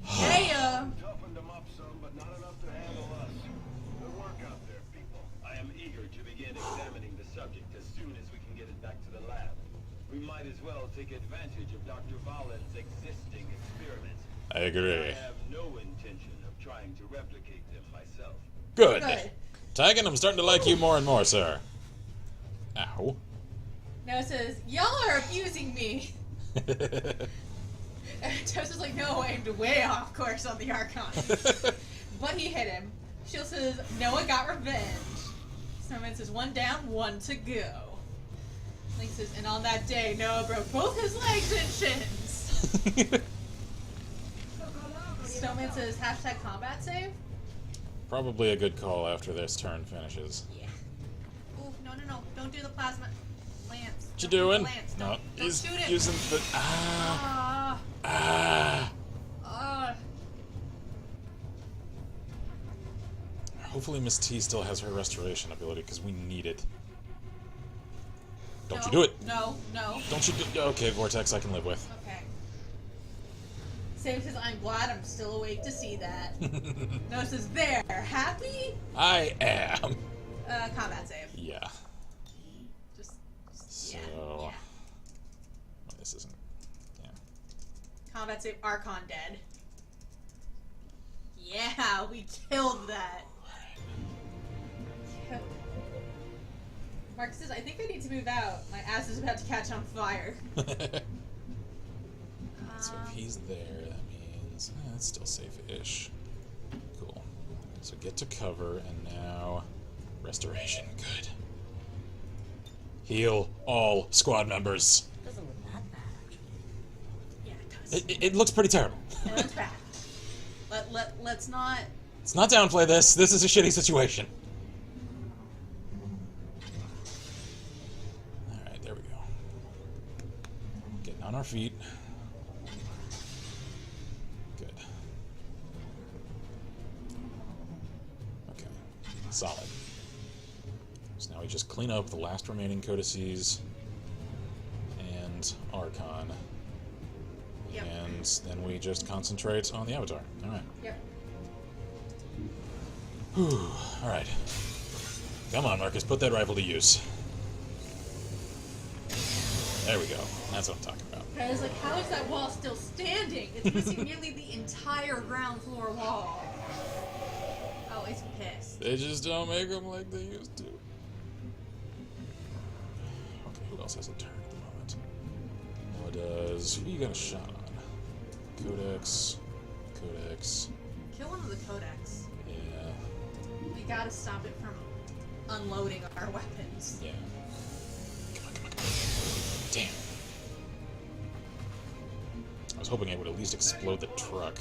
Yeah. Toughened them up some, but not enough to handle us. Good work out there, people. I am eager to begin examining the subject as soon as we can get it back to the lab. We might as well take advantage of Dr. Valen's existing experiments. I agree. I have no intention of trying to replicate them myself. Good. Good. Tigan, I'm starting to like you more and more, sir. Ow. Noah says, y'all are abusing me. And Toast is like, no, I aimed way off course on the Archon. But he hit him. Shield says, Noah got revenge. Snowman says, 1 down, 1 to go. Link says, and on that day, Noah broke both his legs and shins. Snowman says, hashtag combat save. Probably a good call after this turn finishes. Yeah. Ooh, no. Don't do the plasma lance. What you Don't do the doing? lance. No, Don't he's shoot it. using the... Ah. Ah. Ah. Hopefully Miss T still has her restoration ability, because we need it. Don't you do it! No. Don't you do... Okay, Vortex I can live with. Okay. Sam says, I'm glad I'm still awake to see that. Noah says, there, happy? I am. Combat save. Yeah. Just So... yeah. Oh, this isn't... Yeah. Combat save, Archon dead. Yeah, we killed that. Mark says, I think I need to move out. My ass is about to catch on fire. So if he's there, that means... it's still safe-ish. Cool. So get to cover, and now... Restoration. Good. Heal all squad members. Doesn't look that bad, actually. Yeah, it It looks pretty terrible. It looks bad. Let's not... Let's not downplay this. This is a shitty situation. Alright, there we go. Getting on our feet. Good. Okay. Solid. So now we just clean up the last remaining codices and Archon. Yep. And then we just concentrate on the Avatar. Alright. Yep. Whew. Alright. Come on, Marcus, put that rifle to use. There we go. That's what I'm talking about. I was like, how is that wall still standing? It's missing nearly the entire ground floor wall. Oh, it's pissed. They just don't make them like they used to. Okay, who else has a turn at the moment? Noah does. Who you got a shot on? Codex. Codex. Kill one of the codex. Yeah. We gotta stop it from unloading our weapons. Yeah. Come on, come on, come on. Damn. I was hoping it would at least explode the truck.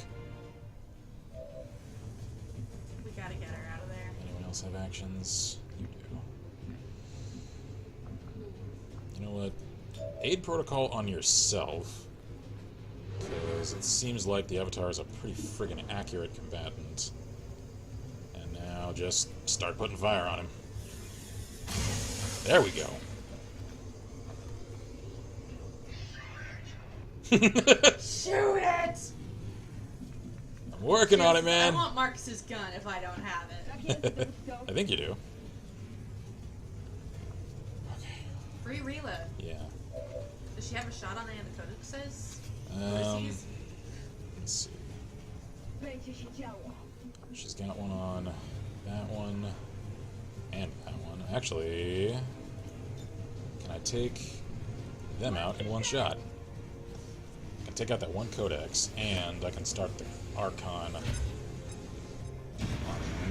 We gotta get her out of there. Anyone else have actions? You do. You know what? Aid protocol on yourself. Because it seems like the Avatar is a pretty friggin' accurate combatant. And now just start putting fire on him. There we go. Shoot it! I'm working on it, man. I want Marcus's gun if I don't have it. I think you do. Okay. Free reload. Yeah. Does she have a shot on any of the codexes? Let's see. She's got one on that one and that one. Actually, can I take them out in one shot? I can take out that one codex, and I can start the Archon on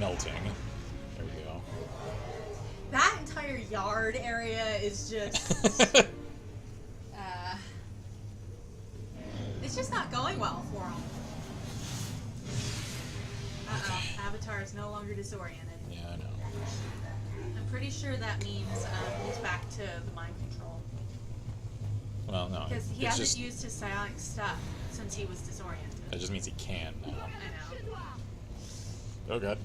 melting. There we go. That entire yard area is just... it's just not going well for him. Uh-oh. Avatar is no longer disoriented. Yeah, I know. I'm pretty sure that means he's back to the mind control. Well, no. Because he it's hasn't just, used his psionic stuff since he was disoriented. that just means he can now. I know. Oh, God.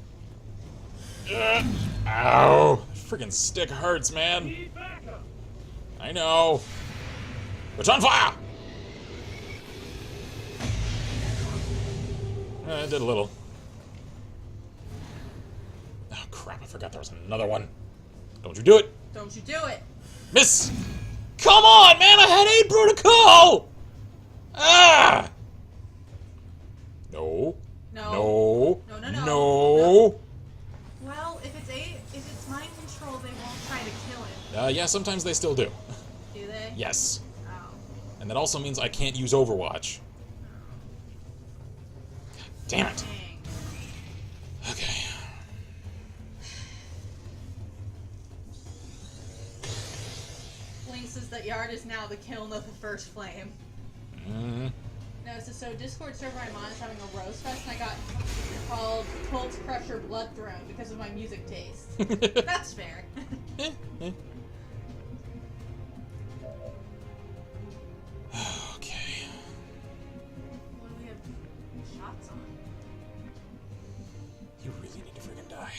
Ow! Freaking stick hurts, man. I know. It's on fire! It did a little. Oh, crap. I forgot there was another one. Don't you do it. Don't you do it. Miss! Come on, man! I had aid protocol! Ah! No. No. No. No, no, no. No. Well, if it's mind control, they won't try to kill him. Yeah, sometimes they still do. Do they? Yes. Oh. And that also means I can't use Overwatch. Damn it. Dang. Okay. Link says that yard is now the kiln of the first flame. Mm-hmm. No, so Discord server I'm on is having a roast fest, and I got called Cult Crusher Blood Throne because of my music taste. That's fair. Okay. What do we have shots on? You really need to freaking die.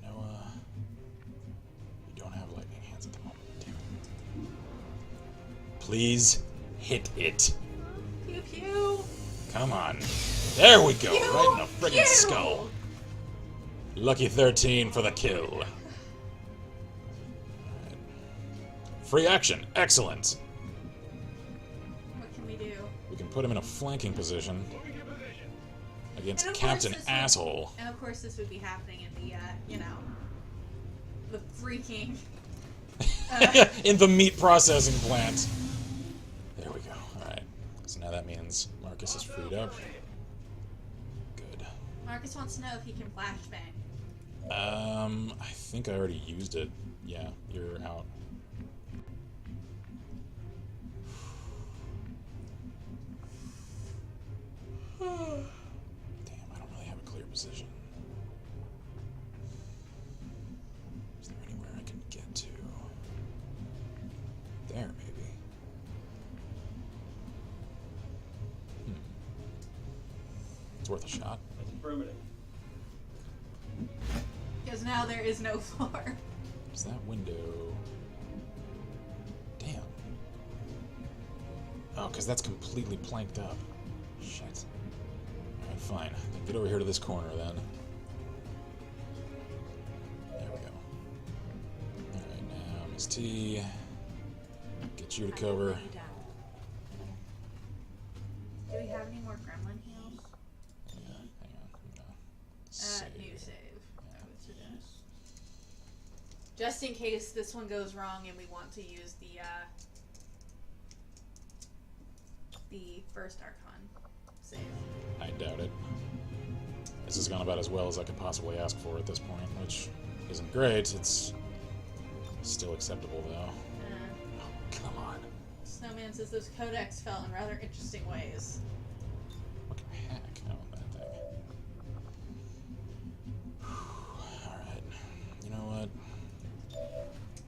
Noah, you don't have lightning hands at the moment. Damn it. Please hit it. Pew pew. Come on. There we go. Pew, Right in the friggin' pew. skull. Lucky 13 for the kill. Alright. Free action. Excellent. What can we do? We can put him in a flanking position against And of course Captain this would- Asshole. And of course, this would be happening in the, the freaking. In the meat processing plant. There we go. Alright. So now that means Marcus is freed up. Good. Marcus wants to know if he can flashbang. I think I already used it. Yeah, you're out. Damn, I don't really have a clear position. Is there anywhere I can get to? There, maybe. It's worth a shot. That's affirmative. Because now there is no floor. Is that window? Damn. Oh, because that's completely planked up. Shit. Alright, fine. Then get over here to this corner, then. There we go. Alright, now, Miss T. Get you to cover. Do we have any more gremlin heals? Yeah, hang on. I'm gonna New save. save. I would suggest. Just in case this one goes wrong and we want to use the first Archon save. I doubt it. This has gone about as well as I could possibly ask for at this point, which isn't great. It's still acceptable, though. Oh, come on. Snowman says those codex fell in rather interesting ways. What the heck? Oh, that thing. Alright. You know what?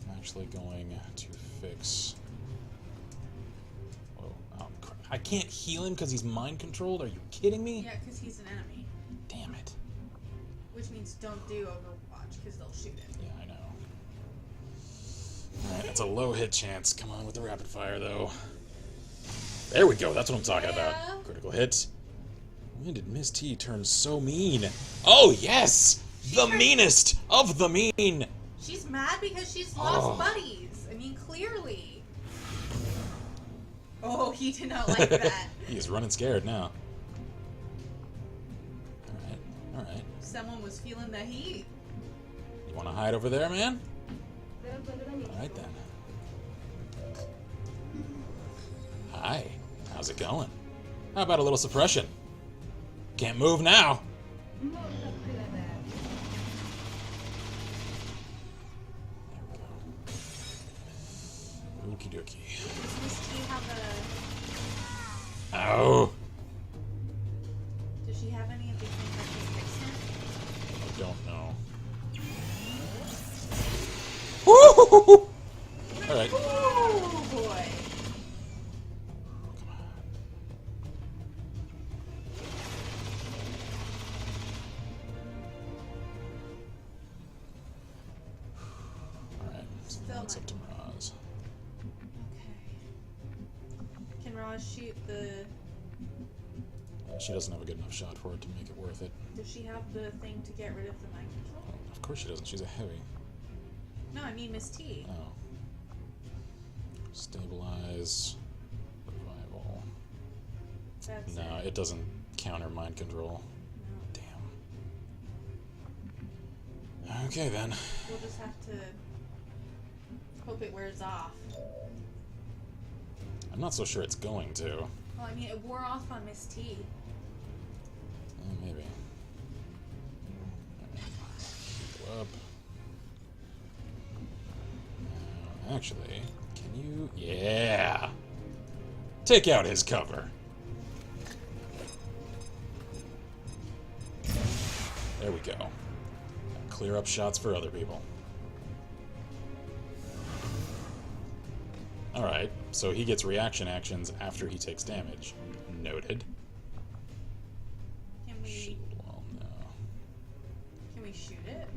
I'm actually going to fix... Whoa. Oh, crap. I can't heal him because he's mind-controlled? Are you kidding me? Yeah, because he's an enemy. Damn it. Which means don't do Overwatch, because they'll shoot it. Yeah, I know. Alright, that's a low hit chance. Come on with the rapid fire, though. There we go. That's what I'm talking about. Critical hit. When did Miss T turn so mean? Oh, yes! The meanest of the mean! She's mad because she's lost buddies. I mean, clearly. Oh, he did not like that. He's running scared now. Alright, alright. Someone was feeling the heat. You want to hide over there, man? Alright then. Hi. How's it going? How about a little suppression? Can't move now. There we go. Okie dokie. Does Miss T have a... Ow! Does she have any of the things that can fix him? I don't know. Woo! Alright. Oh boy. Come on. Alright, so now it's up to Miraz. Okay. Can Raj shoot the... She doesn't have a good enough shot for it to make it worth it. Does she have the thing to get rid of the mind control? Of course she doesn't. She's a heavy. No, I mean Miss T. Oh. Stabilize. Revival. That's No, it doesn't counter mind control. No. Damn. Okay then. We'll just have to hope it wears off. I'm not so sure it's going to. Well, I mean, it wore off on Miss T. Maybe. Go up. Actually, can you... Yeah! Take out his cover. There we go. Clear up shots for other people. Alright, so he gets reaction actions after he takes damage. Noted. Can we... Shield wall, no. Can we shoot it?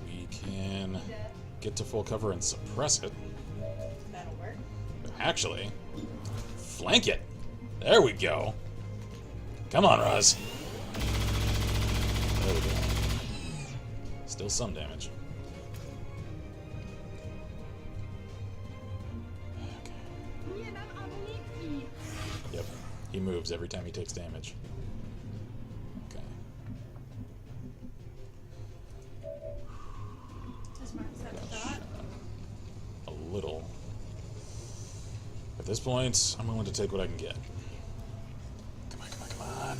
We can get to full cover and suppress it. That'll work. But actually, flank it. There we go. Come on, Roz. There we go. Still some damage. Okay. Yep. He moves every time he takes damage. Okay. Does Marcus have a shot? A little. At this point, I'm willing to take what I can get. Come on, come on, come on.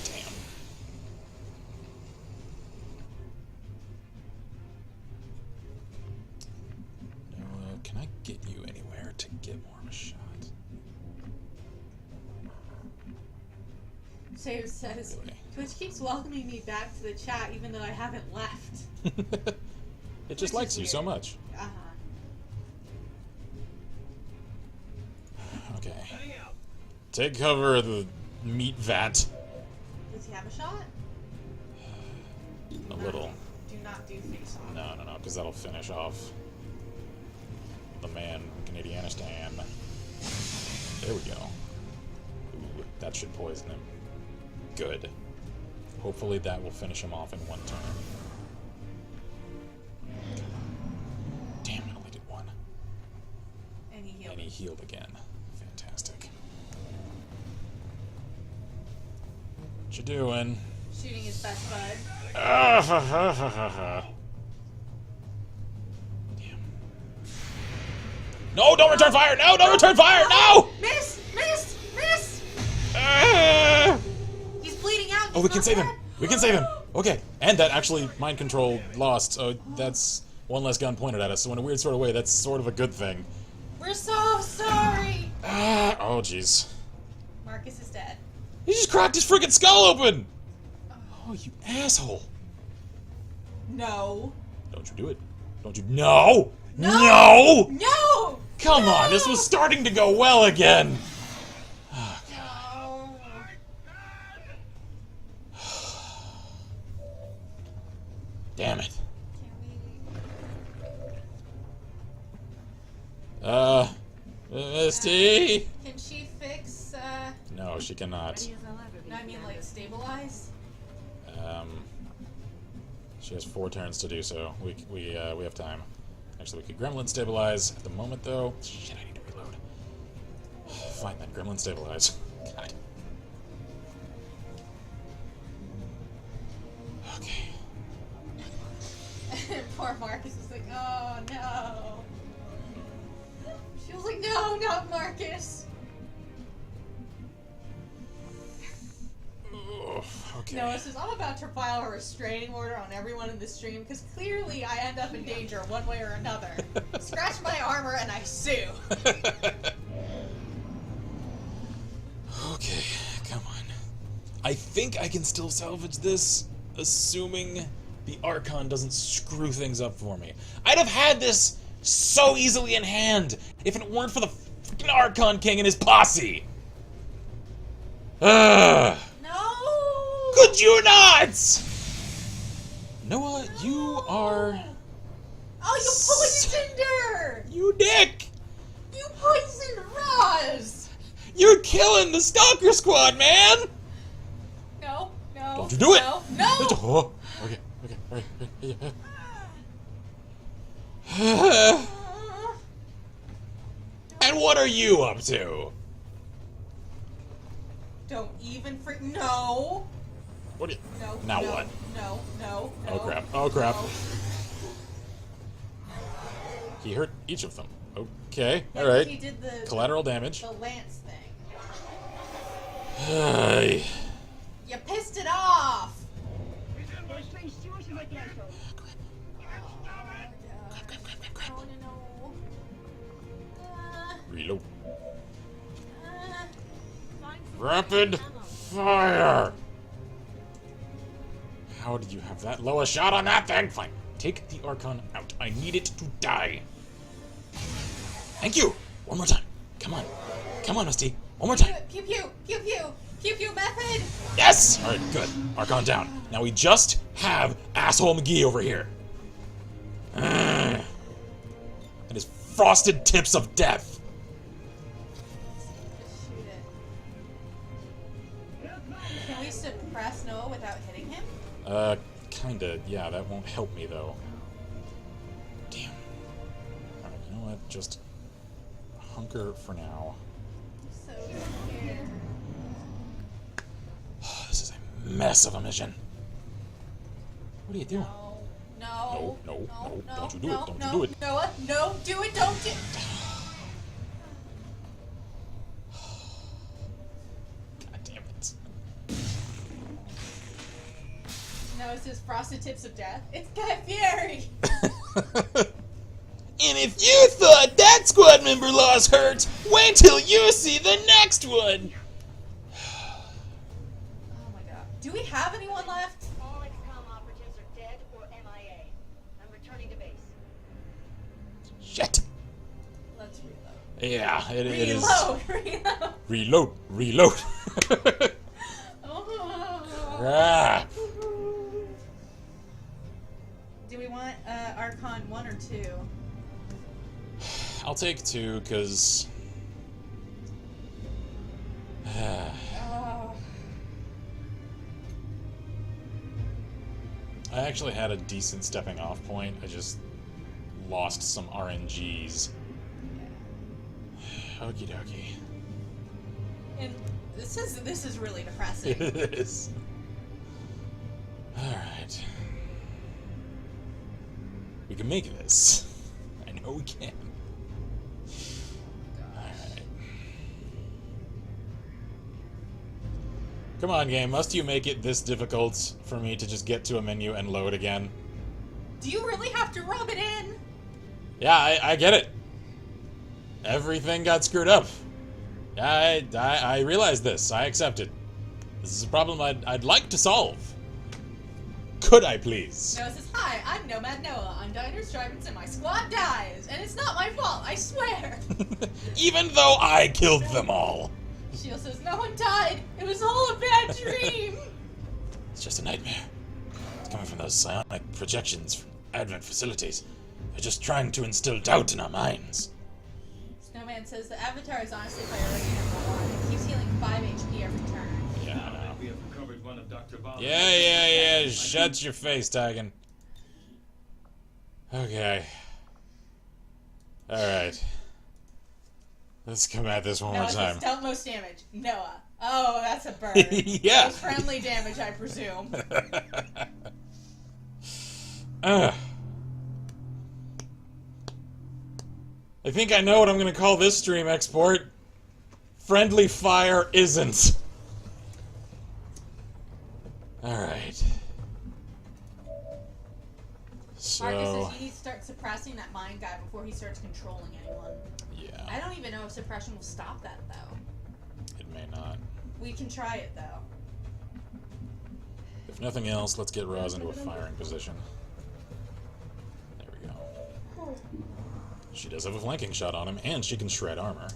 Damn. Can I get you anywhere to get more of a shot? Save says, Twitch keeps welcoming me back to the chat even though I haven't left. It just Which likes is you so weird. much. Uh-huh. Okay. Take cover of the meat vat. Does he have a shot? A little. Do not do face off. No, because that'll finish off the man from Canadianistan. There we go. Ooh, that should poison him. Good. Hopefully that will finish him off in one turn. Damn, I only did one. And he healed. And he healed again. Fantastic. What you doing? Shooting his best bud. Damn. No, don't return fire! No, don't return fire! No! Miss! Miss! Miss! He's bleeding out. Oh, we can save him. We can save him. Okay. And that actually mind control lost. So that's one less gun pointed at us. So in a weird sort of way, that's sort of a good thing. We're so sorry. Oh, jeez. Marcus is dead. He just cracked his freaking skull open! Oh, you asshole. No. Don't you do it. Don't you. No! No! No! No! Come No! on, this was starting to go well again. No. Damn it. Misty? Can she fix, No, she cannot. Ready as I'll ever be. no, I mean, like, stabilize? She has 4 turns to do so. We have time. Actually, we could gremlin stabilize at the moment, though. Shit, I need to reload. Fine then, gremlin stabilize. God. Okay. Poor Marcus was like, oh no. She was like, no, not Marcus. Okay. Noah says, I'm about to file a restraining order on everyone in the stream because clearly I end up in danger one way or another. Scratch my armor and I sue. Okay, come on. I think I can still salvage this, assuming the Archon doesn't screw things up for me. I'd have had this so easily in hand if it weren't for the freaking Archon King and his posse. Ugh. No! Could you not? Noah, you are... Oh, you poisoned her! You dick! You poisoned Roz! You're killing the Stalker Squad, man! No, no. Don't you do it! No, no! Oh, okay, alright. And what are you up to? Don't even freak. No! What are you... No. Now no, what? No, no, no. Oh crap, oh crap. No. He hurt each of them. Okay, Yeah, alright. He did the Collateral damage. The lance thing. Ay. You pissed it off! No, no, no. Reload. Find some Rapid ammo. fire! How did you have that low a shot on that thing? Fine. Take the Archon out. I need it to die. Thank you! One more time. Come on. Come on, Misty. One more time. Pew pew! Pew pew! Pew pew method! Yes! Alright, good. Archon down. Now we just have Asshole McGee over here. And his frosted tips of death. Shoot it. Can we suppress Noah without hitting him? Kinda. Yeah, that won't help me, though. Damn. Alright, you know what? Just hunker for now. So scared. This is a mess of a mission. What are you doing? No. No, No. don't you do no, it, don't no, you do it. Noah, no, do it, don't do God damn it. No, it's just frosted tips of death. It's Guy Fieri! And if you thought that squad member loss hurt, wait till you see the next one. Do we have anyone left? All XCOM operatives are dead or MIA. I'm returning to base. Shit. Let's reload. Yeah, it is. Reload! Reload. Oh. Ah. Do we want Archon 1 or 2? I'll take 2, because... Oh. I actually had a decent stepping off point. I just lost some RNGs. Okie dokie. And this is really depressing. It is. Alright. We can make this. I know we can. Alright. Come on, game. Must you make it this difficult for me to just get to a menu and load again? Do you really have to rub it in? Yeah, I get it. Everything got screwed up. I realize this. I accept it. This is a problem I'd like to solve. Could I please? Noah says, "Hi, I'm Nomad Noah. On Diners, Drive-Ins, and my squad dies. And it's not my fault, I swear." Even though I killed them all. Shield says, "No one died. It was all a bad dream." It's just a nightmare. It's coming from those psionic projections from Advent facilities. They're just trying to instill doubt in our minds. Snowman says, "The Avatar is honestly priority #1. It keeps healing 5 HP every turn." Yeah, I know. We have recovered one of Dr. Bob's... Yeah. Shut your face, Tigan. Okay. Alright. Let's come at this one more Noah time. says, "Dealt most damage. Noah." Oh, that's a bird. Yeah. Most friendly damage, I presume. I think I know what I'm gonna call this stream export. Friendly fire isn't. Alright. So... Marcus says you need to start suppressing that mind guy before he starts controlling anyone. Yeah. I don't even know if suppression will stop that, though. It may not. We can try it, though. If nothing else, let's get Roz into a firing position. There we go. She does have a flanking shot on him, and she can shred armor.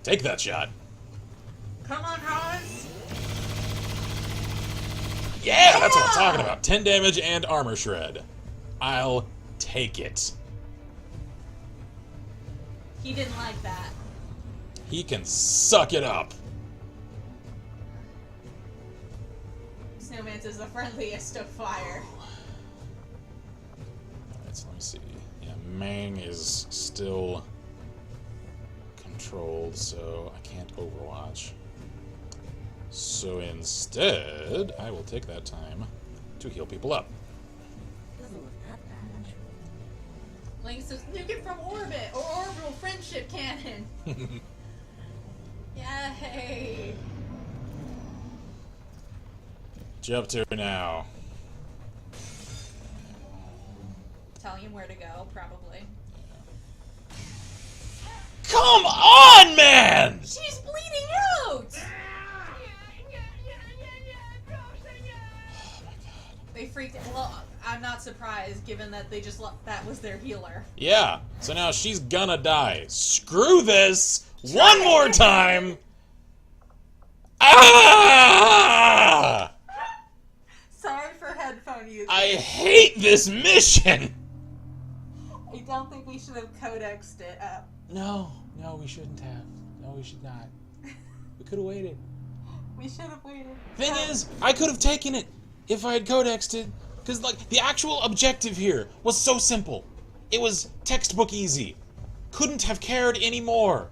Take that shot! Come on, Roz! Yeah, that's what I'm talking about. 10 damage and armor shred. I'll take it. He didn't like that. He can suck it up. Snowman's is the friendliest of fire. Alright, so let me see. Yeah, Mang is still controlled, so I can't overwatch. So instead, I will take that time to heal people up. Doesn't look that bad. Link says, "Nuke it from orbit or orbital friendship cannon." Yay! What you up to now? Telling him where to go, probably. Come on, man! She's bleeding out! They freaked out. Well, I'm not surprised, given that they just that was their healer. Yeah, so now she's gonna die. Screw this! One more time! Ah! Sorry for headphone use. I hate this mission! I don't think we should have codexed it up. No, we shouldn't have. No, we should not. We could have waited. We should have waited. Thing is, I could have taken it if I had codexed it. Because, like, the actual objective here was so simple. It was textbook easy. Couldn't have cared anymore.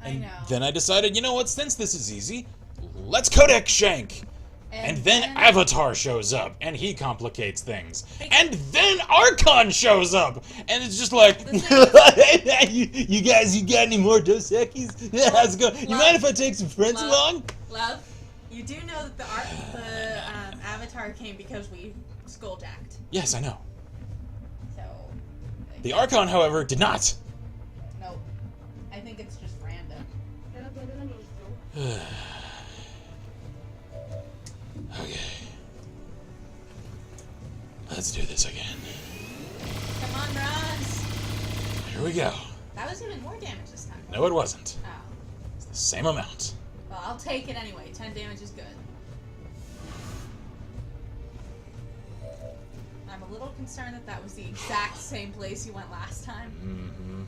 I know. Then I decided, you know what, since this is easy, let's codex Shank. And then Avatar shows up, and he complicates things. And then Archon shows up, and it's just like, you guys, you got any more Dos Equis? How's it going? You mind if I take some friends along? Love, you do know that the Avatar came because we skulljacked. Yes, I know. So. The Archon, however, did not. Nope. I think it's just random. Okay. Let's do this again. Come on, Bronze. Here we go. That was even more damage this time. No, it wasn't. Oh. It's the same amount. Well, I'll take it anyway. 10 damage is good. I'm a little concerned that that was the exact same place you went last time. Mm-hmm.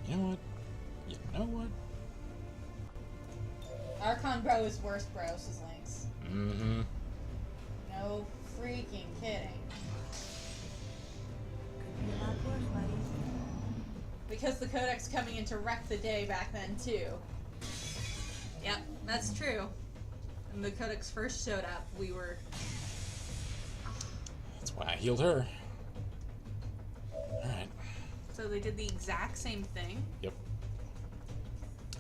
You know what? You know what? Archon Bro is worst bro, says Lynx. Mm-hmm. No freaking kidding. Could be a lot worse, buddy. Because the Codex coming in to wreck the day back then, too. Yep, that's true. When the Codex first showed up, we were... That's why I healed her. Alright. So they did the exact same thing? Yep.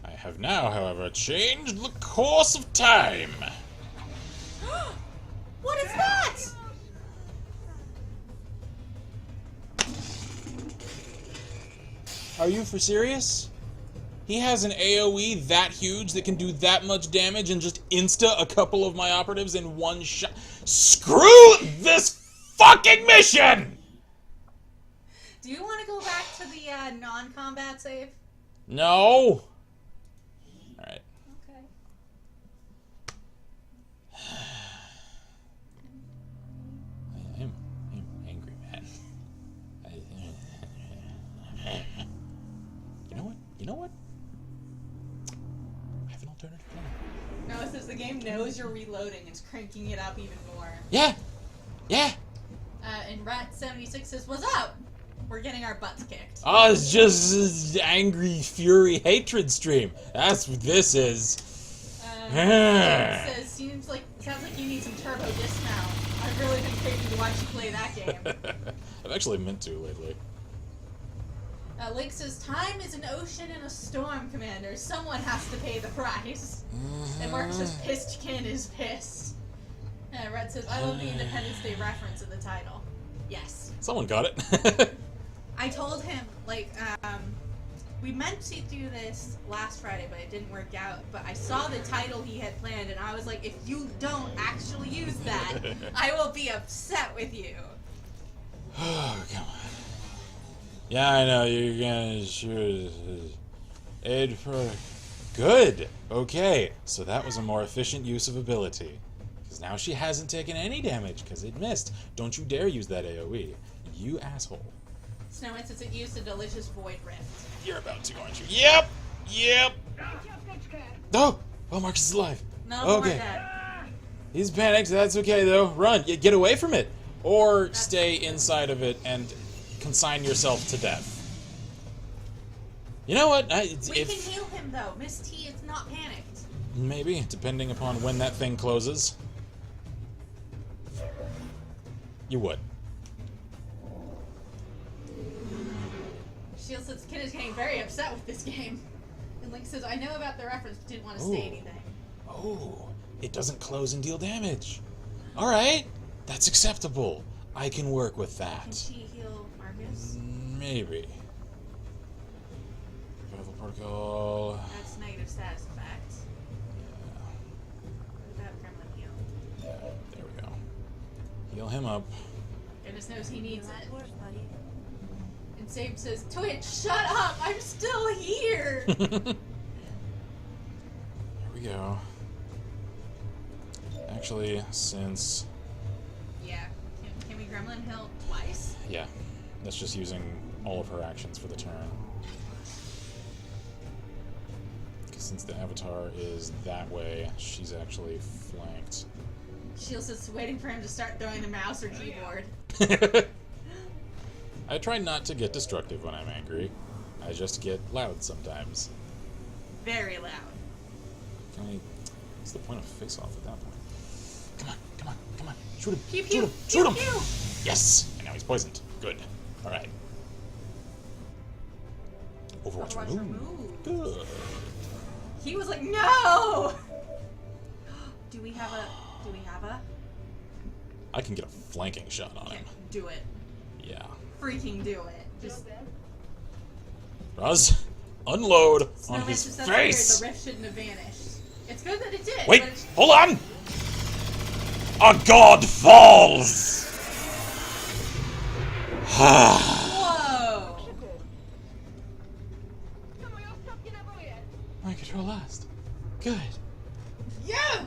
I have now, however, changed the course of time. What is that? Are you for serious? He has an AoE that huge that can do that much damage and just insta a couple of my operatives in one shot. Screw this fucking mission! Do you want to go back to the non-combat save? No. Alright. Okay. I'm angry, man. You know what? You know what? I have an alternative plan. No, it says the game knows you're reloading. It's cranking it up even more. Yeah! Yeah! And Rat76 says, "What's up? We're getting our butts kicked." Oh, it's just angry, fury, hatred stream. That's what this is. It says, sounds like you need some turbo dismount. I've really been craving to watch you play that game. I've actually meant to lately. Link says, "Time is an ocean and a storm, Commander. Someone has to pay the price." And Mark says, "Pissed Kin is pissed." Red says, "I love the Independence Day reference in the title." Yes. Someone got it. I told him, we meant to do this last Friday, but it didn't work out. But I saw the title he had planned, and I was like, if you don't actually use that, I will be upset with you. Oh, come on. Yeah, I know, you're gonna shoot aid for... Good! Okay, so that was a more efficient use of ability. Because now she hasn't taken any damage, because it missed. Don't you dare use that AoE. You asshole. Snowman says it used a delicious void rift. You're about to, aren't you? Yep! Yep! Oh! Oh, Marcus is alive. No, okay. more dead. He's panicked, that's okay though. Run! Get away from it! Or stay inside of it and consign yourself to death. You know what? We can heal him though. Miss T is not panicked. Maybe, depending upon when that thing closes. You would. Shield says Kid is getting very upset with this game. And Link says, "I know about the reference, but didn't want to say anything." Oh, it doesn't close and deal damage. Alright, that's acceptable. I can work with that. Can she heal Marcus? Maybe. Revival protocol. That's negative status effect. Yeah. What about Gremlin heal? Yeah, there we go. Heal him up. Goodness knows he needs A it. lot worse, buddy. And Save says, "Twitch, shut up! I'm still here!" There we go. Actually, since... Yeah. Can we Gremlin heal twice? Yeah, that's just using all of her actions for the turn. Because since the avatar is that way, she's actually flanked. Shield says, waiting for him to start throwing the mouse or keyboard. I try not to get destructive when I'm angry. I just get loud sometimes. Very loud. Can I... What's the point of face-off at that point? Come on, come on, come on. Shoot him, Pew, shoot pew, him, pew, shoot him! pew. Yes! And now he's poisoned. Good. Alright. Overwatch Overwatch removed. removed. Good. He was like, "No!" Do we have a... I can get a flanking shot on him. Do it. Yeah. Freaking do it. Just... Raz, unload on Snowman his says that's weird, face! the rift shouldn't have vanished. It's good that it did. Wait! But it's... Hold on! A god falls! Whoa! My control last. Good. Yeah!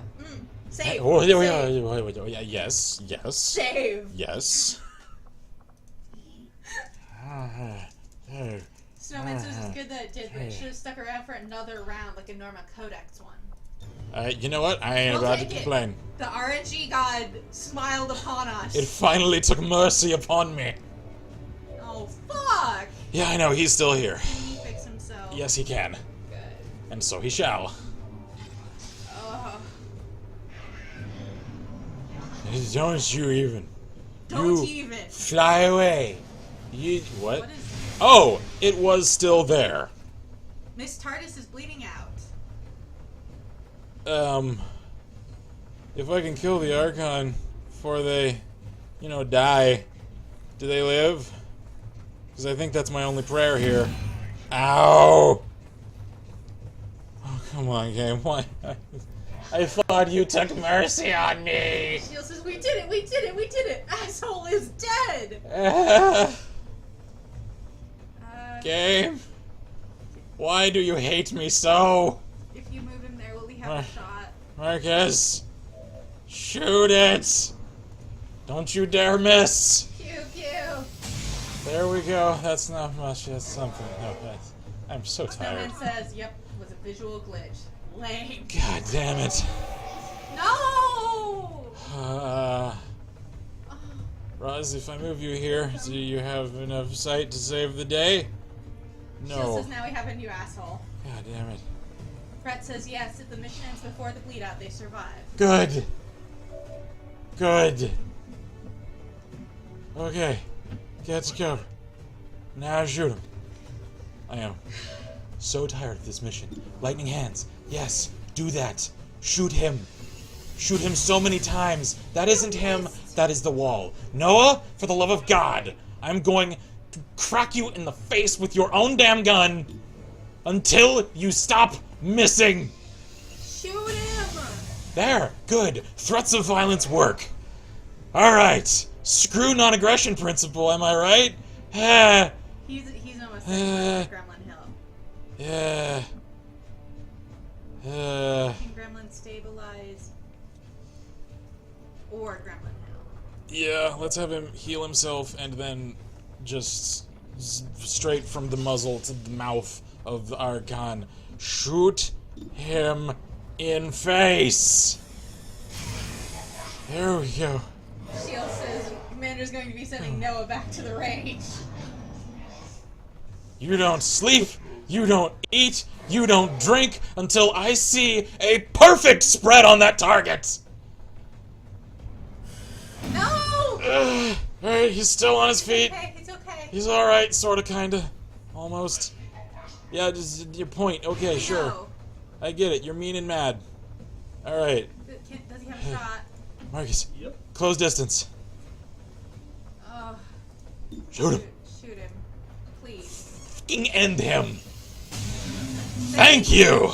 Save! Oh, Save! yes, yes. Save! Yes. Snowman says it's good that it did, but it should have stuck around for another round like a Norma Codex one. You know what? I ain't We'll about to take it. complain. The RNG god smiled upon us. It finally took mercy upon me. Oh, fuck! Yeah, I know, he's still here. Can he fix himself? Yes, he can. Good. And so he shall. Don't you even. Don't you even. Fly away. You. What? What is Oh, it was still there. Miss TARDIS is bleeding out. If I can kill the Archon before they, die, do they live? Because I think that's my only prayer here. Ow! Oh, come on, game. Why? I thought you took mercy on me! Shield says, we did it, we did it, we did it! Asshole is dead! Game? Why do you hate me so? If you move him there, will he have a shot? Marcus! Shoot it! Don't you dare miss! Pew pew! There we go. That's not much. That's something. No, I'm so tired. Snowman says, yep, it was a visual glitch. Lame. God damn it. No! Roz, if I move you here, do you have enough sight to save the day? Shield No. says, now we have a new asshole. God damn it. Brett says, yes, if the mission ends before the bleed out, they survive. Good. Good. Okay. Get to cover. Now shoot him. I am so tired of this mission. Lightning hands. Yes, do that. Shoot him. Shoot him so many times. That isn't him. That is the wall. Noah, for the love of God, I'm going to crack you in the face with your own damn gun until you stop missing. Shoot him! There. Good. Threats of violence work. Alright. Screw non-aggression principle, am I right? He's almost like Gremlin Hill. Yeah. Can Gremlin stabilize? Or Gremlin Hill? Yeah, let's have him heal himself and then just straight from the muzzle to the mouth of the Archon. Shoot him in face. There we go. Shield says Commander's going to be sending Noah back to the range. You don't sleep, you don't eat, you don't drink until I see a perfect spread on that target. No! Alright, he's still on his feet. It's okay. He's alright, sorta, kinda. Almost. Yeah, just your point. Okay, sure. No. I get it. You're mean and mad. Alright. Does he have a shot? Marcus. Yep. Close distance. Shoot him. Shoot him. Please. Fucking end him. Thhank you.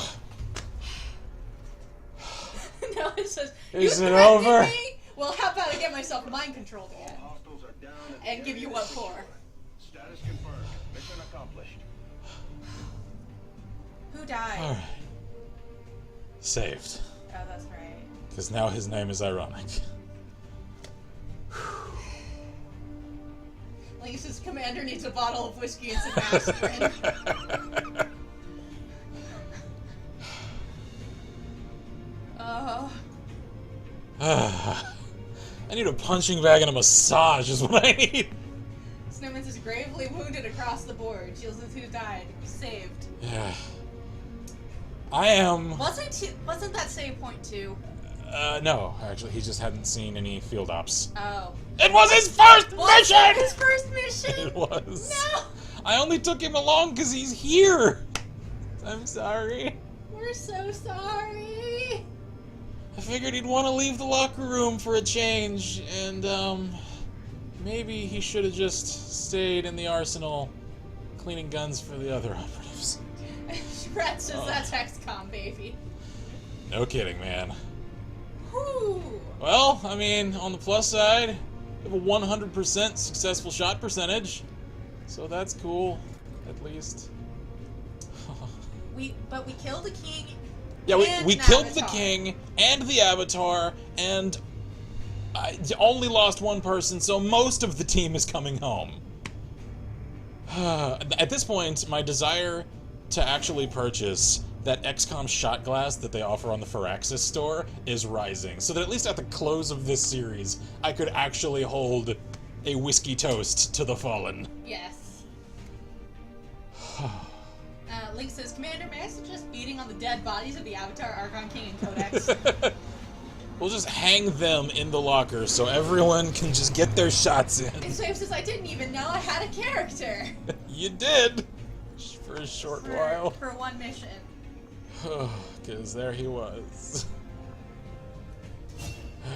No, it says, Is you it threatened over? me? Well, how about I get myself mind controlled again? Hostiles are down And give you what for? Status confirmed. Mission accomplished. Who died? Alright. Saved. Oh, that's right. Because now his name is ironic. Lisa's commander needs a bottle of whiskey and some aspirin. I need a punching bag and a massage is what I need. Snowman is gravely wounded across the board. Shields with who died. Saved. Yeah. I am... Wasn't that save point 2? No, actually, he just hadn't seen any field ops. Oh. It was his first Was mission! it his first mission? It was. No! I only took him along because he's here! I'm sorry. We're so sorry! I figured he'd want to leave the locker room for a change, and, maybe he should have just stayed in the arsenal cleaning guns for the other operatives. Brett says that's XCOM, baby. No kidding, man. Whew! Well, I mean, on the plus side, we have a 100% successful shot percentage. So that's cool, at least. But we killed the king. Yeah, and we an killed the avatar. king and the avatar, and I only lost one person, so most of the team is coming home. At this point, my desire to actually purchase that XCOM shot glass that they offer on the Firaxis store is rising, so that at least at the close of this series, I could actually hold a whiskey toast to the fallen. Yes. Link says, Commander, may I suggest beating on the dead bodies of the Avatar, Archon King, and Codex? We'll just hang them in the locker so everyone can just get their shots in. And Swave says, I didn't even know I had a character. You did! For a short while. For one mission. Because there he was.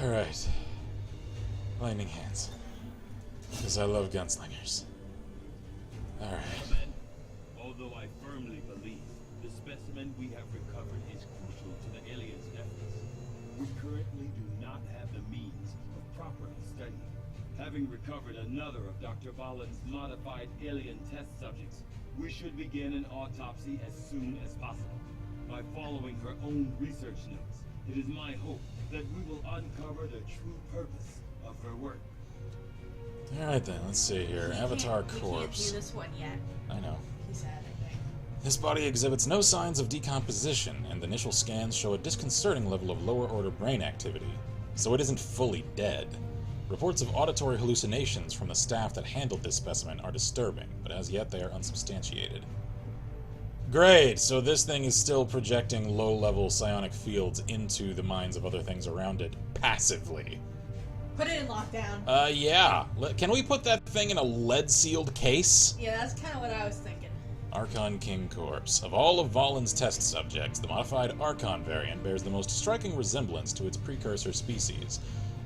Alright. Lightning hands. Because I love gunslingers. Alright. Although I firmly believe the specimen we have recovered is crucial to the aliens' efforts, we currently do not have the means of properly studying. Having recovered another of Dr. Valen's modified alien test subjects, we should begin an autopsy as soon as possible. By following her own research notes, it is my hope that we will uncover the true purpose of her work. Alright then, let's see here. Avatar We can't corpse. do this one yet. I know. He said, I think. This body exhibits no signs of decomposition, and the initial scans show a disconcerting level of lower-order brain activity, so it isn't fully dead. Reports of auditory hallucinations from the staff that handled this specimen are disturbing, but as yet they are unsubstantiated. Great, so this thing is still projecting low-level psionic fields into the minds of other things around it, passively. Put it in lockdown. Yeah. Can we put that thing in a lead-sealed case? Yeah, that's kind of what I was thinking. Archon King Corpse. Of all of Valen's test subjects, the modified Archon variant bears the most striking resemblance to its precursor species.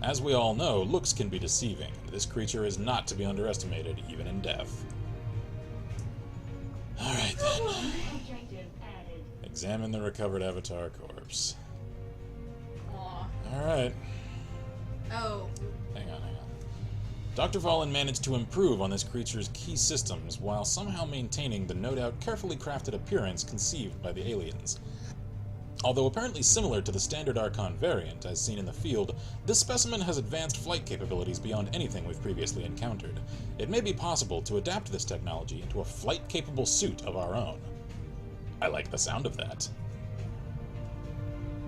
As we all know, looks can be deceiving, and this creature is not to be underestimated, even in death. Alright then. Objective added. Examine the recovered Avatar corpse. Aw. Alright. Oh. Hang on. Dr. Valen managed to improve on this creature's key systems while somehow maintaining the no doubt carefully crafted appearance conceived by the aliens. Although apparently similar to the standard Archon variant as seen in the field, this specimen has advanced flight capabilities beyond anything we've previously encountered. It may be possible to adapt this technology into a flight-capable suit of our own. I like the sound of that.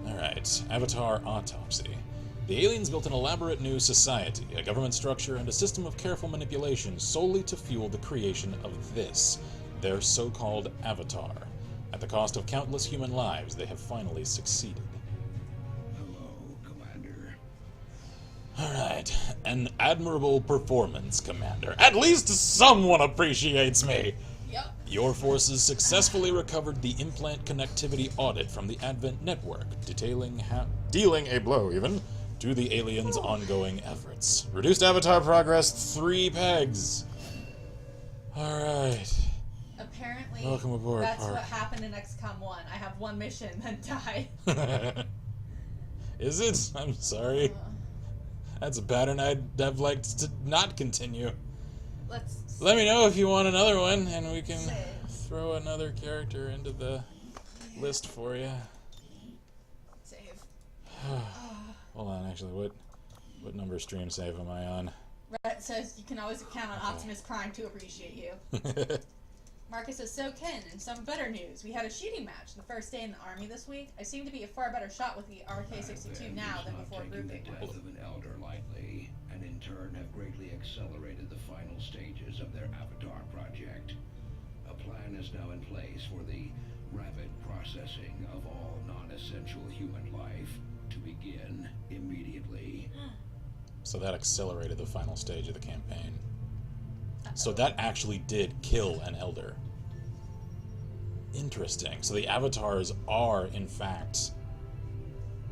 Alright, Avatar Autopsy. The aliens built an elaborate new society, a government structure, and a system of careful manipulation solely to fuel the creation of this, their so-called Avatar. At the cost of countless human lives, they have finally succeeded. Hello, Commander. Alright, an admirable performance, Commander. At least someone appreciates me! Yep. Your forces successfully recovered the implant connectivity audit from the Advent Network, dealing a blow, even, to the aliens' ongoing efforts. Reduced Avatar progress 3 pegs. Alright. Apparently, Welcome aboard, that's Park. what happened in XCOM 1. I have one mission, then die. Is it? I'm sorry. That's a pattern I'd have liked to not continue. Let me know if you want another one, and we can throw another character into the list for you. Save. Hold on, actually, what number stream save am I on? Rhett says you can always count on Optimus Prime to appreciate you. Marcus says, so Ken, in some better news, we had a shooting match the first day in the army this week. I seem to be a far better shot with the RK-62 now than before Taking the grouping. death of an elder lightly, and in turn have greatly accelerated the final stages of their Avatar project. A plan is now in place for the rapid processing of all non-essential human life to begin immediately. So that accelerated the final stage of the campaign. So that actually did kill an elder. Interesting. So the avatars are, in fact,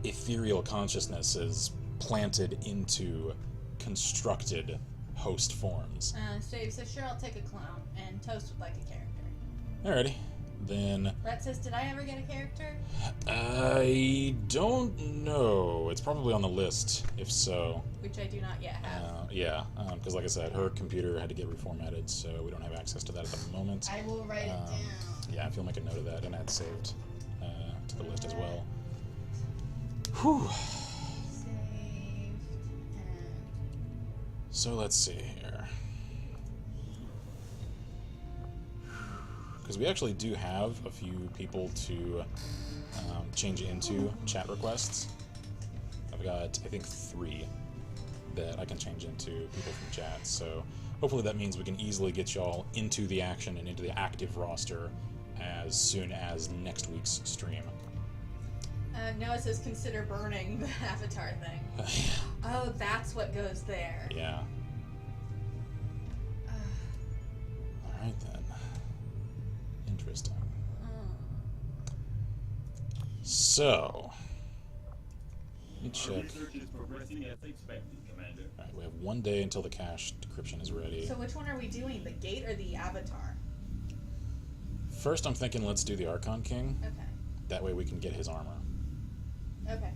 ethereal consciousnesses planted into constructed host forms. Steve says, sure, I'll take a clone, and Toast would like a character. Alrighty. Then Brett says, did I ever get a character? I don't know. It's probably on the list, if so. Which I do not yet have. Yeah, because like I said, her computer had to get reformatted, so we don't have access to that at the moment. I will write it down. Yeah, if you'll make a note of that and add saved to the list as well. Whew. Saved and... So let's see here. Because we actually do have a few people to change into chat requests. I've got, I think, 3 that I can change into people from chat. So hopefully that means we can easily get y'all into the action and into the active roster as soon as next week's stream. Noah says, consider burning the avatar thing. Oh, that's what goes there. Yeah. Alright then. Interesting. So, let me check. Research is progressing as expected, Commander. Alright, we have 1 day until the cache decryption is ready. So which one are we doing, the gate or the avatar? First, I'm thinking let's do the Archon King. Okay. That way we can get his armor. Okay.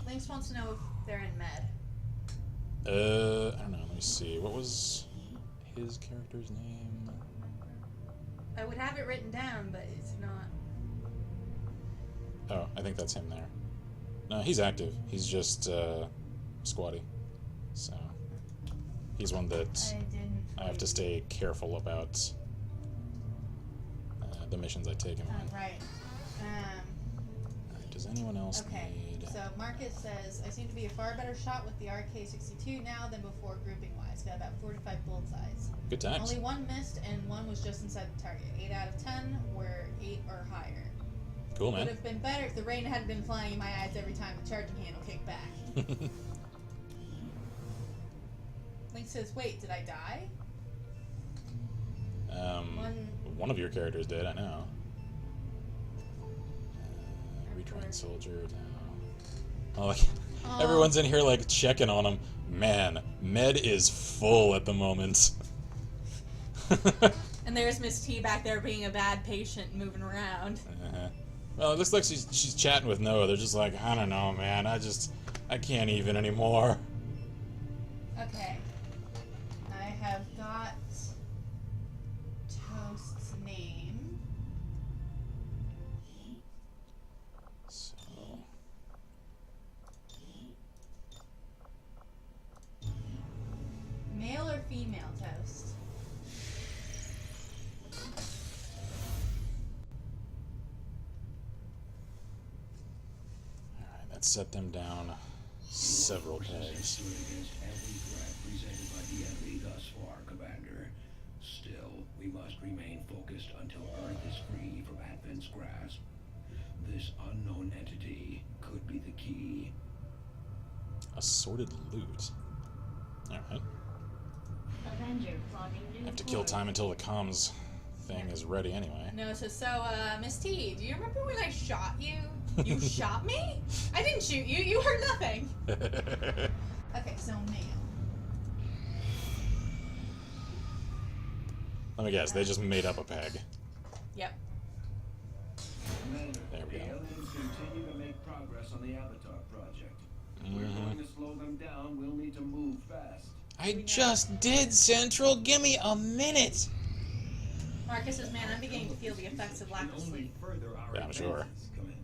Lynx wants to know if they're in med. I don't know, let me see. What was his character's name? I would have it written down, but it's not. Oh, I think that's him there. No, he's active. He's just squatty. So he's one that I have to stay careful about the missions I take him on. Right. Alright, does anyone else Okay. need... So Marcus says, I seem to be a far better shot with the RK-62 now than before grouping-wise. Got about 45 bullseyes. Good times. Only 1 missed and 1 was just inside the target. 8 out of 10 were 8 or higher. Cool, man. Would have been better if the rain hadn't been flying in my eyes every time the charging handle kicked back. Link says, wait, did I die? One of your characters did, I know. Retrained soldier now. Oh, like, everyone's in here like checking on him. Man, med is full at the moment. And there's Miss T back there being a bad patient moving around. Well, it looks like she's chatting with Noah. They're just like, I don't know, man. I can't even anymore. Okay. I have got Toast's name. So. Male or female Toast? Alright, that set them down several pegs. Against every threat presented by the enemy thus far, Commander. Still, we must remain focused until Earth is free from Advent's grasp. This unknown entity could be the key. Assorted loot. Alright. Avenger plotting new Have to kill time until the comms thing is ready anyway. No, so Miss T, do you remember when I shot you? You shot me? I didn't shoot you. You heard nothing. Okay, so male. Let me guess, they just made up a peg. Yep. Commander, There we the go. aliens continue to make progress on the Avatar project. If we're going to slow them down, we'll need to move fast. I just did, Central. Give me a minute. Marcus says, man, I'm beginning to feel the effects of lack of Only sleep. further our Yeah, I'm sure. advances, Commander.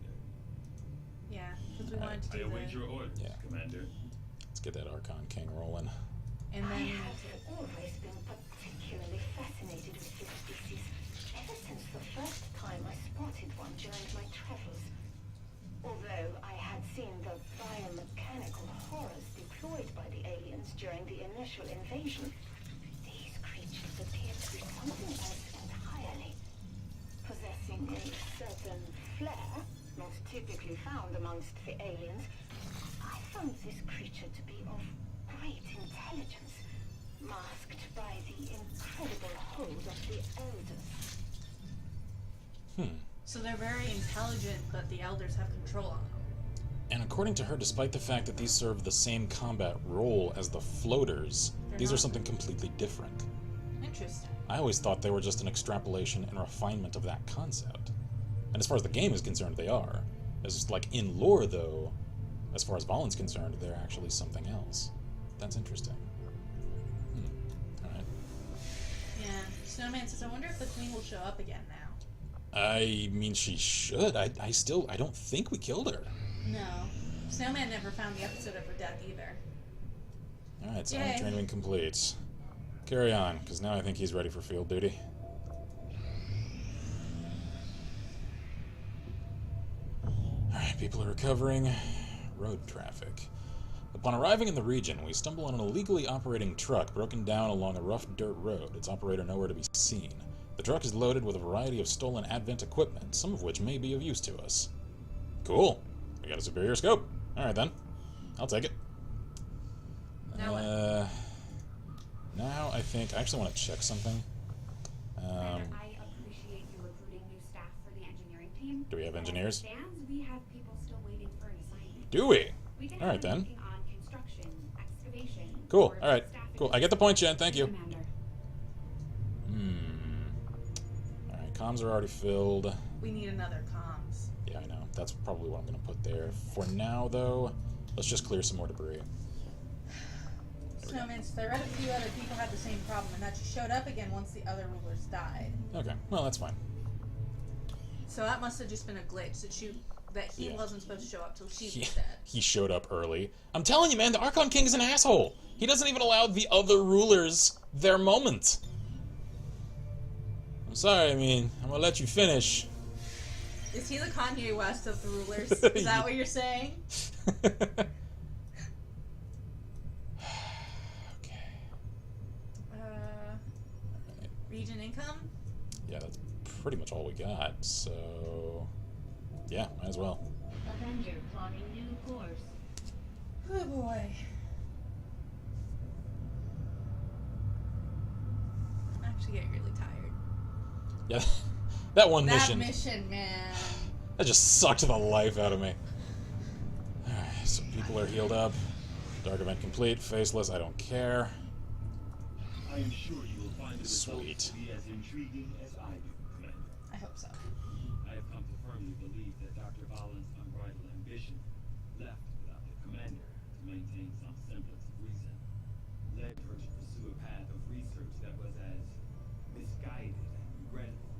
Yeah, because we wanted to I do await the... your orders, Yeah. Commander. Let's get that Archon King rolling. And I then... have always been particularly fascinated with this species, ever since the first time I spotted one during my travels. Although I had seen the biomechanical horrors deployed by the aliens during the initial invasion, these creatures appear to be something else entirely. Possessing a certain flair, not typically found amongst the aliens, I found this creature to be of great intelligence, masked by the incredible hold of the elders. So they're very intelligent, but the elders have control on them. And according to her, despite the fact that these serve the same combat role as the floaters, these are something completely different. Interesting. I always thought they were just an extrapolation and refinement of that concept. And as far as the game is concerned, they are. As like in lore, though, as far as Valen's concerned, they're actually something else. That's interesting. Alright. Yeah. Snowman says, I wonder if the Queen will show up again now. I mean, she should. I don't think we killed her. No. Snowman never found the episode of her death either. Alright, so Yay. training complete. Carry on, because now I think he's ready for field duty. Alright, people are recovering. Road traffic. Upon arriving in the region, we stumble on an illegally operating truck broken down along a rough dirt road, its operator nowhere to be seen. The truck is loaded with a variety of stolen Advent equipment, some of which may be of use to us. Cool. We got a superior scope. Alright then. I'll take it. Now what? Now I think I actually want to check something. Commander, I appreciate you recruiting new staff for the engineering team. Do we have As it engineers? stands, we have people still waiting for an assignment. Do we? We can Alright have them then. working on construction, excavation, Cool. or Alright. staffing. Cool. I get the point, Jen. Thank you. Commander. Alright, comms are already filled. We need another comms. Yeah, I know. That's probably what I'm going to put there. For now, though, let's just clear some more debris. Snowman says, I read a few other people had the same problem and that she showed up again once the other rulers died. Okay, well, that's fine. So that must have just been a glitch that he Yeah. wasn't supposed to show up till she was dead. He showed up early. I'm telling you, man, the Archon King's an asshole. He doesn't even allow the other rulers their moment. I'm sorry, I mean, I'm going to let you finish. Is he the Kanye West of the rulers? Is that what you're saying? Okay. Region income? Yeah, that's pretty much all we got, so... Yeah, might as well. Avenger plotting new course. Oh boy. I'm actually getting really tired. Yeah, that one That mission. mission, man. That just sucked the life out of me. Alright, so people are healed up. Dark event complete, faceless, I don't care. I am sure you will find the Sweet. results to be as intriguing as I do, Commander. I hope so. I have come to firmly believe that Dr. Valen's unbridled ambition, left without the commander to maintain some semblance of reason, led her to pursue a path of research that was as misguided and regrettable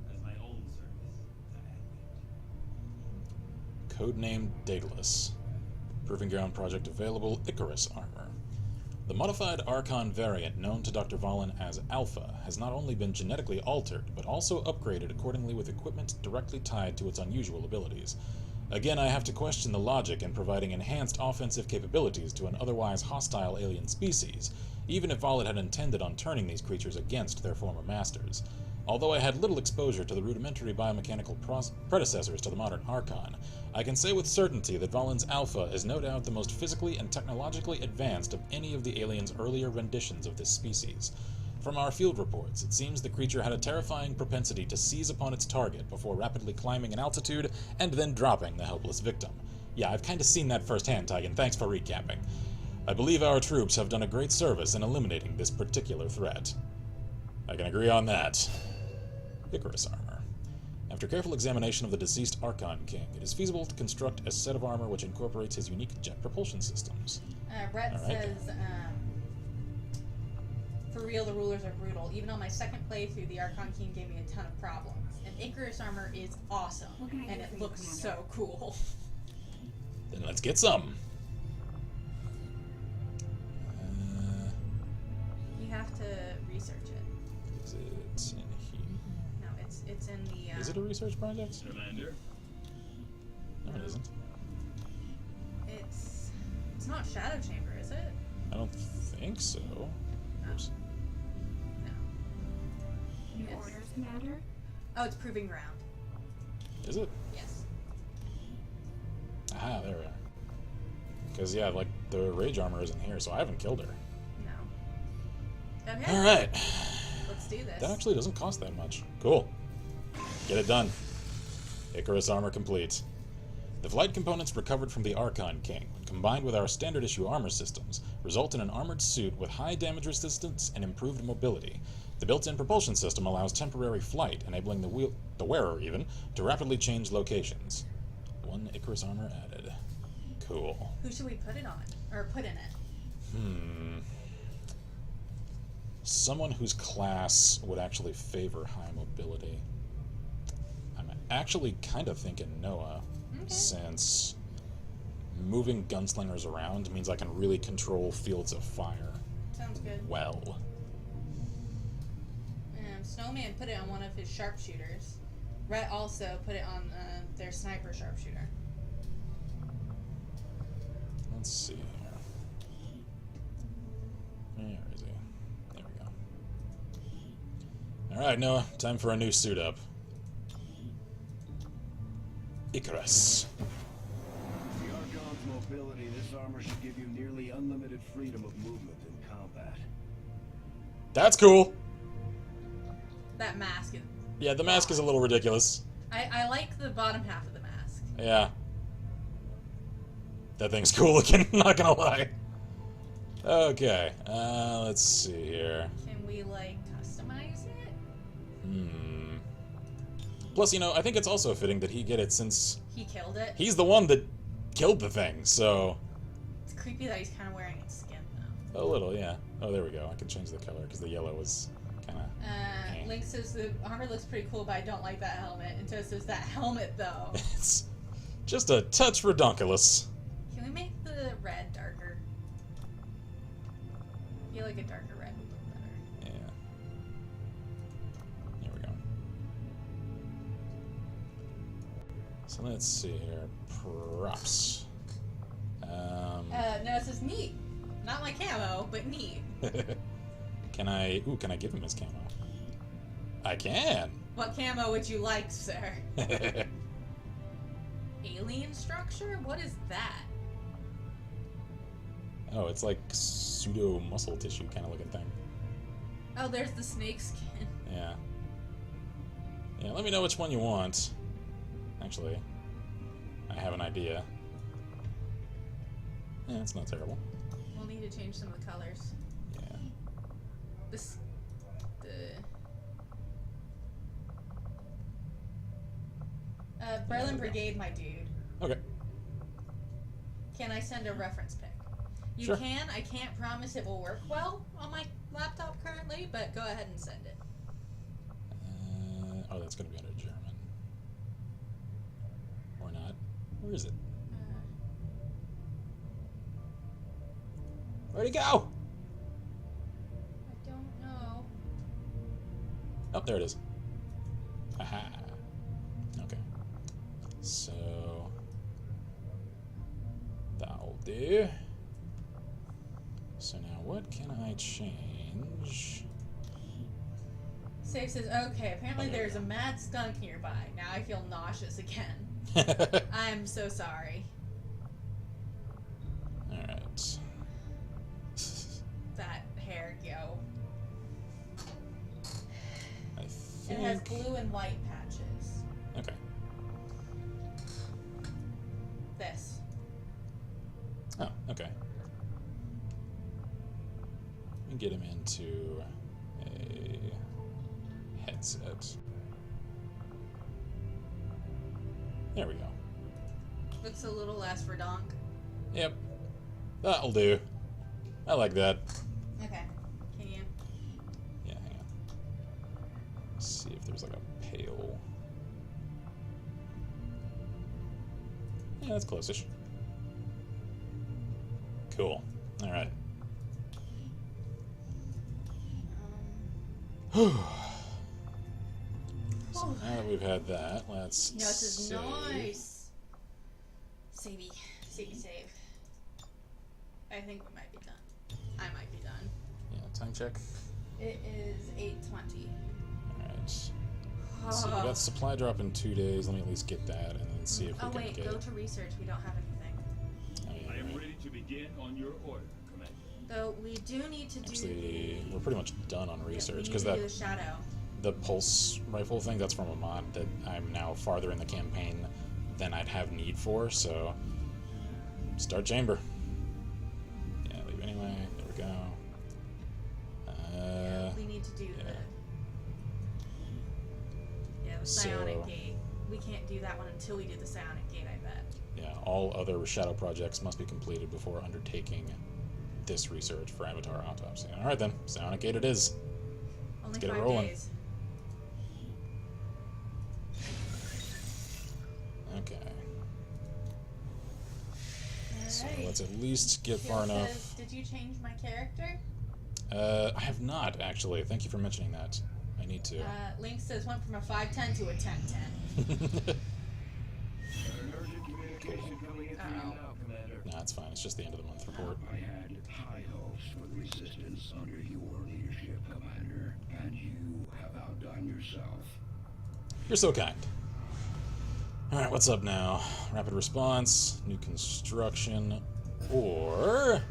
as my own service to Advent. Codename Daedalus. Proving ground project available, Icarus armor. The modified Archon variant known to Dr. Valen as Alpha has not only been genetically altered, but also upgraded accordingly with equipment directly tied to its unusual abilities. Again, I have to question the logic in providing enhanced offensive capabilities to an otherwise hostile alien species, even if Valen had intended on turning these creatures against their former masters. Although I had little exposure to the rudimentary biomechanical predecessors to the modern Archon, I can say with certainty that Valen's Alpha is no doubt the most physically and technologically advanced of any of the aliens' earlier renditions of this species. From our field reports, it seems the creature had a terrifying propensity to seize upon its target before rapidly climbing an altitude and then dropping the helpless victim. Yeah, I've kinda seen that firsthand, Tigan, thanks for recapping. I believe our troops have done a great service in eliminating this particular threat. I can agree on that. Icarus armor. After careful examination of the deceased Archon King, it is feasible to construct a set of armor which incorporates his unique jet propulsion systems. Brett All right. says, for real, the rulers are brutal. Even on my second playthrough, the Archon King gave me a ton of problems. And Icarus armor is awesome, What can I and do it for you, looks Commander? so cool. Then let's get some. You have to research it. Is it in here? No, it's in the. Is it a research project? Commander? No, it isn't. It's not Shadow Chamber, is it? I don't think so. Oops. No. New Yes. orders, Commander? Oh, it's Proving Ground. Is it? Yes. Aha, there we are. Because, yeah, like, the rage armor isn't here, so I haven't killed her. No. Okay. Alright. Let's do this. That actually doesn't cost that much. Cool. Get it done. Icarus armor complete. The flight components recovered from the Archon King, when combined with our standard issue armor systems, result in an armored suit with high damage resistance and improved mobility. The built-in propulsion system allows temporary flight, enabling the wearer even to rapidly change locations. 1 Icarus armor added. Cool. Who should we put it on? Or put in it? Someone whose class would actually favor high mobility. I'm actually kind of thinking Noah, since moving gunslingers around means I can really control fields of fire. Sounds good. Well. Snowman put it on one of his sharpshooters. Rhett also put it on their sniper sharpshooter. Let's see here. Where is he? There we go. Alright, Noah, time for a new suit up. Icarus. The Archon's mobility, this armor should give you nearly unlimited freedom of movement in combat. That's cool! That mask is... Yeah, the mask is a little ridiculous. I like the bottom half of the mask. Yeah. That thing's cool looking, not gonna lie. Okay, let's see here. Can we, like, customize it? Plus, you know, I think it's also fitting that he get it since... He killed it? He's the one that killed the thing, so... It's creepy that he's kind of wearing its skin, though. A little, yeah. Oh, there we go. I can change the color, because the yellow was kind of... Link says the armor looks pretty cool, but I don't like that helmet. And Toast says that helmet, though. It's just a touch redonkulous. Can we make the red darker? I feel like a darker red would look better. Yeah. There we go. So let's see here. Props. No, it says neat. Not like camo, but neat. Can I give him his camo? I can! What camo would you like, sir? Alien structure? What is that? Oh, it's like pseudo muscle tissue kind of looking thing. Oh, there's the snake skin. Yeah. Yeah, let me know which one you want. Actually, I have an idea. Yeah, it's not terrible. We'll need to change some of the colors. Yeah. Berlin Brigade, my dude. Okay. Can I send a reference pic? You Sure. can. I can't promise it will work well on my laptop currently, but go ahead and send it. Oh, that's going to be under German. Or not. Where is it? Where'd it go? I don't know. Oh, there it is. Aha. Okay. So that'll do. So now what can I change? Safe says, okay, apparently there's a mad skunk nearby. Now I feel nauseous again. I'm so sorry. Alright. That hair, yo. I It has think... blue and white patches. Okay. This. Oh, okay. Let me get him into a headset. There we go. Looks a little less redonk. Yep. That'll do. I like that. Okay. Can you? Yeah, hang on. Let's see if there's like a pale. Yeah, that's close-ish. Cool. Alright. So now that we've had that, let's No, this is save. nice. Savey. Save. I think we might be done. I might be done. Yeah, time check. It is 8:20. Alright. So we got supply drop in 2 days. Let me at least get that and then see if we can wait, get go to research. We don't have anything. Oh, yeah, I am right. ready to begin on your order, Commander. Though we do need to Actually, we're pretty much done on research because because the shadow. the pulse rifle thing, that's from a mod that I'm now farther in the campaign than I'd have need for, so start chamber. Yeah, leave anyway. There we go. We need to do yeah. the psionic gate. We can't do that one until we do the psionic gate, I bet. Yeah, all other shadow projects must be completed before undertaking this research for Avatar Autopsy. Alright then, psionic gate it is. Only get it 5 rolling. days. Okay. So Alright. let's at least get Jill far says, enough. did you change my character? I have not, actually. Thank you for mentioning that. I need to. Link says went from a 5'10" to a 10'10". Urgent communication coming in through you now, Commander. Nah, it's fine. It's just the end of the month report. I had high hopes for the Resistance under your leadership, Commander, and you have outdone yourself. You're so kind. Alright, what's up now? Rapid response, new construction, or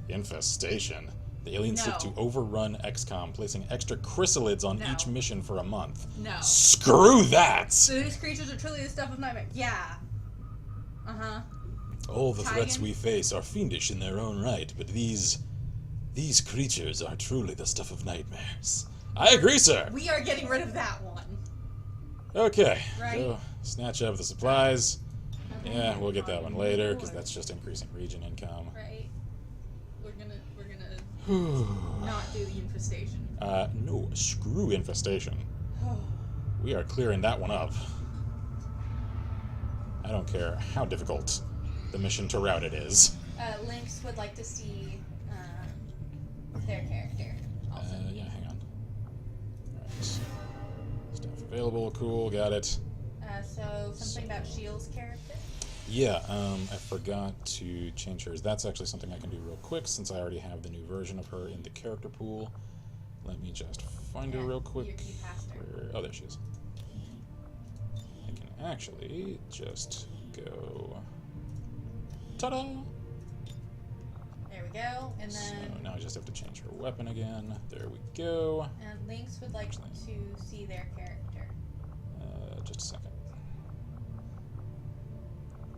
infestation. The aliens seek to overrun XCOM, placing extra chrysalids on each mission for a month. No. Screw that! So these creatures are truly the stuff of nightmare. Yeah. Uh-huh. All the threats we face are fiendish in their own right, but these creatures are truly the stuff of nightmares. I agree, sir! We are getting rid of that one. Okay, Right. go snatch up the supplies. Yeah, we'll get that one later, because that's just increasing region income. Right. We're gonna not do the infestation. No, screw infestation. We are clearing that one up. I don't care how difficult the mission to route it is. Lynx would like to see their character also. Yeah, hang on. Alright. Staff available, cool, got it. So something about Shield's character? Yeah, I forgot to change hers. That's actually something I can do real quick since I already have the new version of her in the character pool. Let me just find her real quick. You passed her. Oh, there she is. I can actually just go... Ta-da! There we go, and then... So now I just have to change her weapon again. There we go. And Lynx would like to see their character. Just a second.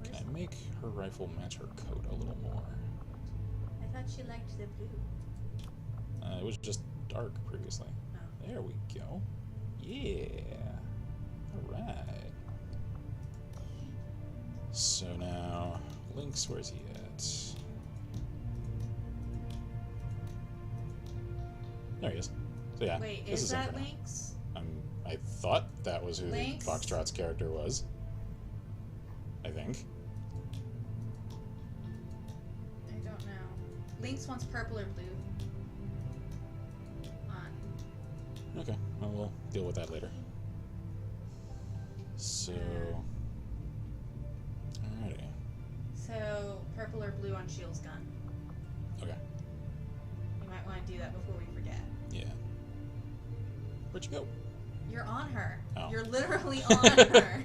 Can I make her rifle match her coat a little more? I thought she liked the blue. It was just dark previously. Oh. There we go. Yeah. Alright. So now, Lynx, where's he at? There he is. So yeah, Wait, this is him that for now. Lynx? I thought that was who Lynx? the Foxtrot's character was. I think. I don't know. Lynx wants purple or blue. On. Okay, well, we'll deal with that later. So... Alrighty. So, purple or blue on Shield's gun. Okay. You might want to do that before we forget. Yeah. Where'd you go? You're on her. Oh. You're literally on her.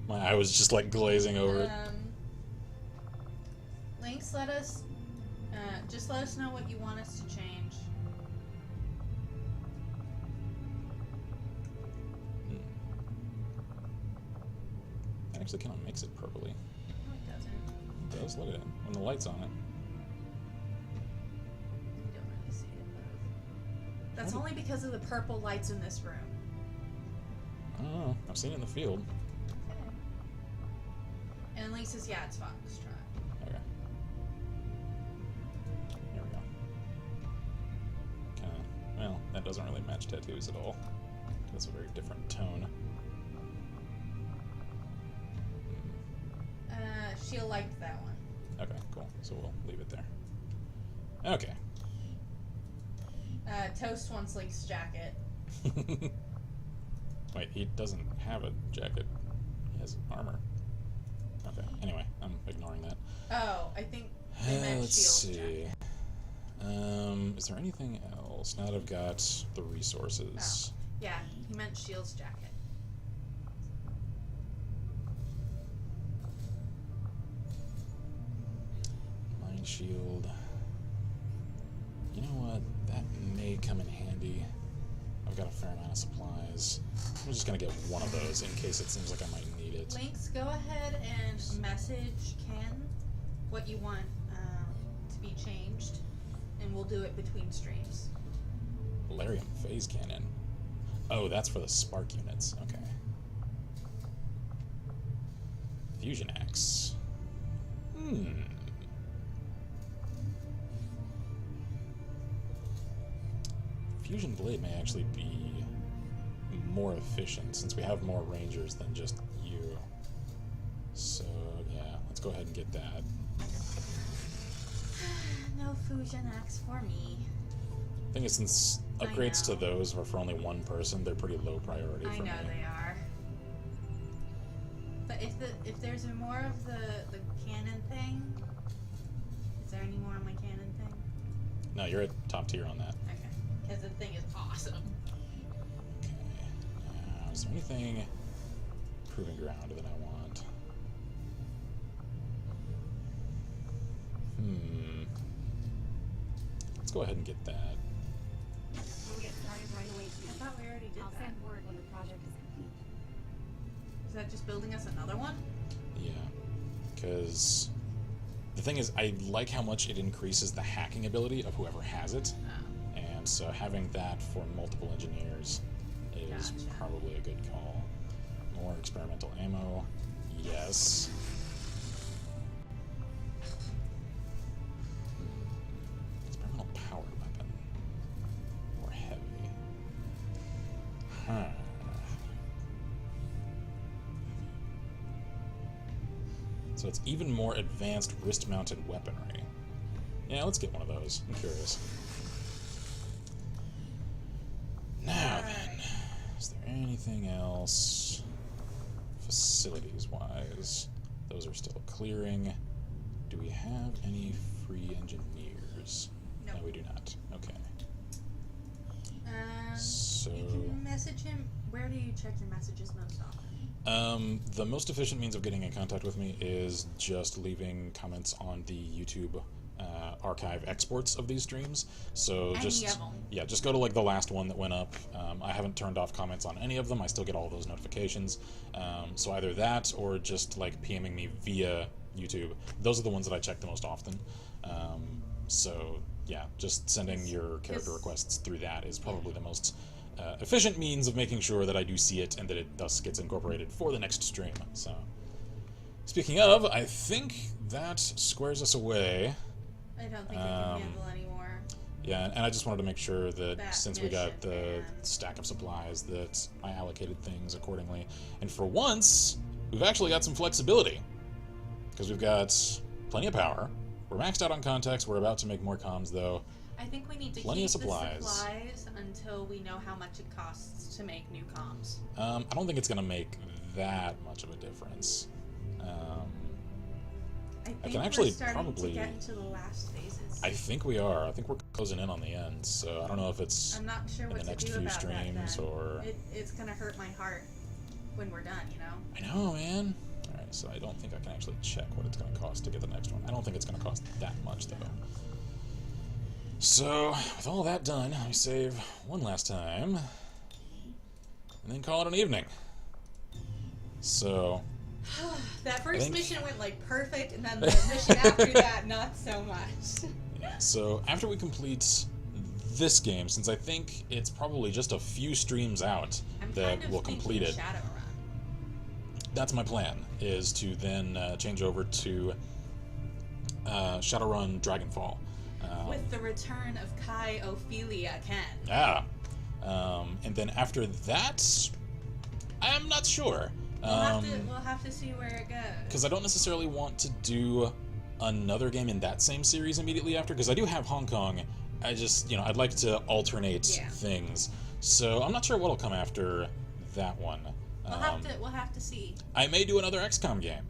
My eye was just like glazing over it. Lynx, just let us know what you want us to change. I actually cannot mix it purpley. No, it doesn't. It does, look at it. When the light's on it. You don't really see it, though. That's only because of the purple lights in this room. I don't know. I've seen it in the field. Okay. And Lynx says, yeah, it's Foxtrot. Okay. Here we go. Kinda, well, that doesn't really match tattoos at all. That's a very different tone. She'll like that one. Okay, cool. So we'll leave it there. Okay. Toast wants Lynx's jacket. Wait, he doesn't have a jacket. He has armor. Okay, anyway, I'm ignoring that. Oh, I think they meant Let's Shield's see. jacket. Is there anything else? Now that I've got the resources. Oh, yeah, he meant Shield's jacket. Mind shield. You know what? That may come in handy. I've got a fair amount of supplies. I'm just gonna get one of those in case it seems like I might need it. Lynx, go ahead and message Ken what you want to be changed, and we'll do it between streams. Valerium phase cannon. Oh, that's for the spark units. Okay. Fusion axe. Fusion blade may actually be more efficient since we have more rangers than just you. So yeah, let's go ahead and get that. No fusion axe for me. Thing is, since upgrades to those are for only one person, they're pretty low priority for me. I know they are. But if there's more of the cannon thing, is there any more on my cannon thing? No, you're at top tier on that. Okay, because the thing is awesome. Okay. Now, is there anything proving ground that I want? Let's go ahead and get that. We'll get started right away, I please. thought we already did I'll that. send word when the project is complete. Is that just building us another one? Yeah, because the thing is, I like how much it increases the hacking ability of whoever has it, and so having that for multiple engineers is probably a good call. More experimental ammo, yes. Experimental powered weapon, more heavy. Huh. So it's even more advanced wrist-mounted weaponry. Yeah, let's get one of those. I'm curious. Now then, is there anything else facilities-wise? Those are still clearing. Do we have any free engineers? No. No, we do not. Okay. You can message him. Where do you check your messages most often? The most efficient means of getting in contact with me is just leaving comments on the YouTube archive exports of these streams. So just go to like the last one that went up. I haven't turned off comments on any of them. I still get all those notifications. So either that or just like PMing me via YouTube. Those are the ones that I check the most often. So yeah, just sending your character requests through that is probably the most efficient means of making sure that I do see it and that it thus gets incorporated for the next stream. So, speaking of, I think that squares us away. I don't think I can handle anymore. Yeah, and I just wanted to make sure that since we got the stack of supplies that I allocated things accordingly. And for once, we've actually got some flexibility. Because we've got plenty of power. We're maxed out on contacts. We're about to make more comms, though. I think we need to keep the supplies until we know how much it costs to make new comms. I don't think it's going to make that much of a difference. I can actually probably to get into the last phases. I think we are. I think we're closing in on the end. So I don't know if it's I'm not sure in what the next to do few about streams that, or. It's gonna hurt my heart when we're done. You know. I know, man. All right, so I don't think I can actually check what it's going to cost to get the next one. I don't think it's going to cost that much though. So with all that done, I save one last time, and then call it an evening. So. That first mission went like perfect, and then the mission after that, not so much. Yeah, so after we complete this game, since I think it's probably just a few streams out that we'll complete it. Shadowrun. That's my plan, is to then change over to Shadowrun Dragonfall. With the return of Kai Ophelia Ken. Yeah. And then after that, I'm not sure. We'll have to see where it goes. Because I don't necessarily want to do another game in that same series immediately after, because I do have Hong Kong. I just, I'd like to alternate things. So I'm not sure what'll come after that one. We'll have to see. I may do another XCOM game.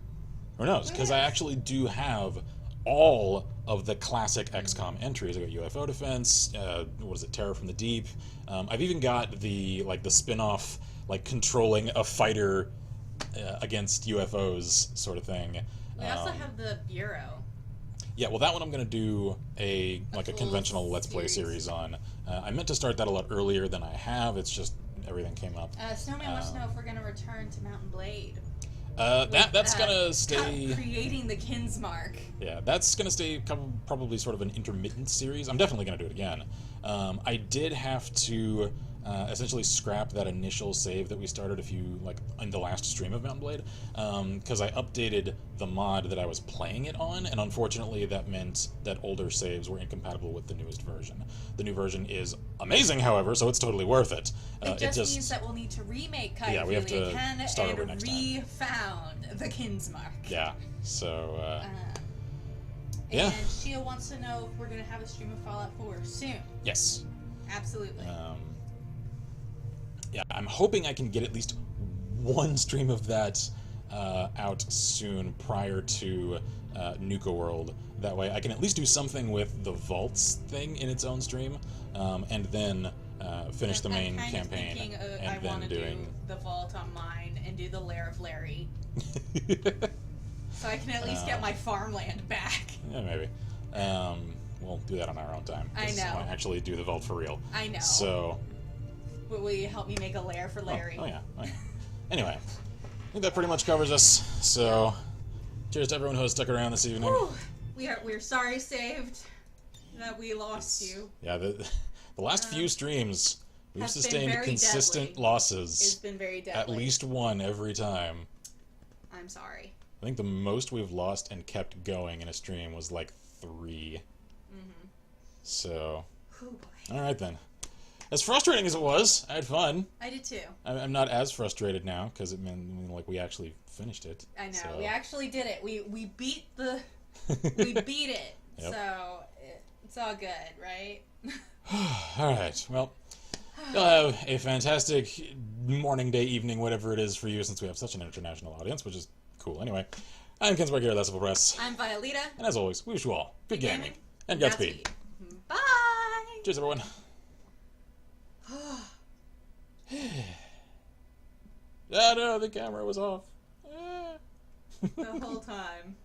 Who knows? Because I actually do have all of the classic XCOM entries. I got UFO Defense, Terror from the Deep. I've even got the spin-off, controlling a fighter against UFOs sort of thing. We also have the Bureau. Yeah, well, that one I'm gonna do a full conventional Let's Play series on. I meant to start that a lot earlier than I have. It's just everything came up. Snowman wants to know if we're gonna return to Mountain Blade. That's gonna stay. Creating the Kinsmark. Yeah, that's gonna stay probably sort of an intermittent series. I'm definitely gonna do it again. I did have to essentially scrap that initial save that we started in the last stream of Mountain Blade, because I updated the mod that I was playing it on, and unfortunately that meant that older saves were incompatible with the newest version. The new version is amazing, however, so it's totally worth it. It just means that we'll need to remake Kaiju we have to again start over and next time. re-found the Kinsmark. Yeah, so And Shia wants to know if we're going to have a stream of Fallout 4 soon. yes. Absolutely. Yeah, I'm hoping I can get at least one stream of that out soon prior to Nuka World. That way I can at least do something with the Vaults thing in its own stream, and then finish the main campaign. I want to do the Vault on mine and do the Lair of Larry. So I can at least get my farmland back. Yeah, maybe. We'll do that on our own time. I know. I want to actually do the Vault for real. I know. So... Will you help me make a lair for Larry? Oh yeah. Anyway, I think that pretty much covers us. So, cheers to everyone who has stuck around this evening. Whew. We're sorry, saved, that we lost you. Yeah, the last few streams, we've Have been sustained very consistent deadly. losses. It's been very deadly. At least one every time. I'm sorry. I think the most we've lost and kept going in a stream was like 3. Mm-hmm. So, Oh boy. all right then. As frustrating as it was, I had fun. I did too. I'm not as frustrated now because it meant like we actually finished it. I know. So. We actually did it. We beat the. We beat it. Yep. So it's all good, right? All right. Well, you'll have a fantastic morning, day, evening, whatever it is for you, since we have such an international audience, which is cool. Anyway, I'm Kinsmark here at Lessable Press. I'm Violeta. And as always, we wish you all good gaming and Godspeed. Godspeed. Bye. Cheers, everyone. No, the camera was off. The whole time.